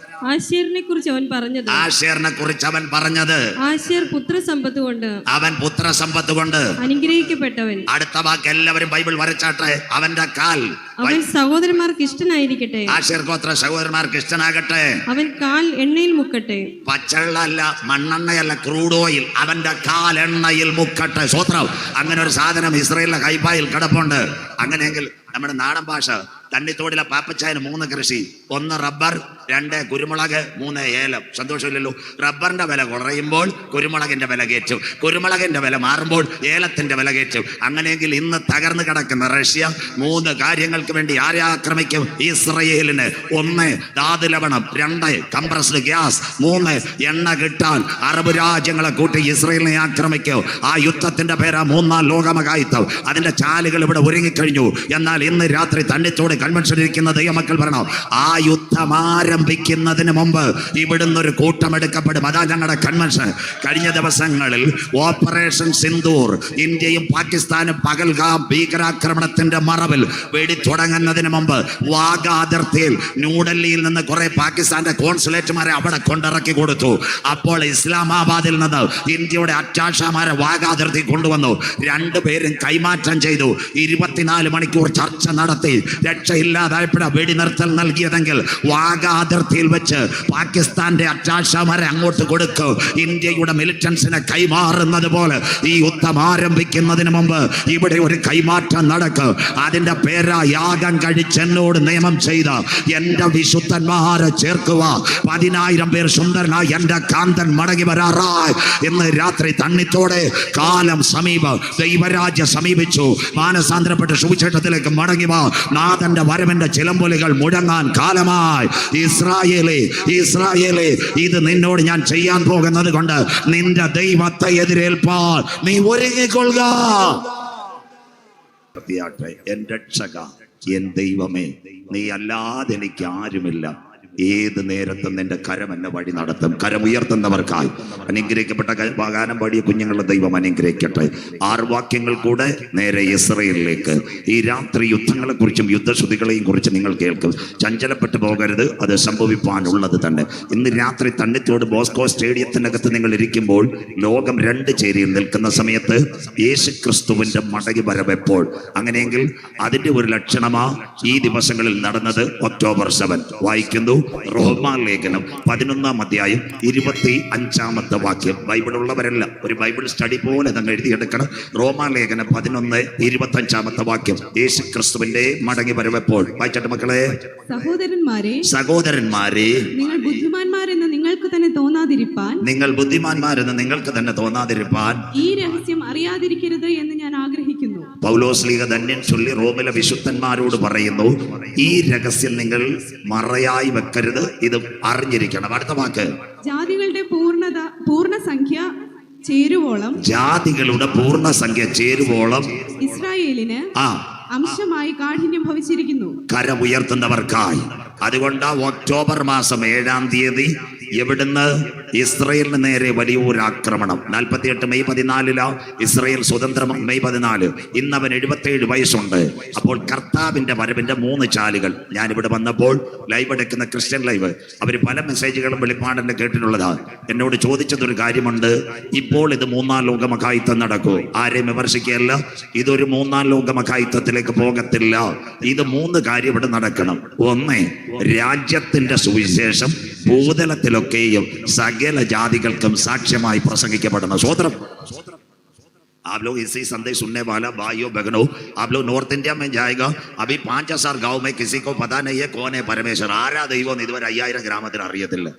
ആശേറിനെ കുറിച്ച് അവൻ പറഞ്ഞത്, ആശേറിനെ കുറിച്ച് അവൻ പറഞ്ഞത്, ആശേർ പുത്രസമ്പത്ത് കൊണ്ട്, അവൻ പുത്രസമ്പത്ത് കൊണ്ട് അനുഗ്രഹിക്കപ്പെട്ടവൻ. അടുത്ത വാക്ക് എല്ലാവരും ബൈബിൾ വരച്ചാട്ടെ. അവന്റെ കാൽ, അവൻ സഹോദരന്മാർക്ക് ഇഷ്ടനായിരിക്കട്ടെ. ആശേർ ഗോത്ര സഹോദരന്മാർക്ക് ഇഷ്ടനാകട്ടെ. അവൻ കാൽ എണ്ണയിൽ മുക്കട്ടെ. പച്ചവെള്ള അല്ല, മണ്ണെണ്ണയല്ല, ക്രൂഡ് ഓയിൽ. അവന്റെ കാൽ എണ്ണയിൽ മുക്കട്ടെ. സ്വത്രം. അങ്ങനെ ഒരു സാധനം ഇസ്രയേലിലെ ഹൈബായിൽ കിടപ്പുണ്ട്. അങ്ങനെയെങ്കിൽ നമ്മുടെ നാടൻ ഭാഷ, തണ്ണിത്തോടിലെ പാപ്പച്ചായന് 3 കൃഷി. 1 റബ്ബർ, 2 കുരുമുളക്, 3 ഏലം. സന്തോഷമില്ലല്ലോ? റബ്ബറിന്റെ വില കുറയുമ്പോൾ കുരുമുളകിന്റെ വില കയറ്റും, കുരുമുളകിന്റെ വില മാറുമ്പോൾ ഏലത്തിന്റെ വില കയറ്റും. അങ്ങനെയെങ്കിൽ ഇന്ന് തകർന്നു കിടക്കുന്ന റഷ്യ 3 കാര്യങ്ങൾക്ക് വേണ്ടി ആരെ ആക്രമിക്കും? ഇസ്രയേലിന്. 1 ധാതുലവണം, 2 കംപ്രസ്ഡ് ഗ്യാസ്, 3 എണ്ണ കിട്ടാൻ അറബ് രാജ്യങ്ങളെ കൂട്ടി ഇസ്രയേലിനെ ആക്രമിക്കും. ആ യുദ്ധത്തിന്റെ പേരാ 3ാം ലോകമഹായുദ്ധം. അതിന്റെ ചാലുകൾ ഇവിടെ ഒരുങ്ങിക്കഴിഞ്ഞു. എന്നാൽ ഇന്ന് രാത്രി തണ്ണിത്തോട് കൺവെൻഷൻ ഇരിക്കുന്ന ദൈവമക്കൾ പറയണം, ആ യുദ്ധം ആരംഭിക്കുന്നതിന് മുമ്പ് ഇവിടുന്ന് ഒരു കൂട്ടം എടുക്കപ്പെടും. അതാ ഞങ്ങളുടെ കൺവെൻഷൻ. കഴിഞ്ഞ ദിവസങ്ങളിൽ ഓപ്പറേഷൻ സിന്ദൂർ, ഇന്ത്യയും പാകിസ്ഥാനും പകൽഗാം ഭീകരാക്രമണത്തിന്റെ മറവിൽ വെടി തുടങ്ങുന്നതിന് മുമ്പ് വാഗ അതിർത്തിയിൽ ന്യൂഡൽഹിയിൽ നിന്ന് കുറെ പാകിസ്ഥാന്റെ കോൺസുലേറ്റുമാരെ അവിടെ കൊണ്ടിറക്കി കൊടുത്തു. അപ്പോൾ ഇസ്ലാമാബാദിൽ നിന്ന് ഇന്ത്യയുടെ അറ്റാഷമാരെ വാഗ അതിർത്തി കൊണ്ടുവന്നു. 2 പേരും കൈമാറ്റം ചെയ്തു. 24 മണിക്കൂർ ചർച്ച നടത്തി. രക്ഷയില്ലാതായപ്പോഴാണ് വെടിനിർത്തൽ നൽകിയതെങ്കിൽ വാഗ അതിർത്തിയിൽ വെച്ച് പാകിസ്ഥാന്റെ അറ്റാഷമാരെ അങ്ങോട്ട് കൊടുക്കും. ഇന്ത്യയുടെ മിലിറ്റൻസിനെ കൈമാറുന്നത് പോലെ ഈ യുദ്ധം ആരംഭിക്കുന്നതിന് മുമ്പ് ഇവിടെ ഒരു കൈമാറ്റം നടക്കും. അതിന്റെ പേരാ യാഗം കഴിച്ച് എന്നോട് നിയമം ചെയ്ത എന്റെ വിശുദ്ധന്മാരെ ചേർക്കുക. 10,000 പേർ സുന്ദരനായി എന്റെ കാന്തൻ മടങ്ങി വരാറായി. ഇന്ന് രാത്രി തണ്ണിത്തോടെ കാലം സമീപം, ദൈവരാജ്യ സമീപിച്ചു. മാനസാന്തരപ്പെട്ട സുവിശേഷത്തിലേക്ക് മടങ്ങി വാ. നാഥന്റെ വരവിന്റെ ചിലമ്പൊലികൾ മുഴങ്ങാൻ കാലമായി. ഇസ്രായേലേ, ഇസ്രായേലേ, ഇത് നിന്നോട് ഞാൻ ചെയ്യാൻ പോകുന്നത് കൊണ്ട് നിന്റെ ദൈവത്തെ എതിരേൽപ്പാൻ നീ ഒരുങ്ങിക്കൊള്ളുക. എൻ രക്ഷക, എൻ ദൈവമേ, നീ അല്ലാതെ എനിക്ക് ആരുമില്ല. ഏത് നേരത്തും നിന്റെ കരം എന്നെ വഴി നടത്തും. കരം ഉയർത്തുന്നവർക്കായി അനുഗ്രഹിക്കപ്പെട്ട ഗാനം പാടിയ കുഞ്ഞുങ്ങളുടെ ദൈവം അനുഗ്രഹിക്കട്ടെ. 6 വാക്യങ്ങൾ കൂടെ നേരെ ഇസ്രയേലിലേക്ക്. ഈ രാത്രി യുദ്ധങ്ങളെ കുറിച്ചും യുദ്ധശ്രുതികളെയും കുറിച്ച് നിങ്ങൾ കേൾക്കും. ചഞ്ചലപ്പെട്ടു പോകരുത്, അത് സംഭവിപ്പാനുള്ളത് തന്നെ. ഇന്ന് രാത്രി തണ്ണിത്തോട് ബോസ്കോ സ്റ്റേഡിയത്തിനകത്ത് നിങ്ങൾ ഇരിക്കുമ്പോൾ ലോകം 2 ചേരിയിൽ നിൽക്കുന്ന സമയത്ത് യേശു ക്രിസ്തുവിന്റെ മടങ്ങി വരവെപ്പോൾ. അങ്ങനെയെങ്കിൽ അതിന്റെ ഒരു ലക്ഷണമാ ഈ ദിവസങ്ങളിൽ നടന്നത്. ഒക്ടോബർ 7 വായിക്കുന്നു. റോമാലേഖനം 11-ാം അധ്യായം 25-ാമത്തെ വാക്യം. ബൈബിൾ ഉള്ളവരല്ല ഒരു ബൈബിൾ സ്റ്റഡി പോലെ നിങ്ങൾ എഴുതിയെടുക്കണം. റോമാലേഖനം 11:25-ാമത്തെ വാക്യം. യേശു ക്രിസ്തുവിന്റെ മടങ്ങി വരവെപ്പോൾ. വായിച്ചോട്ടെ മക്കളെ. സഹോദരന്മാരെ, സഹോദരന്മാരെ, നിങ്ങൾ ബുദ്ധിമാന്മാരെന്ന് നിങ്ങൾക്ക് തന്നെ തോന്നാതിരിപ്പാൻ, നിങ്ങൾ ബുദ്ധിമാന്മാരെന്ന് നിങ്ങൾക്ക് തന്നെ തോന്നാതിരിപ്പാൻ ഈ രഹസ്യം അറിയാതിരിക്കരുത് എന്ന് ഞാൻ ആഗ്രഹിക്കുന്നു. പൗലോസ് ലീഗ ധന്യൻ ചൊല്ലി റോമിലെ വിശുദ്ധന്മാരോട് പറയുന്നു, ഈ രഹസ്യം നിങ്ങൾ മറയായി വെക്ക മറക്കരുത്, ഇത് അറിഞ്ഞിരിക്കണം. അടുത്ത വാക്ക്, ജാതികളുടെ പൂർണ്ണസംഖ്യ ചേരുവോളം, ജാതികളുടെ പൂർണ്ണസംഖ്യ ചേരുവോളം ഇസ്രായേലിന് ആ അംശമായി കാഠിന്യം ഭവിച്ചിരിക്കുന്നു. കരമുയർത്തുന്നവർക്കായി. അതുകൊണ്ട് ഒക്ടോബർ മാസം 7-ാം തീയതി എവിടുന്ന് ഇസ്രയേലിന് നേരെ വലിയൊരു ആക്രമണം. 48 മെയ് 14 ഇസ്രയേൽ സ്വതന്ത്രം. മെയ് 14 ഇന്നവൻ 77 വയസ്സുണ്ട്. അപ്പോൾ കർത്താവിന്റെ വരവിന്റെ 3 ചാലുകൾ. ഞാനിവിടെ വന്നപ്പോൾ ലൈവ് എടുക്കുന്ന ക്രിസ്ത്യൻ ലൈവ്, അവർ പല മെസ്സേജുകളും വെളിപ്പാടിന്റെ കേട്ടിട്ടുള്ളതാ. എന്നോട് ചോദിച്ചതൊരു കാര്യമുണ്ട്, ഇപ്പോൾ ഇത് 3-ാം ലോക മഹായുദ്ധം നടക്കൂ. ആരെയും വിമർശിക്കുകയല്ല, ഇതൊരു 3-ാം ലോക മഹായുദ്ധത്തിലേക്ക് പോകത്തില്ല. ഇത് 3 കാര്യം ഇവിടെ നടക്കണം. ഒന്ന്, രാജ്യത്തിന്റെ സുവിശേഷം ഭൂതലത്തിലൊക്കെയും സകല ജാതികൾക്കും സാക്ഷ്യമായി പ്രസംഗിക്കപ്പെടുന്ന സ്വതന്ത്രം. आप लोग इसी संदेश सुनने वाला भाइयों बहनों, आप लोग नॉर्थ इंडिया में जाएगा, अभी 5,000 गांव में किसी को पता नहीं है कौन है परमेश्वर. ആരാ ദൈവം ഇതുവരെ 5000 ഗ്രാമത്തിൽ അറിയത്തില്ല.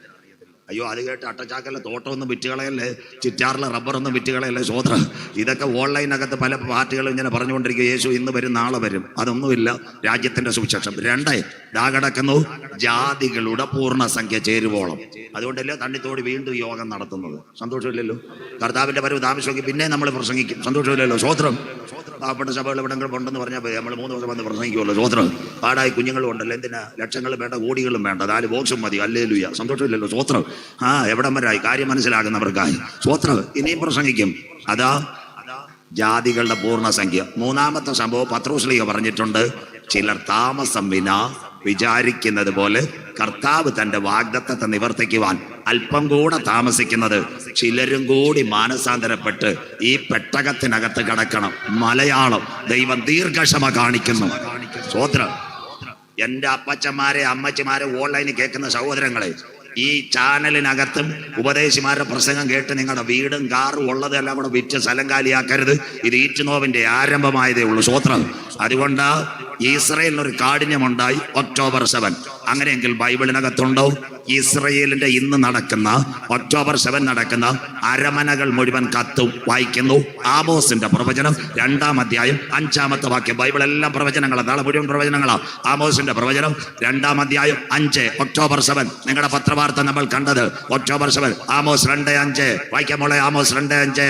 അയ്യോ, അത് കേട്ട് അട്ടച്ചാക്കല്ല തോട്ടമൊന്നും വിറ്റുകളയല്ലേ, ചിറ്റാറിലെ റബ്ബറൊന്നും വിറ്റുകളയല്ലേ. സ്വതന്ത്രം. ഇതൊക്കെ ഓൺലൈനകത്ത് പല പാർട്ടികളും ഇങ്ങനെ പറഞ്ഞുകൊണ്ടിരിക്കും, യേശു ഇന്ന് വരും നാളെ വരും. അതൊന്നുമില്ല. രാജ്യത്തിന്റെ സുവിശേഷം. 2, ദാ കിടക്കുന്നു, ജാതികളുടെ പൂർണ്ണസംഖ്യ ചേരുവോളം. അതുകൊണ്ടല്ലേ തണ്ണിത്തോട് വീണ്ടും യോഗം നടത്തുന്നത്. സന്തോഷമില്ലല്ലോ? കർത്താവിന്റെ വരവ് താമസിക്കും, പിന്നെ നമ്മൾ പ്രസംഗിക്കും. സന്തോഷമില്ലല്ലോ? സ്വതന്ത്രം. പാവപ്പെട്ട സഭകൾ എവിടെങ്കിലും ഉണ്ടെന്ന് പറഞ്ഞാൽ നമ്മൾ 3 ദിവസം വന്ന് പ്രസംഗിക്കുമല്ലോ. സ്വതന്ത്രം. പാടായി കുഞ്ഞുങ്ങളും ഉണ്ടല്ലോ. എന്തിനാ ലക്ഷങ്ങളും വേണ്ട, കോടികളും വേണ്ട, 4 ബോക്സും മതി. ഹല്ലേലൂയ. സന്തോഷമില്ലല്ലോ? സ്വതന്ത്രം. എവിടം വരായി കാര്യം മനസ്സിലാകുന്നവർക്കായി സ്വതന്ത്രം. ഇനിയും പ്രസംഗിക്കും. അതാ ജാതികളുടെ പൂർണ്ണസംഖ്യ. 3-ാമത്തെ സംഭവം പത്രോസ്ലീഹ പറഞ്ഞിട്ടുണ്ട്, ചിലർ താമസം വിനാ വിചാരിക്കുന്നത് പോലെ കർത്താവ് തന്റെ വാഗ്ദത്തത്തെ നിവർത്തിക്കുവാൻ അല്പം കൂടെ താമസിക്കുന്നത്. ചിലരും കൂടി മാനസാന്തരപ്പെട്ട് ഈ പെട്ടകത്തിനകത്ത് കിടക്കണം. മലയാളം ദൈവം ദീർഘക്ഷമ കാണിക്കുന്നു. സ്വതന്ത്രം. എന്റെ അപ്പച്ചന്മാരെ അമ്മച്ചിമാരെ ഓൺലൈനിൽ കേൾക്കുന്ന സഹോദരങ്ങളെ, ഈ ചാനലിനകത്തും ഉപദേശിമാരുടെ പ്രസംഗം കേട്ട് നിങ്ങളുടെ വീടും കാറും ഉള്ളതെല്ലാം കൂടെ വിറ്റ് സ്ഥലം കാലിയാക്കരുത്. ഇത് ഈറ്റുനോവിന്റെ ആരംഭമായതേ ഉള്ളൂ. സ്വതന്ത്രം. അതുകൊണ്ട് ഇസ്രയേലിനൊരു കാഠിന്യമുണ്ടായി ഒക്ടോബർ 7. അങ്ങനെയെങ്കിൽ ബൈബിളിനകത്തുണ്ടോ ഇസ്രയേലിന്റെ ഇന്ന് നടക്കുന്ന ഒക്ടോബർ 7 നടക്കുന്ന അരമനകൾ മുഴുവൻ കത്തും. വായിക്കുന്നു ആമോസിന്റെ പ്രവചനം 2-ാം അധ്യായം 5-ാമത്തെ വാക്യം. ബൈബിൾ എല്ലാം പ്രവചനങ്ങളാണ്, നാളെ മുഴുവൻ പ്രവചനങ്ങളാ. ആമോസിന്റെ പ്രവചനം 2-ാം അധ്യായം 5, ഒക്ടോബർ 7. നിങ്ങളുടെ പത്രവാർത്ത നമ്മൾ കണ്ടത് ഒക്ടോബർ 7. ആമോസ് 2:5 വായിക്കാൻ മോളെ. ആമോസ് 2:5.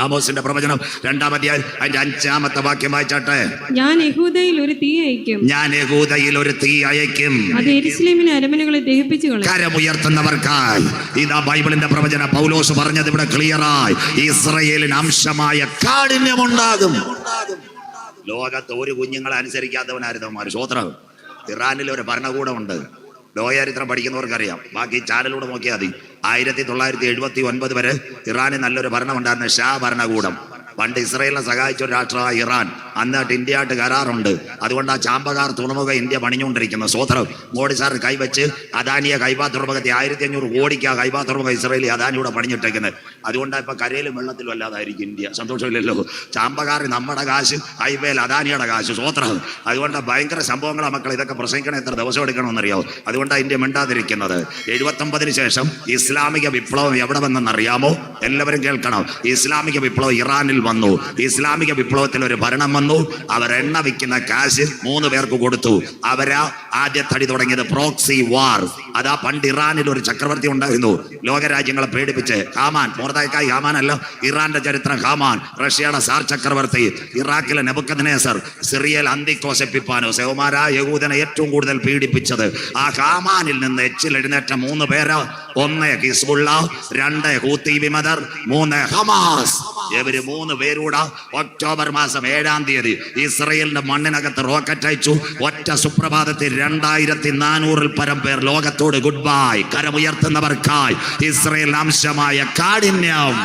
ആമോസിന്റെ പ്രവചനം 2-ാം അധ്യായം അതിന്റെ 5-ാമത്തെ വാക്യം വായിച്ചാട്ടെ. ഞാൻ യഹൂദയിൽ ഒരു തീ അയക്കും, ഞാൻ യഹൂദയിൽ ഒരു തീ അയക്കും, അത് യെരൂശലേമിലെ അരമനകളെ ദഹിപ്പിച്ചു കളയും. കരമുയർത്തുന്നവർക്കായി. ഇതാ ബൈബിളിന്റെ പ്രവചന. പൗലോസ് പറഞ്ഞത് ഇവിടെ ക്ലിയറായി. ഇസ്രയേലിന് അംശമായ കാഠിന്യമുണ്ടാകും. ലോകത്ത് ഒരു കുഞ്ഞുങ്ങളെ അനുസരിക്കാത്തവനായിരുന്നു സ്വതന്ത്രം. ഇറാനിൽ ഒരു ഭരണകൂടമുണ്ട്. ലോകചരിത്രം പഠിക്കുന്നവർക്കറിയാം. ബാക്കി ചാനലിലൂടെ നോക്കിയാൽ മതി. 1979 വരെ ഇറാനിൽ നല്ലൊരു ഭരണമുണ്ടായിരുന്ന ഷാ ഭരണകൂടം. പണ്ട് ഇസ്രയേലിനെ സഹായിച്ച ഒരു രാഷ്ട്രമായ ഇറാൻ. അന്നിട്ട് ഇന്ത്യയായിട്ട് കരാറുണ്ട്. അതുകൊണ്ട് ആ ചാമ്പകാർ തുറമുഖം ഇന്ത്യ പണിഞ്ഞുകൊണ്ടിരിക്കുന്ന സ്വതന്ത്രം. മോഡി സാർ കൈവച്ച് അദാനിയെ കൈബാ തുറമുഖത്തെ 1500 കോടിക്കാ കൈബാ തുറമുഖം ഇസ്രയേലി അദാനിയുടെ പണിഞ്ഞിട്ടേക്കുന്നത്. അതുകൊണ്ടാണ് ഇപ്പൊ കരയിലും വെള്ളത്തിലും അല്ലാതായിരിക്കും ഇന്ത്യ. സന്തോഷമില്ലല്ലോ? ചാമ്പകാർ നമ്മുടെ കാശ്, ഹൈവേയിൽ അദാനിയുടെ കാശ്. സ്വതന്ത്രം. അതുകൊണ്ട് ഭയങ്കര സംഭവങ്ങളാണ് മക്കൾ. ഇതൊക്കെ പ്രസംഗിക്കണം എത്ര ദിവസം എടുക്കണമെന്നറിയാമോ? അതുകൊണ്ടാണ് ഇന്ത്യ മിണ്ടാതിരിക്കുന്നത്. 79 ശേഷം ഇസ്ലാമിക വിപ്ലവം എവിടെ വന്നെന്നറിയാമോ? എല്ലാവരും കേൾക്കണം. ഇസ്ലാമിക വിപ്ലവം ഇറാനിൽ വന്നു. ഇസ്ലാമിക വിപ്ലവത്തിൽ ഒരു ഭരണം വന്നു. അവർ എണ്ണ വിൽക്കുന്ന കാശ് 3 പേർക്ക് കൊടുത്തു. അവരാ ആദ്യത്തടി തുടങ്ങിയത് പ്രോക്സി വാർ. അതാ പണ്ട് ഇറാനിൽ ഒരു ചക്രവർത്തി ഉണ്ടായിരുന്നു, ലോകരാജ്യങ്ങളെ പേടിപ്പിച്ച്. ഹാമാൻ. മോർദെഖായി ഹാമാൻ അല്ല, ഇറാന്റെ ചരിത്രം ഹാമാൻ. റഷ്യയുടെ സാർ ചക്രവർത്തി, ഇറാഖിലെ നെബൂഖദ്നേസർ, സിറിയയിൽ അന്തിക്കോസ് എപ്പിഫാനോസ്. യഹൂദന്മാരാ യഹൂദനെ ഏറ്റവും കൂടുതൽ പീഡിപ്പിച്ചത്. ആ ഹാമാനിൽ നിന്ന് എച്ചിൽ എഴുന്നേറ്റ 3 പേര്. 1 ഹിസ്ബുള്ള, 2 ഹൂത്തി വിമതർ, 3 ഹമാസ്. ഇവര് 3 പേരൂടെ ഒക്ടോബർ മാസം 7-ാം തീയതി ഇസ്രയേലിന്റെ മണ്ണിനകത്ത് റോക്കറ്റ് അയച്ചു. ഒറ്റ സുപ്രഭാതത്തിൽ 2400-ൽ പരം പേർ ലോകത്തോട് ഗുഡ് ബൈ. കരമുയർത്തുന്നവർക്കായി ഇസ്രയേൽ അംശമായ കാഠിന്യം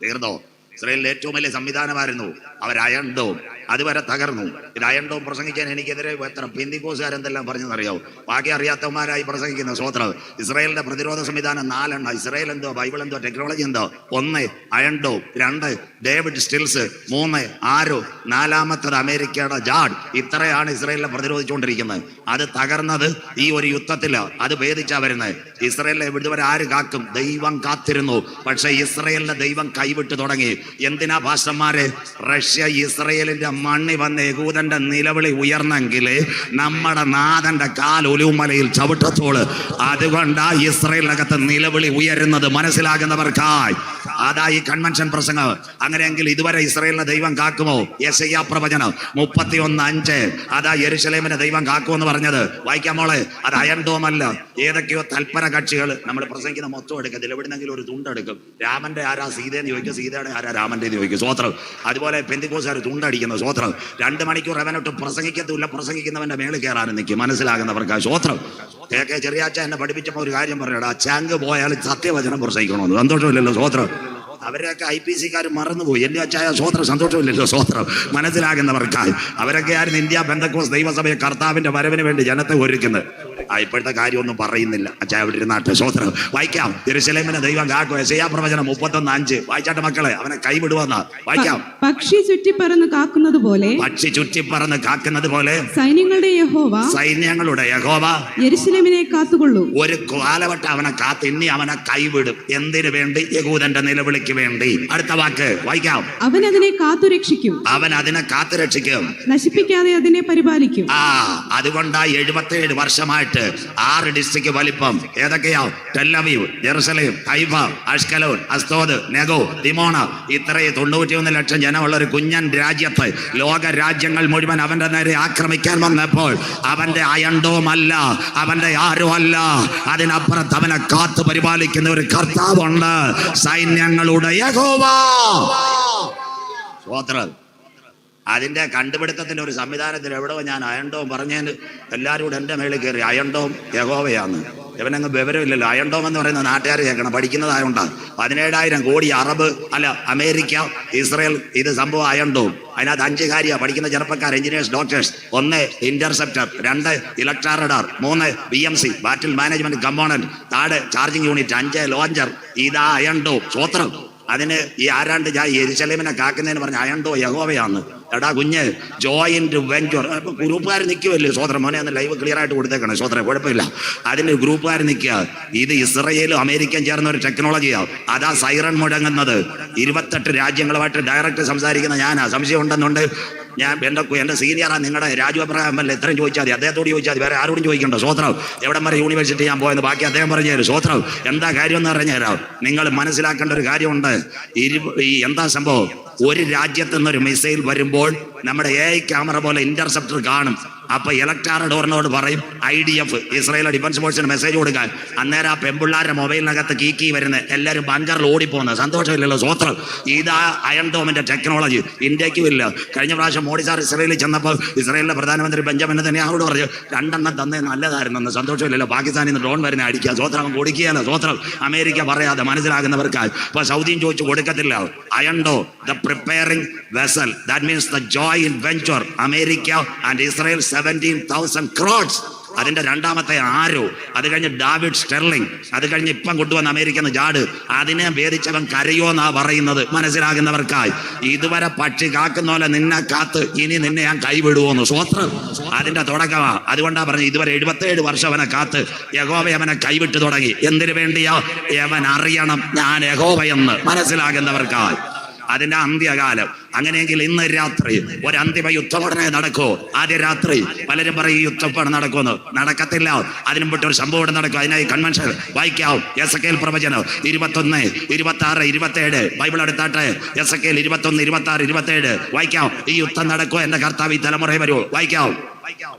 തീർന്നോ? ഇസ്രയേലിൽ ഏറ്റവും വലിയ സംവിധാനമായിരുന്നു അവർ അയൺ ഡോം. അതുവരെ തകർന്നു. ഇത് അയൺ ഡോം പ്രസംഗിക്കാൻ എനിക്കെതിരെ എത്ര പെന്തിക്കോസുകാരെന്തെല്ലാം പറഞ്ഞെന്നറിയാവോ? ബാക്കി അറിയാത്തവന്മാരായി പ്രസംഗിക്കുന്ന സ്വതന്ത്രം. ഇസ്രയേലിന്റെ പ്രതിരോധ സംവിധാനം 4 ഇസ്രയേൽ എന്തോ, ബൈബിൾ എന്തോ, ടെക്നോളജി എന്തോ. 1 അയൺ ഡോം, 2 ഡേവിഡ് സ്റ്റിൽസ് 3, ആരോ, 4-മത്തത് അമേരിക്കയുടെ ജാഡ്. ഇത്രയാണ് ഇസ്രായേലിനെ പ്രതിരോധിച്ചുകൊണ്ടിരിക്കുന്നത്. അത് തകർന്നത് ഈ ഒരു യുദ്ധത്തില്. അത് ഭേദിച്ചാ വരുന്നത്. ഇസ്രായേലിനെ ഇതുവരെ ആര് കാക്കും? ദൈവം കാത്തിരുന്നു. പക്ഷെ ഇസ്രായേലിനെ ദൈവം കൈവിട്ട് തുടങ്ങി. എന്തിനാ ഭാഷന്മാരെ? റഷ്യ ഇസ്രായേലിന്റെ മണ്ണി വന്ന് യഹൂദന്റെ നിലവിളി ഉയർന്നെങ്കിൽ നമ്മുടെ നാഥന്റെ കാൽ ഒലിവുമലയിൽ ചവിട്ടത്തോള്. അതുകൊണ്ടാ ഇസ്രായേലിനകത്ത് നിലവിളി ഉയരുന്നത്. മനസ്സിലാകുന്നവർക്കായി അതാ ഈ കൺവെൻഷൻ പ്രസംഗം. അങ്ങനെയെങ്കിൽ ഇതുവരെ ഇസ്രായേലിനെ ദൈവം കാക്കുമോ? യെശയ്യാ പ്രവചനം 31:5. അതാ യെരൂശലേമിനെ ദൈവം കാക്കുമെന്ന് പറഞ്ഞത്. വായിക്കാം മോളെ. അത് അയൺ ഡോം അല്ല. ഏതൊക്കെയോ തൽപര കക്ഷികൾ നമ്മൾ പ്രസംഗിക്കുന്ന മൊത്തം എടുക്കത്തില്ല. എവിടുന്നെങ്കിലും ഒരു തുണ്ടെടുക്കും. രാമന്റെ ആരാ സീതയെന്ന് ചോദിക്കും, സീതയുടെ ആരാ രാമന്റെ എന്ന് ചോദിക്കും. സ്വോത്രം. അതുപോലെ പെന്തിക്കോസുകാർ തുണ്ടടിക്കുന്നു. സ്വോത്രം. 2 മണിക്കൂർ അവനൊട്ട് പ്രസംഗിക്കത്തില്ല. പ്രസംഗിക്കുന്നവന്റെ മേളിൽ കയറാനും നിൽക്കും. മനസ്സിലാകുന്നവർക്ക് സ്വോത്രം. കേക്കെ ചെറിയാച്ച എന്നെ പഠിപ്പിച്ചപ്പോൾ ഒരു കാര്യം പറയടാ, ചാങ്ക് പോയാൽ സത്യവചനം പ്രസംഗിക്കണമെന്ന്. സന്തോഷമില്ലല്ലോ സ്വോത്രം. അവരെയൊക്കെ IPC-ക്കാർ മറന്നുപോയി. എൻ്റെ അച്ചായ സ്വോത്രം. സന്തോഷമില്ലല്ലോ സ്വോത്രം. മനസ്സിലാകുന്നവർക്കായി അവരൊക്കെ ആയിരുന്നു ഇന്ത്യ പെന്തക്കോസ് ദൈവസഭയെ കർത്താവിന്റെ വരവിന് വേണ്ടി ജനത്തെ ഒരുക്കുന്നത്. ഇപ്പോഴത്തെ കാര്യമൊന്നും പറയുന്നില്ല. അച്ചായ അവിടെ ഇരുന്നാട്ടെ. സ്വോത്രം. വായിക്കാം. യെരൂശലേമിനെ ദൈവം കാക്കും. യെശയ്യാ പ്രവചനം 31:5. വായിച്ചാട്ടെ മക്കളെ. അവനെ കൈവിടുവെന്ന വായിക്കാം. പക്ഷി ചുറ്റിപ്പറന്ന് കാക്കുന്നത് പോലെ, പക്ഷി ചുറ്റിപ്പറന്ന് കാക്കുന്നത് പോലെ സൈന്യങ്ങളുടെ യഹോവ യെരൂശലേമിനെ കാത്തുകൊള്ളൂ. ഒരു കാലവട്ടം അവനെ കാത്ത് ഇനി അവനെ കൈവിടും. എന്തിനു വേണ്ടി? യഹൂദന്റെ നിലവിളിക്ക് വേണ്ടി. അടുത്ത വാക്ക് വായിക്കാം. അവൻ അതിനെ കാത്തുരക്ഷിക്കും. അവൻ അതിനെ കാത്തുരക്ഷിക്കും. നശിപ്പിക്കാതെ അതിനെ പരിപാലിക്കും. അതുകൊണ്ടാ 77 വർഷമായിട്ട് 6 ഡിസ്ട്രിക്ട് വലിപ്പം. ഏതൊക്കെയാ? Tel Aviv, Jerusalem, Haifa, Ashkelon, Ashdod, നെഗോ, ദിമോണ. ഇത്രയും 91 ലക്ഷം ജനമുള്ള ഒരു കുഞ്ഞൻ രാജ്യത്ത് ലോക രാജ്യങ്ങൾ മുഴുവൻ അവന്റെ നേരെ ആക്രമിക്കാൻ വന്നപ്പോൾ അവന്റെ അയണ്ടോമല്ല, അവന്റെ ആരും അല്ല, അതിനപ്പുറത്ത് അവനെ കാത്തു പരിപാലിക്കുന്ന ഒരു കർത്താവുണ്ട്. സൈന്യങ്ങളുടെ യഹോവ. സ്വോത്രം. അതിന്റെ കണ്ടുപിടുത്തത്തിന്റെ ഒരു സംവിധാനത്തിൽ എവിടെയോ ഞാൻ അയണ്ടോം പറഞ്ഞതിന് എല്ലാവരും കൂടെ എൻ്റെ മേളിൽ കയറി. അയണ്ടോം യഹോവയാന്ന്. ഇവനങ്ങ് വിവരമില്ലല്ലോ. അയണ്ടോം എന്ന് പറയുന്ന നാട്ടുകാർ കേൾക്കണം, പഠിക്കുന്നതായോണ്ടാണ്. 17,000 കോടി അറബ് അല്ല അമേരിക്ക, ഇസ്രയേൽ, ഇത് സംഭവം അയണ്ടോം. അതിനകത്ത് 5 കാര്യമാണ് പഠിക്കുന്ന ചെറുപ്പക്കാർ, എഞ്ചിനീയേഴ്സ്, ഡോക്ടേഴ്സ്. 1 ഇന്റർസെപ്റ്റർ, 2 ഇലക്ട്രാ radar, 3 BMC battle management component, 4 charging unit, 5 launcher. ഇതാ അയണ്ടോം. സ്വോത്രം. അതിന് ഈ ആരാണ്ട് യെരൂശലേമിനെ കാക്കുന്നതിന് പറഞ്ഞ അയണ്ടോ യഹോവയാന്ന്. എടാ കുഞ്ഞ്, ജോയിന്റ് വെഞ്ചർ. ഗ്രൂപ്പുകാർ നിൽക്കുമല്ലേ സ്വോത്രം. മോനെ ഒന്ന് ലൈവ് ക്ലിയർ ആയിട്ട് കൊടുത്തേക്കണം സ്വോത്രം. കുഴപ്പമില്ല. അതിന് ഗ്രൂപ്പുകാർ നിൽക്കുക. ഇത് ഇസ്രയേലും അമേരിക്കയും ചേർന്ന ഒരു ടെക്നോളജിയാണ്. അതാ സൈറൺ മുഴങ്ങുന്നത്. 28 രാജ്യങ്ങളുമായിട്ട് ഡയറക്റ്റ് സംസാരിക്കുന്ന ഞാനാ. സംശയം ഉണ്ടെന്നുണ്ട് ഞാൻ എൻ്റെ സീനിയറാണ് നിങ്ങളുടെ രാജു അബ്രഹാം അല്ലേ. എത്രയും ചോദിച്ചാൽ മതി. അദ്ദേഹത്തോട് ചോദിച്ചാൽ മതി. വേറെ ആരോടും ചോദിക്കണ്ടോ. സ്വോത്രം. എവിടം വരെ യൂണിവേഴ്സിറ്റി ഞാൻ പോയെന്ന് ബാക്കി അദ്ദേഹം പറഞ്ഞു തരും. സ്വോത്രം. എന്താ കാര്യം എന്ന് പറഞ്ഞു തരാം. നിങ്ങൾ മനസ്സിലാക്കേണ്ട ഒരു കാര്യമുണ്ട്. ഈ എന്താ സംഭവം? ഒരു രാജ്യത്തു നിന്നൊരു മിസൈൽ വരുമ്പോൾ നമ്മുടെ AI ക്യാമറ പോലെ ഇന്റർസെപ്റ്റർ കാണും. അപ്പൊ ഇലക്ട്രാറഡോറിനോട് പറയും IDF ഇസ്രായേൽ ഡിഫൻസ് ഫോഴ്സിന് മെസ്സേജ് കൊടുക്കാൻ. അന്നേരം ആ പെമ്പിള്ളാരുടെ മൊബൈലിനകത്ത് കീക്കി വരുന്നത് എല്ലാവരും ബങ്കറിൽ ഓടിപ്പോകുന്നത്. സന്തോഷമില്ലല്ലോ സ്വോത്രം. ഇതാ അയൺഡോമിന്റെ ടെക്നോളജി. ഇന്ത്യക്കും ഇല്ല. കഴിഞ്ഞ പ്രാവശ്യം മോഡി സാർ ഇസ്രായേലിൽ ചെന്നപ്പോൾ ഇസ്രായേലിലെ പ്രധാനമന്ത്രി ബെഞ്ചമിൻ നെതന്യാഹുവോട് പറഞ്ഞു 2 എണ്ണം തന്നെ നല്ലതായിരുന്നെന്ന്. സന്തോഷമില്ലല്ലോ. പാകിസ്ഥാനിൽ നിന്ന് ഡ്രോൺ വരുന്ന അടിക്കുക. സ്വോത്രം. കൊടുക്കുകയല്ല സ്വോത്രം. അമേരിക്ക പറയാതെ. മനസ്സിലാകുന്നവർക്കായി. ഇപ്പൊ സൗദിയും ചോദിച്ചു കൊടുക്കത്തില്ല. അയൺഡോ the preparing vessel, that means the joint venture America and Israel 17,000 crores. അതിന്റെ 2ാമത്തെ ആരോ. അത് കഴിഞ്ഞ് ഡാവിഡ് സ്റ്റെർലിംഗ്. അത് കഴിഞ്ഞ് ഇപ്പം കൊണ്ടുവന്ന അമേരിക്കന്ന് ജാഡ്. അതിനെ ഭേദിച്ചവൻ കരയോന്നാ പറയുന്നത്. മനസ്സിലാകുന്നവർക്കായി. ഇതുവരെ പക്ഷി കാക്കുന്ന പോലെ നിന്നെ കാത്ത് ഇനി നിന്നെ ഞാൻ കൈവിടുവോന്ന്. സ്വോത്രം. അതിന്റെ തുടക്കമാ. അതുകൊണ്ടാ പറഞ്ഞു ഇതുവരെ 77 വർഷം അവനെ കാത്ത് യഹോവ അവനെ കൈവിട്ട് തുടങ്ങി. എന്തിനു വേണ്ടിയാ? അവൻ അറിയണം ഞാൻ യഹോവയെന്ന്. മനസ്സിലാകുന്നവർക്കായി. അതിന്റെ അന്ത്യകാലം. അങ്ങനെയെങ്കിൽ ഇന്ന് രാത്രി ഒരു അന്തിമ യുദ്ധം ഉടനെ നടക്കൂ. ആദ്യ രാത്രി പലരും പറയും യുദ്ധപ്പാട് നടക്കുമെന്ന്. നടക്കത്തില്ല. അതിനും വിട്ട് ഒരു സംഭവം ഇവിടെ നടക്കും. അതിനായി കൺവെൻഷൻ വായിക്കാം. യെസക്കേൽ പ്രവചനം 21, 26, 27. ബൈബിൾ എടുത്താട്ടെ. യെസക്കേൽ 21, 26, 27 വായിക്കാം. ഈ യുദ്ധം നടക്കൂ. എന്റെ കർത്താവ് ഈ തലമുറയിൽ വരൂ. വായിക്കാം.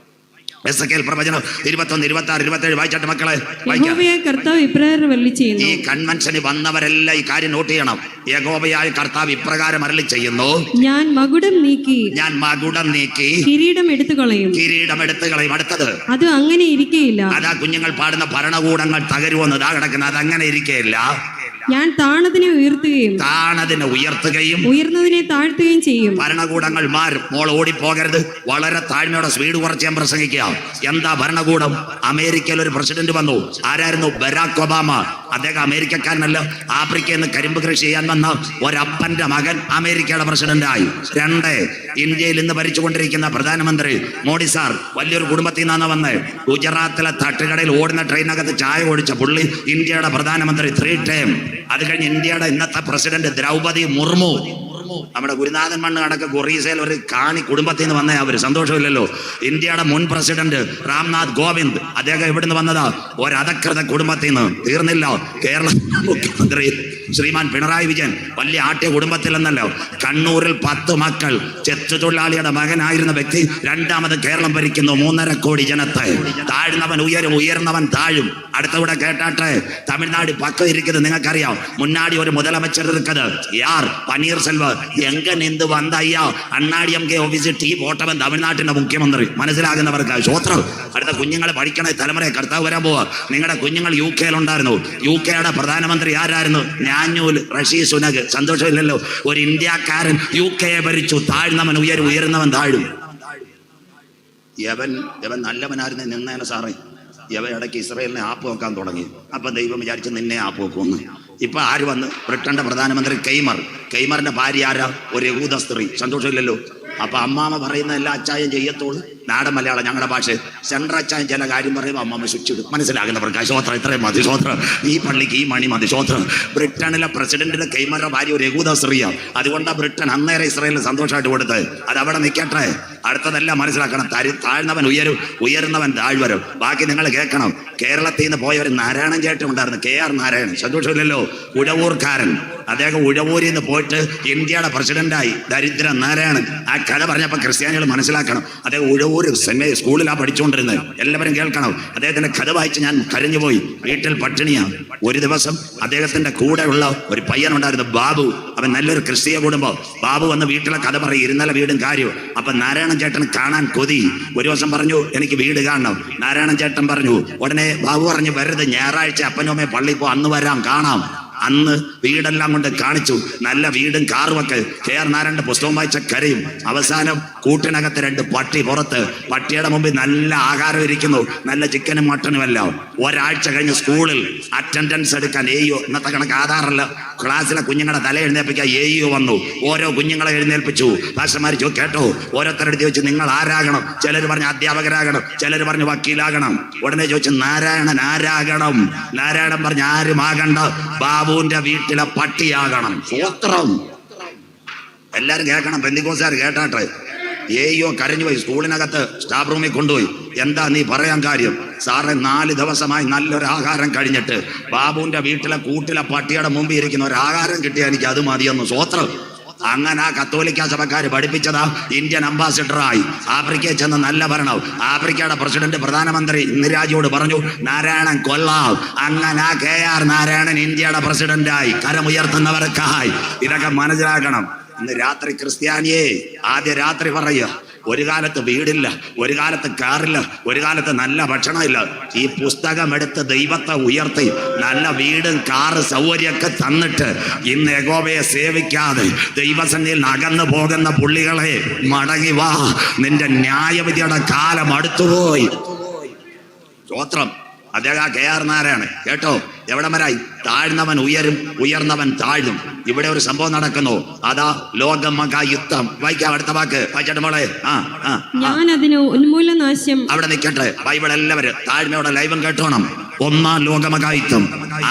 യെസക്കേൽ പ്രവചനം 21, 26, 27 വായിച്ചാട്ടെ മക്കളെ. യഹോവയായ കർത്താവ് ഇപ്രകാരം അരുളി ചെയ്യുന്നു. ഈ കൺവെൻഷന് വന്നവരെല്ലാം ഈ കാര്യം നോട്ട് ചെയ്യണം. യഹോവയായ കർത്താവ് ഇപ്രകാരം അരുളി ചെയ്യുന്നു. ഞാൻ മകുടം നീക്കി കിരീടം എടുത്തു കളയും. അടുത്തത് അത് അങ്ങനെ ഇരിക്കയില്ല. അതാ കുഞ്ഞുങ്ങൾ പാടുന്ന ഭരണകൂടങ്ങൾ തകരുമെന്ന്. ഇതാ കിടക്കുന്നത്. അതങ്ങനെ ഇരിക്കയില്ല. ഞാൻ താണതിനെ ഉയർത്തുകയും ഉയർന്നതിനെ താഴ്ത്തുകയും ചെയ്യും. ഭരണകൂടങ്ങൾ മാറും. മോൾ ഓടിപ്പോകരുത്. വളരെ താഴ്മയോടെ സ്പീഡ് കുറച്ച് ഞാൻ പ്രസംഗിക്കാം. എന്താ ഭരണകൂടം? അമേരിക്കയിൽ ഒരു പ്രസിഡന്റ് വന്നു. ആരായിരുന്നു? Barack Obama. അദ്ദേഹം അമേരിക്കക്കാരനല്ല. ആഫ്രിക്കയിൽ നിന്ന് കരിമ്പ് കൃഷി ചെയ്യാൻ വന്ന ഒരപ്പന്റെ മകൻ അമേരിക്കയുടെ പ്രസിഡന്റായി. 2, ഇന്ത്യയിൽ ഇന്ന് ഭരിച്ചുകൊണ്ടിരിക്കുന്ന പ്രധാനമന്ത്രി മോഡി സാർ വലിയൊരു കുടുംബത്തിൽ നിന്നാണ് വന്നത്. ഗുജറാത്തിലെ തട്ടുകടയിൽ ഓടുന്ന ട്രെയിനകത്ത് ചായ കുടിച്ച പുള്ളി ഇന്ത്യയുടെ പ്രധാനമന്ത്രി 3 ടൈം. അത് കഴിഞ്ഞ് ഇന്ത്യയുടെ ഇന്നത്തെ പ്രസിഡന്റ് ദ്രൗപദി മുർമു, നമ്മുടെ ഗുരുനാഥൻ മണ്ണ് കണക്ക് ഒറീസയിൽ ഒരു കാണി കുടുംബത്തിൽ നിന്ന് വന്നേ. അവര് സന്തോഷമില്ലല്ലോ. ഇന്ത്യയുടെ മുൻ പ്രസിഡന്റ് രാംനാഥ് കോവിന്ദ്, അദ്ദേഹം എവിടുന്ന് വന്നതാ? ഒരധകൃത കുടുംബത്തിൽ നിന്ന്. തീർന്നില്ല, കേരള മുഖ്യമന്ത്രി ശ്രീമാൻ പിണറായി വിജയൻ വലിയ ആട്യ കുടുംബത്തിൽ നിന്നല്ലോ. കണ്ണൂരിൽ 10 മക്കൾ, ചെത്തുതൊഴിലാളിയുടെ മകനായിരുന്ന വ്യക്തി രണ്ടാമത് കേരളം ഭരിക്കുന്നു. 3.5 കോടി ജനത്തെ. താഴ്ന്നവൻ ഉയരും, ഉയർന്നവൻ താഴും. അടുത്തവിടെ കേട്ടാട്ടെ, തമിഴ്നാട് പക്കം ഇരിക്കുന്നത് നിങ്ങൾക്കറിയാം. മുന്നാടി ഒരു മുതലമച്ചർ ഇരിക്കത് യാർ പനീർ സെൽവ എങ്ക നിന്ന് വന്നയ്യ അണ്ണാടി ഓഫീസിൽ ടീ പോട്ടവൻ തമിഴ്നാട്ടിന്റെ മുഖ്യമന്ത്രി. മനസ്സിലാകുന്നവർക്ക് സ്വോത്രം. അടുത്ത കുഞ്ഞുങ്ങളെ പഠിക്കണ തലമുറയെ കർത്താവ് വരാൻ പോവാ. നിങ്ങളുടെ കുഞ്ഞുങ്ങൾ UK ഉണ്ടായിരുന്നു. UK പ്രധാനമന്ത്രി ആരായിരുന്നു? ഞാഞ്ഞൂൽ റഷി സുനക്. സന്തോഷമില്ലല്ലോ. ഒരു ഇന്ത്യക്കാരൻ UK ഭരിച്ചു. താഴ്ന്നവൻ ഉയരും, ഉയർന്നവൻ താഴും. യവൻ നല്ലവനായിരുന്നു നിന്നേനെ സാറേ. യവൻ ഇടയ്ക്ക് ഇസ്രായേലിനെ ആപ്പ് നോക്കാൻ തുടങ്ങി. അപ്പൊ ദൈവം വിചാരിച്ച് നിന്നെ ആപ്പ് നോക്കുമെന്ന്. ഇപ്പൊ ആര് വന്ന്? ബ്രിട്ടന്റെ പ്രധാനമന്ത്രി കെയ്മറിന്റെ ഭാര്യ ആരാ? ഒരു യഹൂദ സ്ത്രീ. സന്തോഷമില്ലല്ലോ. അപ്പൊ അമ്മാമ പറയുന്ന എല്ലാ അച്ചായം ചെയ്യത്തോളൂ. നാടൻ മലയാളം ഞങ്ങളുടെ ഭാഷ. സെൻട്രൽ അച്ചായം ചില കാര്യം പറയുമ്പോൾ അമ്മമ്മ ശിക്ഷിടും. മനസ്സിലാകുന്നവർക്ക് ശ്രോത്രം ഇത്രയും മതി. ശ്രോത്രം ഈ പള്ളിക്ക് ഈ മണി മതി. ശ്രോത്രം. ബ്രിട്ടനിലെ പ്രസിഡന്റിന്റെ കെയ്മറിന്റെ ഭാര്യ ഒരു യഹൂദ സ്ത്രീയാണ്. അതുകൊണ്ടാണ് ബ്രിട്ടൻ അന്നേരം ഇസ്രായേലിന് സന്തോഷമായിട്ട് കൊടുത്തത്. അത് അവിടെ നിൽക്കട്ടെ. അടുത്തതെല്ലാം മനസ്സിലാക്കണം. താഴ്ന്നവൻ ഉയരും, ഉയർന്നവൻ താഴ്വരും. ബാക്കി നിങ്ങൾ കേൾക്കണം. കേരളത്തിൽ നിന്ന് പോയ ഒരു നാരായണൻ ചേട്ടൻ ഉണ്ടായിരുന്നു, KR നാരായണൻ. സന്തോഷമില്ലല്ലോ. ഉഴവൂർക്കാരൻ. അദ്ദേഹം ഉഴവൂരിൽ നിന്ന് പോയിട്ട് ഇന്ത്യയുടെ പ്രസിഡന്റായി. ദരിദ്ര നാരായണൻ. ആ കഥ പറഞ്ഞപ്പോൾ ക്രിസ്ത്യാനികൾ മനസ്സിലാക്കണം. അദ്ദേഹം ഉഴവൂർ സ്കൂളിലാണ് പഠിച്ചുകൊണ്ടിരുന്നത്. എല്ലാവരും കേൾക്കണം. അദ്ദേഹത്തിന്റെ കഥ വായിച്ച് ഞാൻ കരഞ്ഞുപോയി. വീട്ടിൽ പട്ടിണിയാണ്. ഒരു ദിവസം അദ്ദേഹത്തിന്റെ കൂടെ ഉള്ള ഒരു പയ്യനുണ്ടായിരുന്നു, ബാബു. അവൻ നല്ലൊരു ക്രിസ്തീയ കുടുംബം. ബാബു വന്ന് വീട്ടിലെ കഥ പറയും. ഇരുന്നലെ വീടും കാര്യവും. അപ്പൊ നാരായണൻ ചേട്ടൻ കാണാൻ കൊതി. ഒരു ദിവസം പറഞ്ഞു, എനിക്ക് വീട് കാണണം. നാരായണൻ ചേട്ടൻ പറഞ്ഞു. ഉടനെ ബാബു പറഞ്ഞു, വരരുത്, ഞായറാഴ്ച അപ്പനോമേ പള്ളി പോ, അന്ന് വരാം, കാണാം. അന്ന് വീടെല്ലാം കൊണ്ട് കാണിച്ചു. നല്ല വീടും കാറുമൊക്കെ. KR നാരായണന്റെ പുസ്തകം വായിച്ച കരയും. അവസാനം കൂട്ടിനകത്ത് 2 പട്ടി പുറത്ത്. പട്ടിയുടെ മുമ്പിൽ നല്ല ആഹാരം ഇരിക്കുന്നു, നല്ല ചിക്കനും മട്ടനും എല്ലാം. ഒരാഴ്ച കഴിഞ്ഞ് സ്കൂളിൽ അറ്റൻഡൻസ് എടുക്കാൻ AEO, ഇന്നത്തെ കണക്ക് ആധാറല്ല, ക്ലാസ്സിലെ കുഞ്ഞുങ്ങളുടെ തല എഴുന്നേൽപ്പിക്കാൻ AEO വന്നു. ഓരോ കുഞ്ഞുങ്ങളെ എഴുന്നേൽപ്പിച്ചു. പാസ്റ്റർമാർ കേട്ടോ, ഓരോരുത്തരെടുത്ത് ചോദിച്ചു നിങ്ങൾ ആരാകണം? ചിലർ പറഞ്ഞു അധ്യാപകരാകണം, ചിലർ പറഞ്ഞു വക്കീലാകണം. ഉടനെ ചോദിച്ചു നാരായണൻ ആരാകണം? നാരായണൻ പറഞ്ഞു ആരുമാകണ്ട, ബാബുവിന്റെ വീട്ടിലെ പട്ടിയാകണം. സ്വോത്രം. എല്ലാരും കേൾക്കണം. പെന്തിക്കോസുകാർ കേട്ടാട്ടെ. AEO കരഞ്ഞുപോയി. സ്കൂളിനകത്ത് സ്റ്റാഫ് റൂമിൽ കൊണ്ടുപോയി. എന്താ നീ പറയാൻ കാര്യം? സാറേ, 4 ദിവസമായി നല്ലൊരു ആഹാരം കഴിഞ്ഞിട്ട് ബാബുവിന്റെ വീട്ടിലെ കൂട്ടിലെ പട്ടിയുടെ മുമ്പിൽ ഇരിക്കുന്ന ഒരു ആഹാരം കിട്ടിയാൽ എനിക്ക് അത് മതിയെന്ന്. സ്വോത്രം. അങ്ങനെ ആ കത്തോലിക്ക സഭക്കാർ പഠിപ്പിച്ചതാ. ഇന്ത്യൻ അംബാസിഡറായി ആഫ്രിക്കയിൽ ചെന്ന് നല്ല ഭരണം. ആഫ്രിക്കയുടെ പ്രസിഡന്റ് പ്രധാനമന്ത്രി ഇന്ദിരാജിയോട് പറഞ്ഞു, നാരായണൻ കൊള്ളാം. അങ്ങനെ KR നാരായണൻ ഇന്ത്യയുടെ പ്രസിഡന്റായി. കരമുയർത്തുന്നവർക്കായി. ഇതൊക്കെ മനസ്സിലാക്കണം. ഇന്ന് രാത്രി ക്രിസ്ത്യാനിയെ ആദ്യ രാത്രി പറയുക, ഒരു കാലത്ത് വീടില്ല, ഒരു കാലത്ത് കാറില്ല, ഒരു കാലത്ത് നല്ല ഭക്ഷണമില്ല. ഈ പുസ്തകം എടുത്ത് ദൈവത്തെ ഉയർത്തി നല്ല വീടും കാറ് സൗകര്യമൊക്കെ തന്നിട്ട് ഇന്ന് യഹോവയെ സേവിക്കാതെ ദൈവസന്നിധിയിൽ അകന്നു പോകുന്ന പുള്ളികളെ, മടങ്ങി വാ. നിന്റെ ന്യായവിധിയുടെ കാലം അടുത്തുപോയി. സ്തോത്രം. അദ്ദേഹം KR നാരായണൻ കേട്ടോ. എവിടം വരായി? താഴ്ന്നവൻ ഉയരും, ഉയർന്നവൻ താഴും. ഇവിടെ ഒരു സംഭവം നടക്കുന്നു. അതാ ലോകമഹായുദ്ധം. വായിക്കാം അടുത്ത വാക്ക്. വായിച്ചോട്ടെ മോളെ. ഞാൻ അതിന് ഉന്മൂലനാശം. അവിടെ നിൽക്കട്ടെ. ബൈബിൾ എല്ലാവരും താഴ്മയോടെ ലൈവും കേട്ടോണം. 1-ാം ലോകമഹായുദ്ധം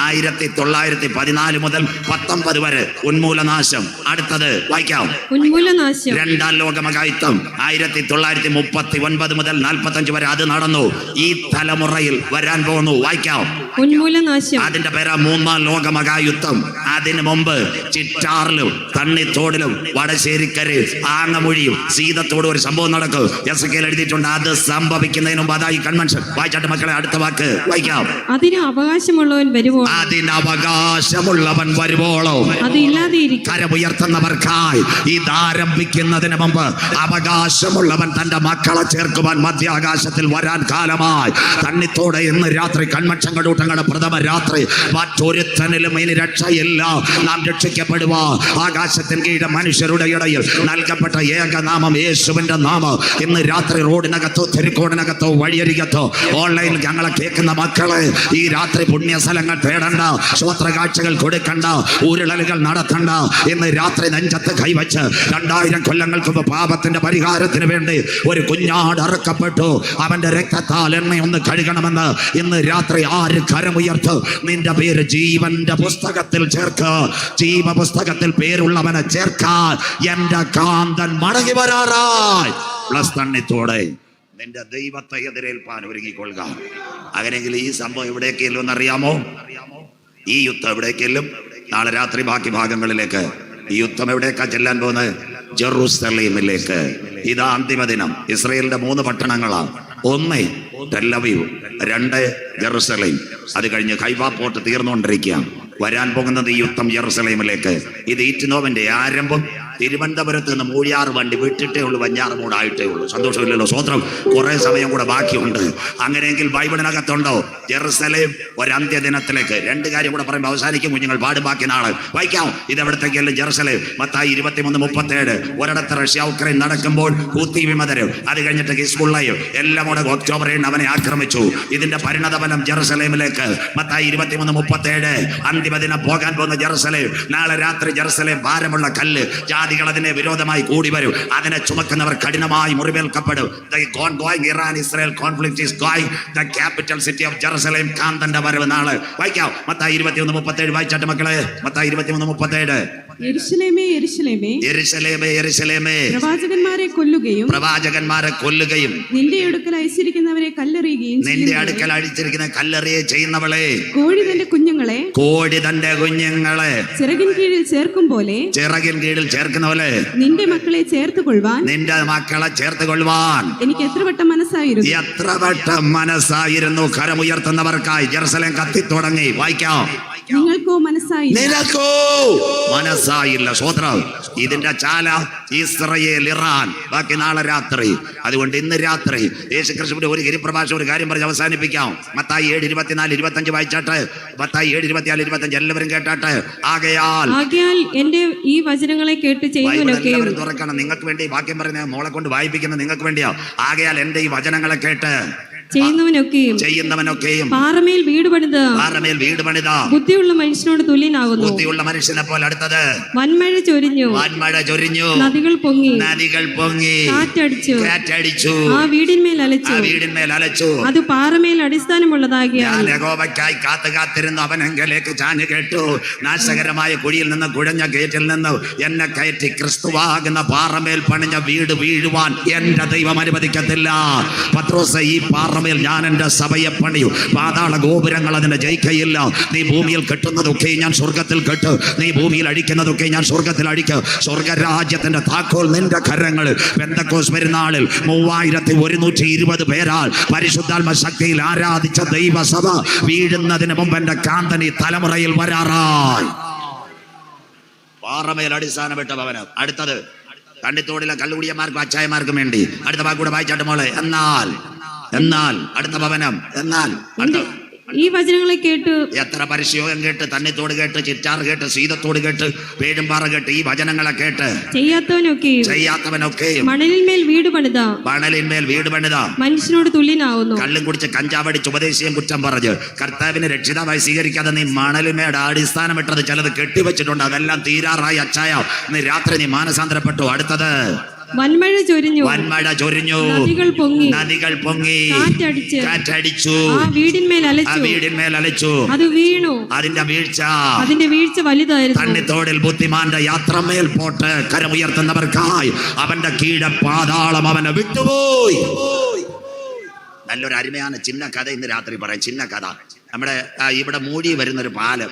1914 മുതൽ 19 വരെ ഉന്മൂലനാശം. അടുത്തത് വായിക്കാം. ഉന്മൂലനാശം. 2-ാം ലോകമഹായുദ്ധം 1939 മുതൽ 45 വരെ അത് നടന്നു. ഈ തലമുറയിൽ വരാൻ പോകുന്നു. വായിക്കാം. ഉന്മൂലനാശം. അതിന്റെ പേരാ 3-ാം ലോകമഹായുദ്ധം. അതിനു മുമ്പ് ചിറ്റാറിലും തണ്ണിത്തോടിലും വടശ്ശേരിക്കര് ആങ്ങമൊഴിയും സീതത്തോടും ഒരു സംഭവം നടക്കും. എസെക്കിയേൽ എഴുതിയിട്ടുണ്ട്. അത് സംഭവിക്കുന്നതിന് മുമ്പ് അതായി കൺവെൻഷൻ. വായിച്ചാട്ട് മക്കളെ അടുത്ത വാക്ക് വായിക്കാം. അതിന് അവകാശമുള്ളവൻ വരുവോളം. അതിന് അവകാശമുള്ളവൻ വരുവോളം. അത് ഇല്ലാതെയിരിക്കും. കരമുയർത്തുന്നവർക്കായി ഇതാരംഭിക്കുന്നതിന് മുമ്പ് അവകാശമുള്ളവൻ തന്റെ മക്കളെ ചേർക്കുവാൻ മധ്യാകാശത്തിൽ വരാൻ കാലമായി. തണ്ണിത്തോടെ ഇന്ന് രാത്രി കൺവെൻഷൻ കടൂട്ടങ്ങളുടെ പ്രഥമ രാത്രി. മറ്റൊരുത്തനിലും ഇനി രക്ഷയില്ല. നാം രക്ഷിക്കപ്പെടുവാ. ആകാശത്തിൻ കീഴ മനുഷ്യരുടെ ഇടയിൽ നൽകപ്പെട്ട ഏകനാമം യേശുവിന്റെ നാമം. ഇന്ന് രാത്രി റോഡിനകത്തോ തെരുക്കോടിനകത്തോ വഴിയരികത്തോ ഓൺലൈനിൽ ഞങ്ങളെ കേൾക്കുന്ന മക്കളെ, ഈ രാത്രി പുണ്യ സ്ഥലങ്ങൾ തേടണ്ട, സ്വോത്ര കാഴ്ചകൾ കൊടുക്കണ്ട, ഊരുളലുകൾ നടത്തണ്ട. ഇന്ന് രാത്രി നെഞ്ചത്ത് കൈവച്ച് 2000 കൊല്ലങ്ങൾക്ക് മുമ്പ് പാപത്തിന്റെ പരിഹാരത്തിന് വേണ്ടി ഒരു കുഞ്ഞാട് അറുക്കപ്പെട്ടു. അവന്റെ രക്തത്താൽ എന്നെ ഒന്ന് കഴുകണമെന്ന് ഇന്ന് രാത്രി ആര് കരമുയർത്ത് നിന്റെ പേര് ജീവന്റെ പുസ്തകത്തിൽ ചേർക്ക്. ജീവപുസ്തകത്തിൽ പേരുള്ളവനെ ചേർക്കാൻ എന്റെ കാന്തൻ മടങ്ങി വരാറായി. പ്ലസ് തണ്ണിത്തോടെ നിന്റെ ദൈവത്തെ എതിരേൽപ്പാൻ ഒരുങ്ങിക്കൊള്ളുക. അങ്ങനെയെങ്കിൽ ഈ സംഭവം എവിടേക്കെല്ലും എന്നറിയാമോ? ഈ യുദ്ധം എവിടേക്കെല്ലും? നാളെ രാത്രി ബാക്കി ഭാഗങ്ങളിലേക്ക്. ഈ യുദ്ധം എവിടേക്കാ ചെല്ലാൻ പോകുന്നത്? ജെറൂസലേമിലേക്ക്. ഇതാ അന്തിമ ദിനം. ഇസ്രയേലിന്റെ 3 പട്ടണങ്ങളാണ്. 1 ടെൽ അവീവ്, 2 ജെറൂസലേം. അത് കഴിഞ്ഞ് ഹൈഫ പോർട്ട് തീർന്നുകൊണ്ടിരിക്കുക. വരാൻ പോകുന്നത് ഈ യുദ്ധം ജെറൂസലേമിലേക്ക്. ഇത് ഈറ്റ്നോവിന്റെ ആരംഭം. തിരുവനന്തപുരത്ത് നിന്ന് മൂഴിയാറ് വണ്ടി വിട്ടിട്ടേ ഉള്ളൂ, വഞ്ഞാറ് ആയിട്ടേ ഉള്ളൂ. സന്തോഷമില്ലല്ലോ? സ്വോത്രം. കുറെ സമയം കൂടെ ബാക്കിയുണ്ട്. അങ്ങനെയെങ്കിൽ ബൈബിളിനകത്തുണ്ടോ ജെറുസലേം ഒരന്ത്യദിനത്തിലേക്ക്? 2 കാര്യം കൂടെ പറയുമ്പോൾ അവസാനിക്കും കുഞ്ഞുങ്ങൾ. പാടും ബാക്കി നാളെ വായിക്കാം. ഇതെവിടത്തേക്കല്ലേ? ജെറുസലേം. മത്തായി 23:37. ഒരിടത്ത് റഷ്യ ഉക്രൈൻ നടക്കുമ്പോൾ ഹൂത്തി വിമതരും അത് കഴിഞ്ഞിട്ട് ഹിസ്ബുള്ളയും എല്ലാം കൂടെ ഒക്ടോബർ 7 അവനെ ആക്രമിച്ചു. ഇതിന്റെ പരിണതഫലം ജെറുസലേമിലേക്ക്. മത്തായി 23:37. അന്തിമദിനം പോകാൻ പോകുന്ന ജെറുസലേം. നാളെ രാത്രി ജെറുസലേം ഭാരമുള്ള കല്ല്. ജാതികൾ അതിനെ വിരോധമായി കൂടി വരും. അതിനെ ചുമക്കുന്നവർ കഠിനമായി മുറിവേൽക്കപ്പെടും. Iran Israel conflict is going. The capital city of Jerusalem. കാന്തന്റെ വരവ് നാളെ. വായിക്കാം. മത്തായി 21:37. വായിച്ചാട്ട് മക്കളെ. മത്തായി 23:37. യെരൂശലേമേ, യെരൂശലേമേ, യെരൂശലേമേ, യെരൂശലേമേ, പ്രവാചകന്മാരെ കൊല്ലുകയും നിന്റെ അടുക്കൽ അയച്ചിരിക്കുന്നവരെ കല്ലെറിയുകയും നിന്റെ അടുക്കൽ അഴിച്ചിരിക്കുന്ന കല്ലെറിയെ ചെയ്യുന്നവളെ. കോഴി തന്റെ കുഞ്ഞുങ്ങളെ ചിറകിൻ കീഴിൽ ചേർക്കും പോലെ ചേർക്കുന്ന പോലെ നിന്റെ മക്കളെ ചേർത്ത് കൊള്ളുവാൻ എനിക്ക് എത്ര വട്ടം മനസ്സായിരുന്നു. കരമുയർത്തുന്നവർക്കായി ജെറുസലേം കത്തിത്തുടങ്ങി. വായിക്കാം. നിങ്ങൾക്കോ മനസ്സായില്ല. സ്വോത്രം. ഇതിന്റെ ചാല ഇസ്രയേൽ, ഇറാൻ. ബാക്കി നാളെ രാത്രി. അതുകൊണ്ട് ഇന്ന് രാത്രി യേശുക്രിസ്തുവിന്റെ ഒരു ഗിരിപ്രഭാഷണം ഒരു കാര്യം പറഞ്ഞ് അവസാനിപ്പിക്കാം. മത്തായി 7:24-25 വായിച്ചാട്ട്. മത്തായി 7:24-25 എല്ലാവരും കേട്ടാട്ട്. ആകയാൽ എന്റെ ഈ വചനങ്ങളെ കേട്ട് ചെയ്യുന്നവനൊക്കെയും തുറക്കണം. നിങ്ങൾക്ക് വേണ്ടി വാക്യം പറയുന്ന മോളെ കൊണ്ട് വായിപ്പിക്കുന്ന നിങ്ങൾക്ക് വേണ്ടിയാ. ആകയാൽ എന്റെ ഈ വചനങ്ങളെ കേട്ട് ചെയ്യുന്നവനൊക്കെയും പാറമേൽ വീട് പണിത ബുദ്ധിയുള്ള മനുഷ്യനോട് തുല്യനാകുന്നു. ബുദ്ധിയുള്ള മനുഷ്യനെ പോലെ. അടുത്തത് വൻമഴ ചൊരിഞ്ഞു, നദികൾ പൊങ്ങി, കാറ്റടിച്ചു, ആ വീടിന്മേൽ അലച്ചു. അത് പാറമേൽ അടിസ്ഥാനമുള്ളതാകിയാൽ യഹോവയ്ക്കായി കാത്തിരുന്നു. അവനെങ്കിലേക്ക് ചാഞ്ഞു കേട്ടു. നാശകരമായ കുഴിയിൽ നിന്ന്, കുഴഞ്ഞ ഗേറ്റിൽ നിന്ന് എന്നെ കയറ്റി ക്രിസ്തുവാകുന്ന പാറമേൽ പണിഞ്ഞ വീട് വീഴുവാൻ എന്റെ ദൈവം അനുവദിക്കത്തില്ല. പത്രോസ്, ഈ പാറമേൽ ഞാൻ എന്റെ സഭയെ പണിയൂ. പാതാള ഗോപുരങ്ങൾ അതിനെ ജയിക്കയില്ല. നീ ഭൂമിയിൽ കെട്ടുന്നതൊക്കെ ഞാൻ സ്വർഗത്തിൽ കെട്ട്, നീ ഭൂമിയിൽ അടിക്കുന്നതൊക്കെ ഞാൻ സ്വർഗത്തിൽ അടിക്ക്. സ്വർഗരാജ്യത്തിന്റെ താക്കോൽ നിന്റെ കരങ്ങളിൽ. പെന്തക്കോസ് പെരുന്നാളിൽ 3120 പേരാൽ പരിശുദ്ധാത്മ ശക്തിയിൽ ആരാധിച്ച ദൈവസഭ വീഴുന്നതിന് മുമ്പ് എന്റെ കാന്തൻ ഈ തലമുറയിൽ വരാറായി. പാറമേൽ അടിസ്ഥാനപ്പെട്ട ഭവനം. അടുത്തത് കണ്ണിത്തോടിലെ കള്ളുകുടിയന്മാർക്കും അച്ചായമാർക്കും വേണ്ടി. അടുത്ത വാക്കൂടെ വായിച്ചാട്ട് മോളെ. എന്നാൽ അടുത്ത ഭവനം. ഈ വചനങ്ങളെ കേട്ട് എത്ര പരിശോധന കേട്ട്, തന്നിത്തോട് കേട്ട്, ചിറ്റാർ കേട്ട്, സീതത്തോട് കേട്ട്, പേടുംപാറ കേട്ട്, ഈ വചനങ്ങളെ കേട്ട് ചെയ്യാത്തവനൊക്കെയും മണലിന്മേൽ വീട് പണിത മനുഷ്യനോട് തുല്യനാവുന്നു. കള്ളും കുടിച്ച് കഞ്ചാവടിച്ച് ഉപദേശിയും കുറ്റം പറഞ്ഞ് കർത്താവിനെ രക്ഷിതാവായി സ്വീകരിക്കാതെ നീ മണലിന്മേൽ അടിസ്ഥാനമിട്ടത് ചിലത് കെട്ടിവെച്ചിട്ടുണ്ട്. അതെല്ലാം തീരാറായി. അച്ചായ ഇന്ന് രാത്രി നീ മാനസാന്തരപ്പെട്ടു. അടുത്തത് വൻമഴ ചൊരിഞ്ഞു, നദികൾ പൊങ്ങി, കാറ്റടിച്ചു, ആ വീടിന്മേൽ അലച്ചു. അത് വീണു. അതിന്റെ വീഴ്ച വലുതായിരുന്നു. തണ്ണിത്തോടിൽ ബുദ്ധിമാന്റെ യാത്രമേൽ പോട്ട് കരമുയർത്തുന്നവർക്കായി അവന്റെ കീഴ പാതാളം അവനെ വിട്ടുപോയി. നല്ലൊരു അരുമയാണ് ചിന്ന കഥ ഇന്ന് രാത്രി പറയാം. ചിന്ന കഥ. നമ്മുടെ ഇവിടെ മൂടി വരുന്നൊരു പാലം,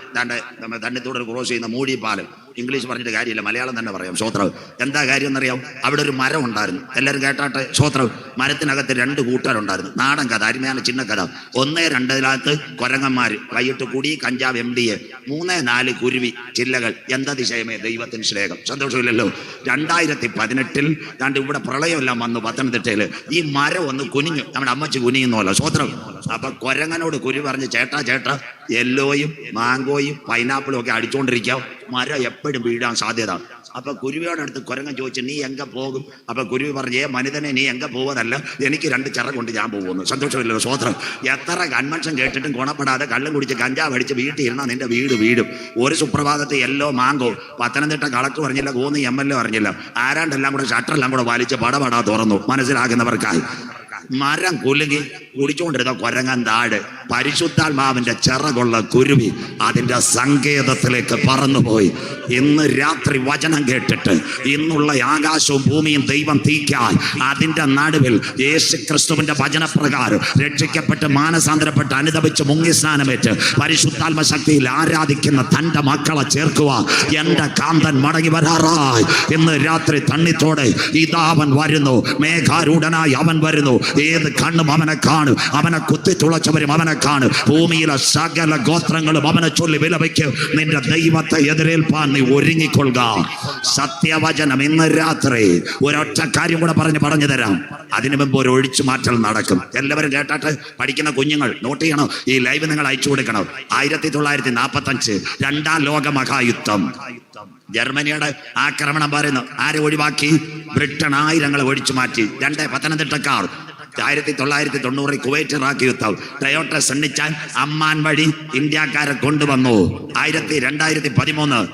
തണ്ണിത്തോടിൽ ക്രോസ് ചെയ്യുന്ന മൂടി പാലം. ഇംഗ്ലീഷ് പറഞ്ഞിട്ട് കാര്യമില്ല, മലയാളം തന്നെ പറയാം. ശ്രോത്രം. എന്താ കാര്യം എന്നറിയാം? അവിടെ ഒരു മരം ഉണ്ടായിരുന്നു. എല്ലാവരും കേട്ടാട്ടെ. ശ്രോത്രം. മരത്തിനകത്ത് 2 കൂട്ടരുണ്ടായിരുന്നു. നാടൻ കഥ, അരുമയാണ് ചിന്ന കഥ. 1, 2 കൊരങ്ങന്മാർ, വൈകിട്ട് കൂടി കഞ്ചാവ് MDA. 3, 4 കുരുവി ചില്ലകൾ. എന്താ ദിശയമേ ദൈവത്തിന് സ്നേഹം. സന്തോഷമില്ലല്ലോ? 2018 ദാണ്ട് ഇവിടെ പ്രളയമെല്ലാം വന്നു പത്തനംതിട്ടയിൽ. ഈ മരം ഒന്ന് കുനിഞ്ഞു. നമ്മുടെ അമ്മച്ചി കുനിയുന്നല്ലോ. ശ്രോത്രം. അപ്പൊ കൊരങ്ങനോട് കുരു പറഞ്ഞ് ചേട്ടാ യെല്ലോയും മാങ്കോയും പൈനാപ്പിളും ഒക്കെ അടിച്ചുകൊണ്ടിരിക്കാം. മരം എപ്പോഴും വീഴാൻ സാധ്യത. അപ്പൊ കുരുവിയോടടുത്ത് കുരങ്ങൻ ചോദിച്ചു, നീ എങ്ക പോകും? അപ്പൊ കുരുവി പറഞ്ഞേ, മനിതനെ നീ എങ്ക പോവതല്ല, എനിക്ക് 2 ചിറ കൊണ്ട് ഞാൻ പോകുന്നു. സന്തോഷമില്ലല്ലോ? സ്വോത്രം. എത്ര കൺവെൻഷൻ കേട്ടിട്ടും ഗുണപ്പെടാതെ കള്ളും കുടിച്ച് കഞ്ചാവ് അടിച്ച് വീട്ടിൽ ഇരുന്നാൽ നിന്റെ വീട് വീടും. ഒരു സുപ്രഭാതത്തെ എല്ലോ മാങ്കോ പത്തനംതിട്ട കളക്ക് പറഞ്ഞില്ല, കോന്നി MLA പറഞ്ഞില്ല, ആരാണ്ടെല്ലാം കൂടെ ഷട്ടറെല്ലാം കൂടെ വലിച്ച് പടപടാ തുറന്നു. മനസ്സിലാകുന്നവർക്കായി. മരം കുലുങ്ങി കുടിച്ചുകൊണ്ടിരുന്ന കുരങ്ങൻ താഴ്. പരിശുദ്ധാത്മാവിന്റെ ചിറകുള്ള കുരുവി അതിന്റെ സങ്കേതത്തിലേക്ക് പറന്നുപോയി. ഇന്ന് രാത്രി വചനം കേട്ടിട്ട് ഇന്നുള്ള ആകാശവും ഭൂമിയും ദൈവം തീക്കാൻ അതിന്റെ നടുവിൽ യേശു ക്രിസ്തുവിന്റെ വചനപ്രകാരം രക്ഷിക്കപ്പെട്ട് മാനസാന്തരപ്പെട്ട് അനുദപിച്ച് മുങ്ങിസ്നാനമേറ്റ് പരിശുദ്ധാത്മ ശക്തിയിൽ ആരാധിക്കുന്ന തന്റെ മക്കളെ ചേർക്കുവാൻ എന്റെ കാന്തൻ മടങ്ങി വരാറായി. ഇന്ന് രാത്രി തണ്ണിത്തോടെ ഇതാ അവൻ വരുന്നു, മേഘാരൂഢനായി അവൻ വരുന്നു. ഏത് കണ്ണും അവനെ കാണും, അവനെ കുത്തിത്തുളച്ചവരും അവനെ കാണും. ഭൂമിയിലെ സകല ഗോത്രങ്ങളും അവനെ ചൊല്ലി വിലപിക്കും. നിന്റെ ദൈവത്തെ എതിരേൽപ്പാൻ നീ ഒരുങ്ങിക്കൊള്ളുക. സത്യവചനം ഇന്ന് രാത്രി ഒരൊറ്റ കാര്യം കൂടെ പറഞ്ഞു തരാം. അതിനു മുമ്പ് ഒരു ഒഴിച്ചു മാറ്റൽ നടക്കും. എല്ലാവരും കേട്ടാട്ട് പഠിക്കുന്ന കുഞ്ഞുങ്ങൾ നോട്ട് ചെയ്യണം. ഈ ലൈവ് നിങ്ങൾ അയച്ചു കൊടുക്കണം. 1945 2ാം ലോക മഹായുദ്ധം. ജർമ്മനിയുടെ ആക്രമണം പറയുന്നു. ആരെ ഒഴിവാക്കി? ബ്രിട്ടൻ ആയിരങ്ങളെ ഒഴിച്ചു മാറ്റി. 2 പത്തനംതിട്ടക്കാർ. 1990 കുവൈറ്റ് ഇറാഖ് യുദ്ധം. ടൊയോട്ട സണ്ണിച്ചാൻ അമ്മാൻ വഴി ഇന്ത്യക്കാരെ കൊണ്ടുവന്നു. 2013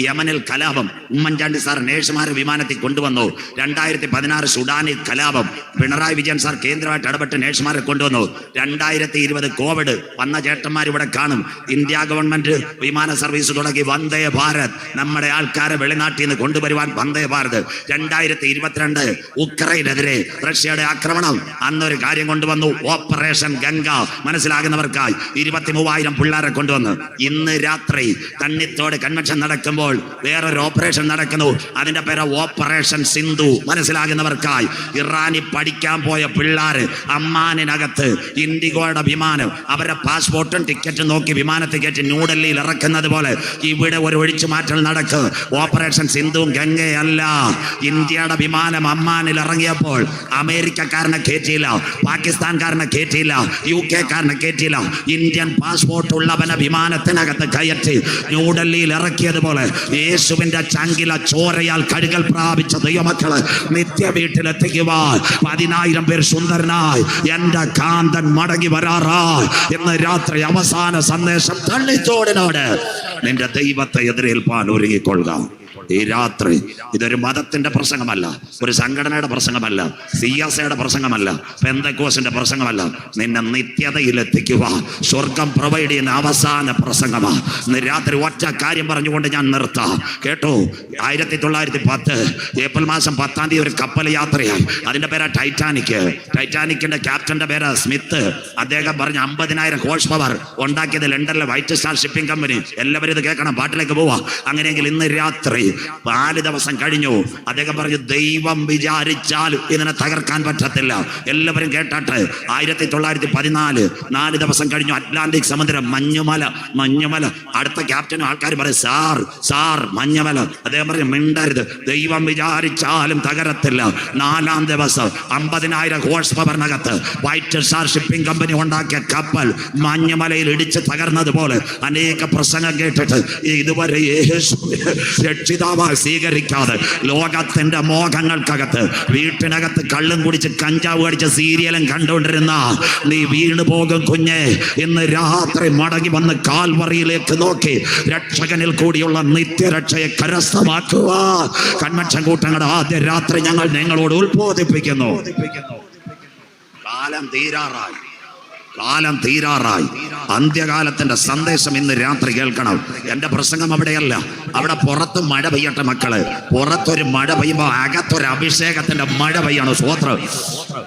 യമനിൽ കലാപം. ഉമ്മൻചാണ്ടി സാർ നേഴ്സുമാരെ വിമാനത്തിൽ കൊണ്ടുവന്നു. 2016 സുഡാനിൽ കലാപം. പിണറായി വിജയൻ സാർ കേന്ദ്രമായിട്ട് ഇടപെട്ട് നേഴ്സുമാരെ കൊണ്ടുവന്നു. 2020 കോവിഡ്. വന്ന ചേട്ടന്മാർ ഇവിടെ കാണും. ഇന്ത്യ ഗവൺമെന്റ് വിമാന സർവീസ് തുടങ്ങി വന്ദേ ഭാരത്. നമ്മുടെ ആൾക്കാരെ വെളിനാട്ടിൽ നിന്ന് കൊണ്ടുവരുവാൻ വന്ദേ ഭാരത്. 2022 ഉക്രൈനെതിരെ റഷ്യയുടെ ആക്രമണം. അന്നൊരു കാര്യം കൊണ്ടുവന്നു, ഓപ്പറേഷൻ ഗംഗ. മനസ്സിലാകുന്നവർക്കായി 23,000 പിള്ളേരെ കൊണ്ടുവന്നു. ഇന്ന് രാത്രി തണ്ണിത്തോട് കൺവെൻഷൻ നടക്കുമ്പോൾ വേറൊരു ഓപ്പറേഷൻ നടക്കുന്നു. അതിന്റെ പേര് ഓപ്പറേഷൻ സിന്ധു. മനസ്സിലാകുന്നവർക്കായി ഇറാനിൽ പഠിക്കാൻ പോയ പിള്ളേര് അമ്മാനിനകത്ത് ഇൻഡിഗോയുടെ വിമാനം അവരുടെ പാസ്പോർട്ടും ടിക്കറ്റും നോക്കി വിമാനത്തിൽ കയറ്റി ന്യൂഡൽഹിയിൽ ഇറക്കുന്നത് പോലെ ഇവിടെ ഒരു ഒഴിച്ചു മാറ്റൽ നടക്കും. ഓപ്പറേഷൻ സിന്ധുവും ഗംഗയല്ല. ഇന്ത്യയുടെ വിമാനം അമ്മാനിൽ ഇറങ്ങിയപ്പോൾ അമേരിക്കക്കാരനെ കയറ്റിയില്ല, പാകിസ്ഥാൻകാരനെ കയറ്റിയില്ല, UK കാരനെ കയറ്റിയില്ല. ഇന്ത്യൻ പാസ്പോർട്ട് ഉള്ളവനെ വിമാനത്തിനകത്ത് കയറ്റി ന്യൂഡൽഹിയിൽ ഇറക്കിയതുപോലെ യേശുവിന്റെ ചങ്കില ചോരയാൽ കഴുകൽ പ്രാപിച്ച ദൈവമക്കളെ നിത്യ വീട്ടിലെത്തിക്കുവാൻ 10,000 പേർ സുന്ദരനായി എന്റെ കാന്തൻ മടങ്ങി വരാറായി. ഇന്ന് രാത്രി അവസാന സന്ദേശം തണ്ണിത്തോടിനോട് നിന്റെ ദൈവത്തെ എതിരേൽപ്പാൻ ഒരുങ്ങിക്കൊള്ളുക. ഈ രാത്രി ഇതൊരു മതത്തിന്റെ പ്രസംഗമല്ല, ഒരു സംഘടനയുടെ പ്രസംഗമല്ല, CSAയുടെ പ്രസംഗമല്ല, പെന്തക്കോസിന്റെ പ്രസംഗമല്ല. നിന്നെ നിത്യതയിലെത്തിക്കുക സ്വർഗം പ്രൊവൈഡ് ചെയ്യുന്ന അവസാന പ്രസംഗമാണ്. ഇന്ന് രാത്രി ഒറ്റ കാര്യം പറഞ്ഞുകൊണ്ട് ഞാൻ നിർത്താം. കേട്ടോ, 1910 ഏപ്രിൽ മാസം 10-ാം തീയതി ഒരു കപ്പൽ യാത്രയായി. അതിന്റെ പേരാ ടൈറ്റാനിക്. ടൈറ്റാനിക്കിന്റെ ക്യാപ്റ്റന്റെ പേരാ സ്മിത്ത്. അദ്ദേഹം പറഞ്ഞ 50,000 ഹോഴ്സ് പവർ ഉണ്ടാക്കിയത് ലണ്ടനിലെ വൈറ്റ് സ്റ്റാർ ഷിപ്പിംഗ് കമ്പനി. എല്ലാവരും ഇത് കേൾക്കണം, പാട്ടിലേക്ക് പോവാ. അങ്ങനെയെങ്കിൽ ഇന്ന് രാത്രി 4 ദിവസം കഴിഞ്ഞു. അദ്ദേഹം പറഞ്ഞു, ദൈവം വിചാരിച്ചാൽ ഇതിനെ തകർക്കാൻ പറ്റത്തില്ല. എല്ലാവരും കേട്ടാട്ട്. 1914 4 ദിവസം കഴിഞ്ഞു. അറ്റ്ലാന്റിക് സമുദ്രം, മഞ്ഞുമല. അടുത്ത ക്യാപ്റ്റനും ആൾക്കാർ പറയും, സാർ മഞ്ഞുമല. അദ്ദേഹം പറഞ്ഞു, മിണ്ടരുത്, ദൈവം വിചാരിച്ചാലും തകരത്തില്ല. 4-ാം ദിവസം 50,000 ഹോഴ്സ് പവറിനകത്ത് വൈറ്റ് സ്റ്റാർ ഷിപ്പിംഗ് കമ്പനി ഉണ്ടാക്കിയ കപ്പൽ മഞ്ഞുമലയിൽ ഇടിച്ച് തകർന്നതുപോലെ അനേക പ്രസംഗം കേട്ടിട്ട് ഇതുവരെ യേശു രക്ഷിതാവായി സ്വീകരിക്കാതെ ലോകത്തിന്റെ മോഹങ്ങൾക്കകത്ത് വീട്ടിനകത്ത് കള്ളും കുടിച്ച് കഞ്ചാവ് കടിച്ച് സീരിയലും കണ്ടുകൊണ്ടിരുന്ന നീ വീണു പോകും കുഞ്ഞെ. ഇന്ന് രാത്രി മടങ്ങി വന്ന് കാൽവറിയിലേക്ക് നോക്കി രക്ഷകനിൽ കൂടിയുള്ള നിത്യരക്ഷയെ കരസ്ഥമാക്കുക. കൺവെൻഷൻ കൂട്ടങ്ങളുടെ ആദ്യ രാത്രി ഞങ്ങൾ നിങ്ങളോട് ഉത്ബോധിപ്പിക്കുന്നു. കാലം തീരാറായി. അന്ത്യകാലത്തിന്റെ സന്ദേശം ഇന്ന് രാത്രി കേൾക്കണം. എന്റെ പ്രസംഗം അവിടെയല്ല, അവിടെ പുറത്ത് മഴ പെയ്യട്ടെ മക്കള്. പുറത്തൊരു മഴ പെയ്യുമ്പോൾ അകത്തൊരു അഭിഷേകത്തിന്റെ മഴ പെയ്യണം. സ്വോത്രം.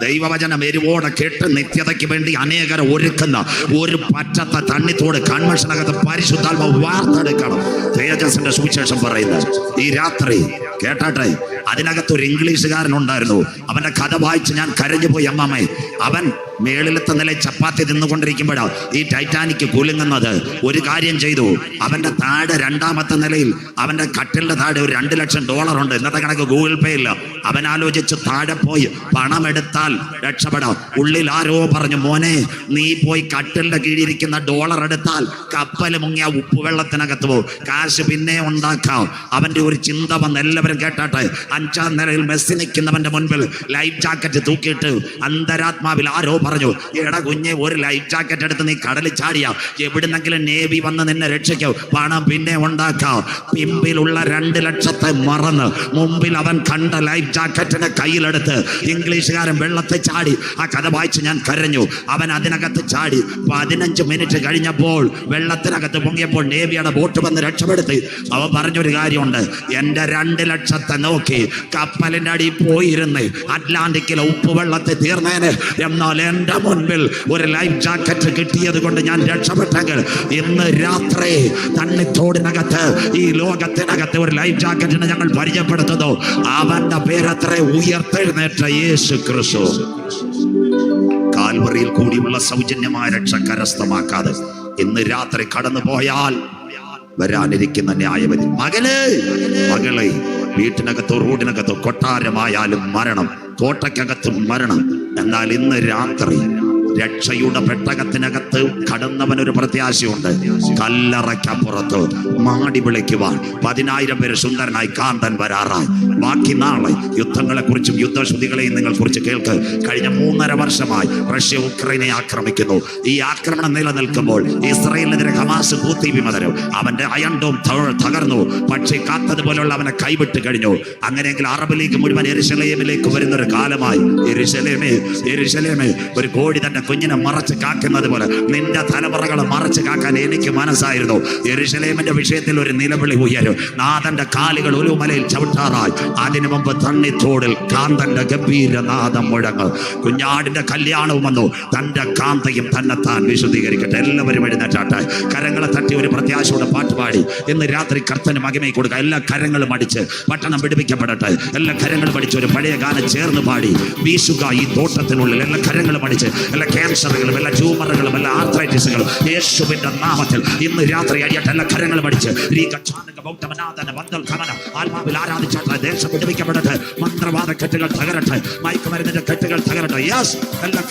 ദൈവവചനം എരിവോടെ കേട്ട് നിത്യതയ്ക്ക് വേണ്ടി അനേകരെ ഒരുക്കുന്ന ഒരു പറ്റത്ത തണ്ണിത്തോട് കൺവെൻഷനകത്ത് പരിശുദ്ധാത്മാവ് വാർത്തെടുക്കണം. തേജസിന്റെ സുവിശേഷം പറയുന്നത് ഈ രാത്രി കേട്ടാട്ടെ. അതിനകത്തൊരു ഇംഗ്ലീഷുകാരനുണ്ടായിരുന്നു. അവന്റെ കഥ വായിച്ച് ഞാൻ കരഞ്ഞു പോയി അമ്മാമ്മേ. അവൻ മേളിലത്തെ നിലയിൽ ചപ്പാത്തി തിന്നുകൊണ്ടിരിക്കുമ്പോഴാണ് ഈ ടൈറ്റാനിക് കുലുങ്ങുന്നത്. ഒരു കാര്യം ചെയ്തു, അവന്റെ താഴെ 2-ാമത്തെ നിലയിൽ അവന്റെ കട്ടിലിന്റെ താഴെ ഒരു $2 ലക്ഷം ഉണ്ട്. ഇന്നത്തെ കണക്ക് ഗൂഗിൾ പേ ഇല്ല. അവൻ ആലോചിച്ച് താഴെ പോയി പണമെടുത്താൽ രക്ഷപ്പെടാം. ഉള്ളിൽ ആരോ പറഞ്ഞു, മോനെ നീ പോയി കട്ടിലിന്റെ കീഴിരിക്കുന്ന ഡോളർ എടുത്താൽ കപ്പൽ മുങ്ങിയ ഉപ്പുവെള്ളത്തിനകത്ത് പോകും, കാശ് പിന്നെ ഉണ്ടാക്കാം. അവന്റെ ഒരു ചിന്ത വന്ന് എല്ലാവരും കേട്ടാട്ടെ. 5ാം നിലയിൽ മെസ്സി നിൽക്കുന്നവന്റെ മുൻപിൽ ലൈഫ് ജാക്കറ്റ് തൂക്കിയിട്ട് അന്തരാത്മാവിൽ ആരോ പറഞ്ഞു, എടാ കുഞ്ഞെ, ഒരു ലൈഫ് ജാക്കറ്റ് എടുത്ത് നീ കടലിൽ ചാടിയാ എവിടുന്നെങ്കിലും നേവി വന്ന് നിന്നെ രക്ഷിക്കും, പണം പിന്നെ ഉണ്ടാക്കാം. പിമ്പിലുള്ള 2 ലക്ഷത്തെ മറന്ന് മുമ്പിൽ അവൻ കണ്ട ലൈഫ് ജാക്കറ്റിനെ കയ്യിലെടുത്ത് ഇംഗ്ലീഷുകാരൻ വെള്ളത്തെ ചാടി. ആ കഥ വായിച്ച് ഞാൻ കരഞ്ഞു. അവൻ അതിനകത്ത് ചാടി. 15 മിനിറ്റ് കഴിഞ്ഞപ്പോൾ വെള്ളത്തിനകത്ത് പൊങ്ങിയപ്പോൾ നേവിയുടെ ബോട്ട് വന്ന് രക്ഷപ്പെടുത്തി. അവൻ പറഞ്ഞൊരു കാര്യമുണ്ട്, എന്റെ 2 ലക്ഷത്തെ നോക്കി കപ്പലിന്റെ അടി പോയിരുന്ന് അറ്റ്ലാന്റിക്കിലെ ഉപ്പുവെള്ളത്തെ തീർന്നേന്, എന്നാൽ എന്റെ മുൻപിൽ ഒരു ലൈഫ് ജാക്കറ്റ് കിട്ടിയത് കൊണ്ട് ഞാൻ രക്ഷപ്പെട്ടെങ്കിൽ ഇന്ന് രാത്രി തണ്ണിത്തോടിനകത്ത് ഈ ലോകത്തിനകത്ത് ഒരു ലൈഫ് ജാക്കറ്റിനെ ഞങ്ങൾ പരിചയപ്പെടുത്തുന്നു. അവന്റെ പേരത്ര ഉയർത്തെഴുന്നേറ്റ യേശു ക്രിസ്തു. കാൽവറിയിൽ കൂടിയുള്ള സൗജന്യമായ രക്ഷ കരസ്ഥമാക്കാതെ ഇന്ന് രാത്രി കടന്നു പോയാൽ വരാനിരിക്കുന്ന ന്യായവിധി. മകളെ വീട്ടിനകത്തോ റോഡിനകത്തോ കൊട്ടാരമായാലും മരണം, കോട്ടയ്ക്കകത്തും മരണം. എന്നാൽ ഇന്ന് രാത്രി രക്ഷയുടെ പെട്ടകത്തിനകത്ത് കടന്നവനൊരു പ്രത്യാശയുണ്ട്. കല്ലറയ്ക്കപ്പുറത്ത് മാടി വിളിക്കുവാൻ 10,000 പേര് സുന്ദരനായി കാന്തൻ വരാറായി. ബാക്കി നാളെ യുദ്ധങ്ങളെ കുറിച്ചും യുദ്ധശ്രുതികളെയും നിങ്ങൾ കുറിച്ച് കേൾക്ക്. കഴിഞ്ഞ 3.5 വർഷമായി റഷ്യ ഉക്രൈനെ ആക്രമിക്കുന്നു. ഈ ആക്രമണം നിലനിൽക്കുമ്പോൾ ഇസ്രായേലിനെതിരെ ഹമാസ് പൂത്തി വിമതരും. അവന്റെ അയൺഡോം തകർന്നു. പക്ഷേ കാത്തതുപോലെയുള്ള അവനെ കൈവിട്ട് കഴിഞ്ഞു. അങ്ങനെയെങ്കിൽ അറബ് ലീഗ് മുഴുവൻ യെരുശലേമിലേക്ക് വരുന്നൊരു കാലമായി. യെരുശലേമേ, ഒരു കോഴി തന്റെ കുഞ്ഞിനെ മറച്ച് കാക്കുന്നത് പോലെ നിന്റെ തലമുറകളെ മറച്ച് കാക്കാൻ എനിക്ക് മനസ്സായിരുന്നു. യെരുശലേമിന്റെ വിഷയത്തിൽ ഒരു നിലവിളി ഉയരും. നാഥന്റെ കാലുകൾ ഒരു മലയിൽ ചവിട്ടാറായി. അതിനു മുമ്പ് തണ്ണിത്തോടിൽ കാന്തന്റെ ഗംഭീര നാദം മുഴങ്ങും. കുഞ്ഞാടിന്റെ കല്യാണവും വന്നു. തന്റെ കാന്തയും തന്നെത്താൻ വിശുദ്ധീകരിക്കട്ടെ. എല്ലാവരും എഴുന്നേറ്റാട്ടെ. കരങ്ങളെ തട്ടി ഒരു പ്രത്യാശയുടെ പാട്ടുപാടി ഇന്ന് രാത്രി കർത്തന് മഹിമ കൊടുക്കുക. എല്ലാ കരങ്ങളും അടിച്ച് പട്ടണം പിടിപ്പിക്കപ്പെടട്ടെ. എല്ലാ കരങ്ങളും അടിച്ച് ഒരു പഴയ ഗാനം ചേർന്ന് പാടി വീശുക ഈ തോട്ടത്തിനുള്ളിൽ. എല്ലാ കരങ്ങളും അടിച്ച് എല്ലാ ക്യാൻസറുകളും എല്ലാ ട്യൂമറുകളും എല്ലാ ആർത്രൈറ്റിസുകളും യേശുവിന്റെ നാമത്തിൽ ഇന്ന് രാത്രി അടിയട്ടെ. എല്ലാ കരങ്ങളും അടിച്ച് ആത്മാവിൽ ആരാധിച്ചാട്ടെ. ദേശം പിടിപ്പിക്കപ്പെടട്ടെ. മന്ത്രവാദ കെട്ടുകൾ തകരട്ടെ. മയക്കുമരുന്നിന്റെ കെട്ടുകൾ തകരട്ടെ. യെസ്, എല്ലാ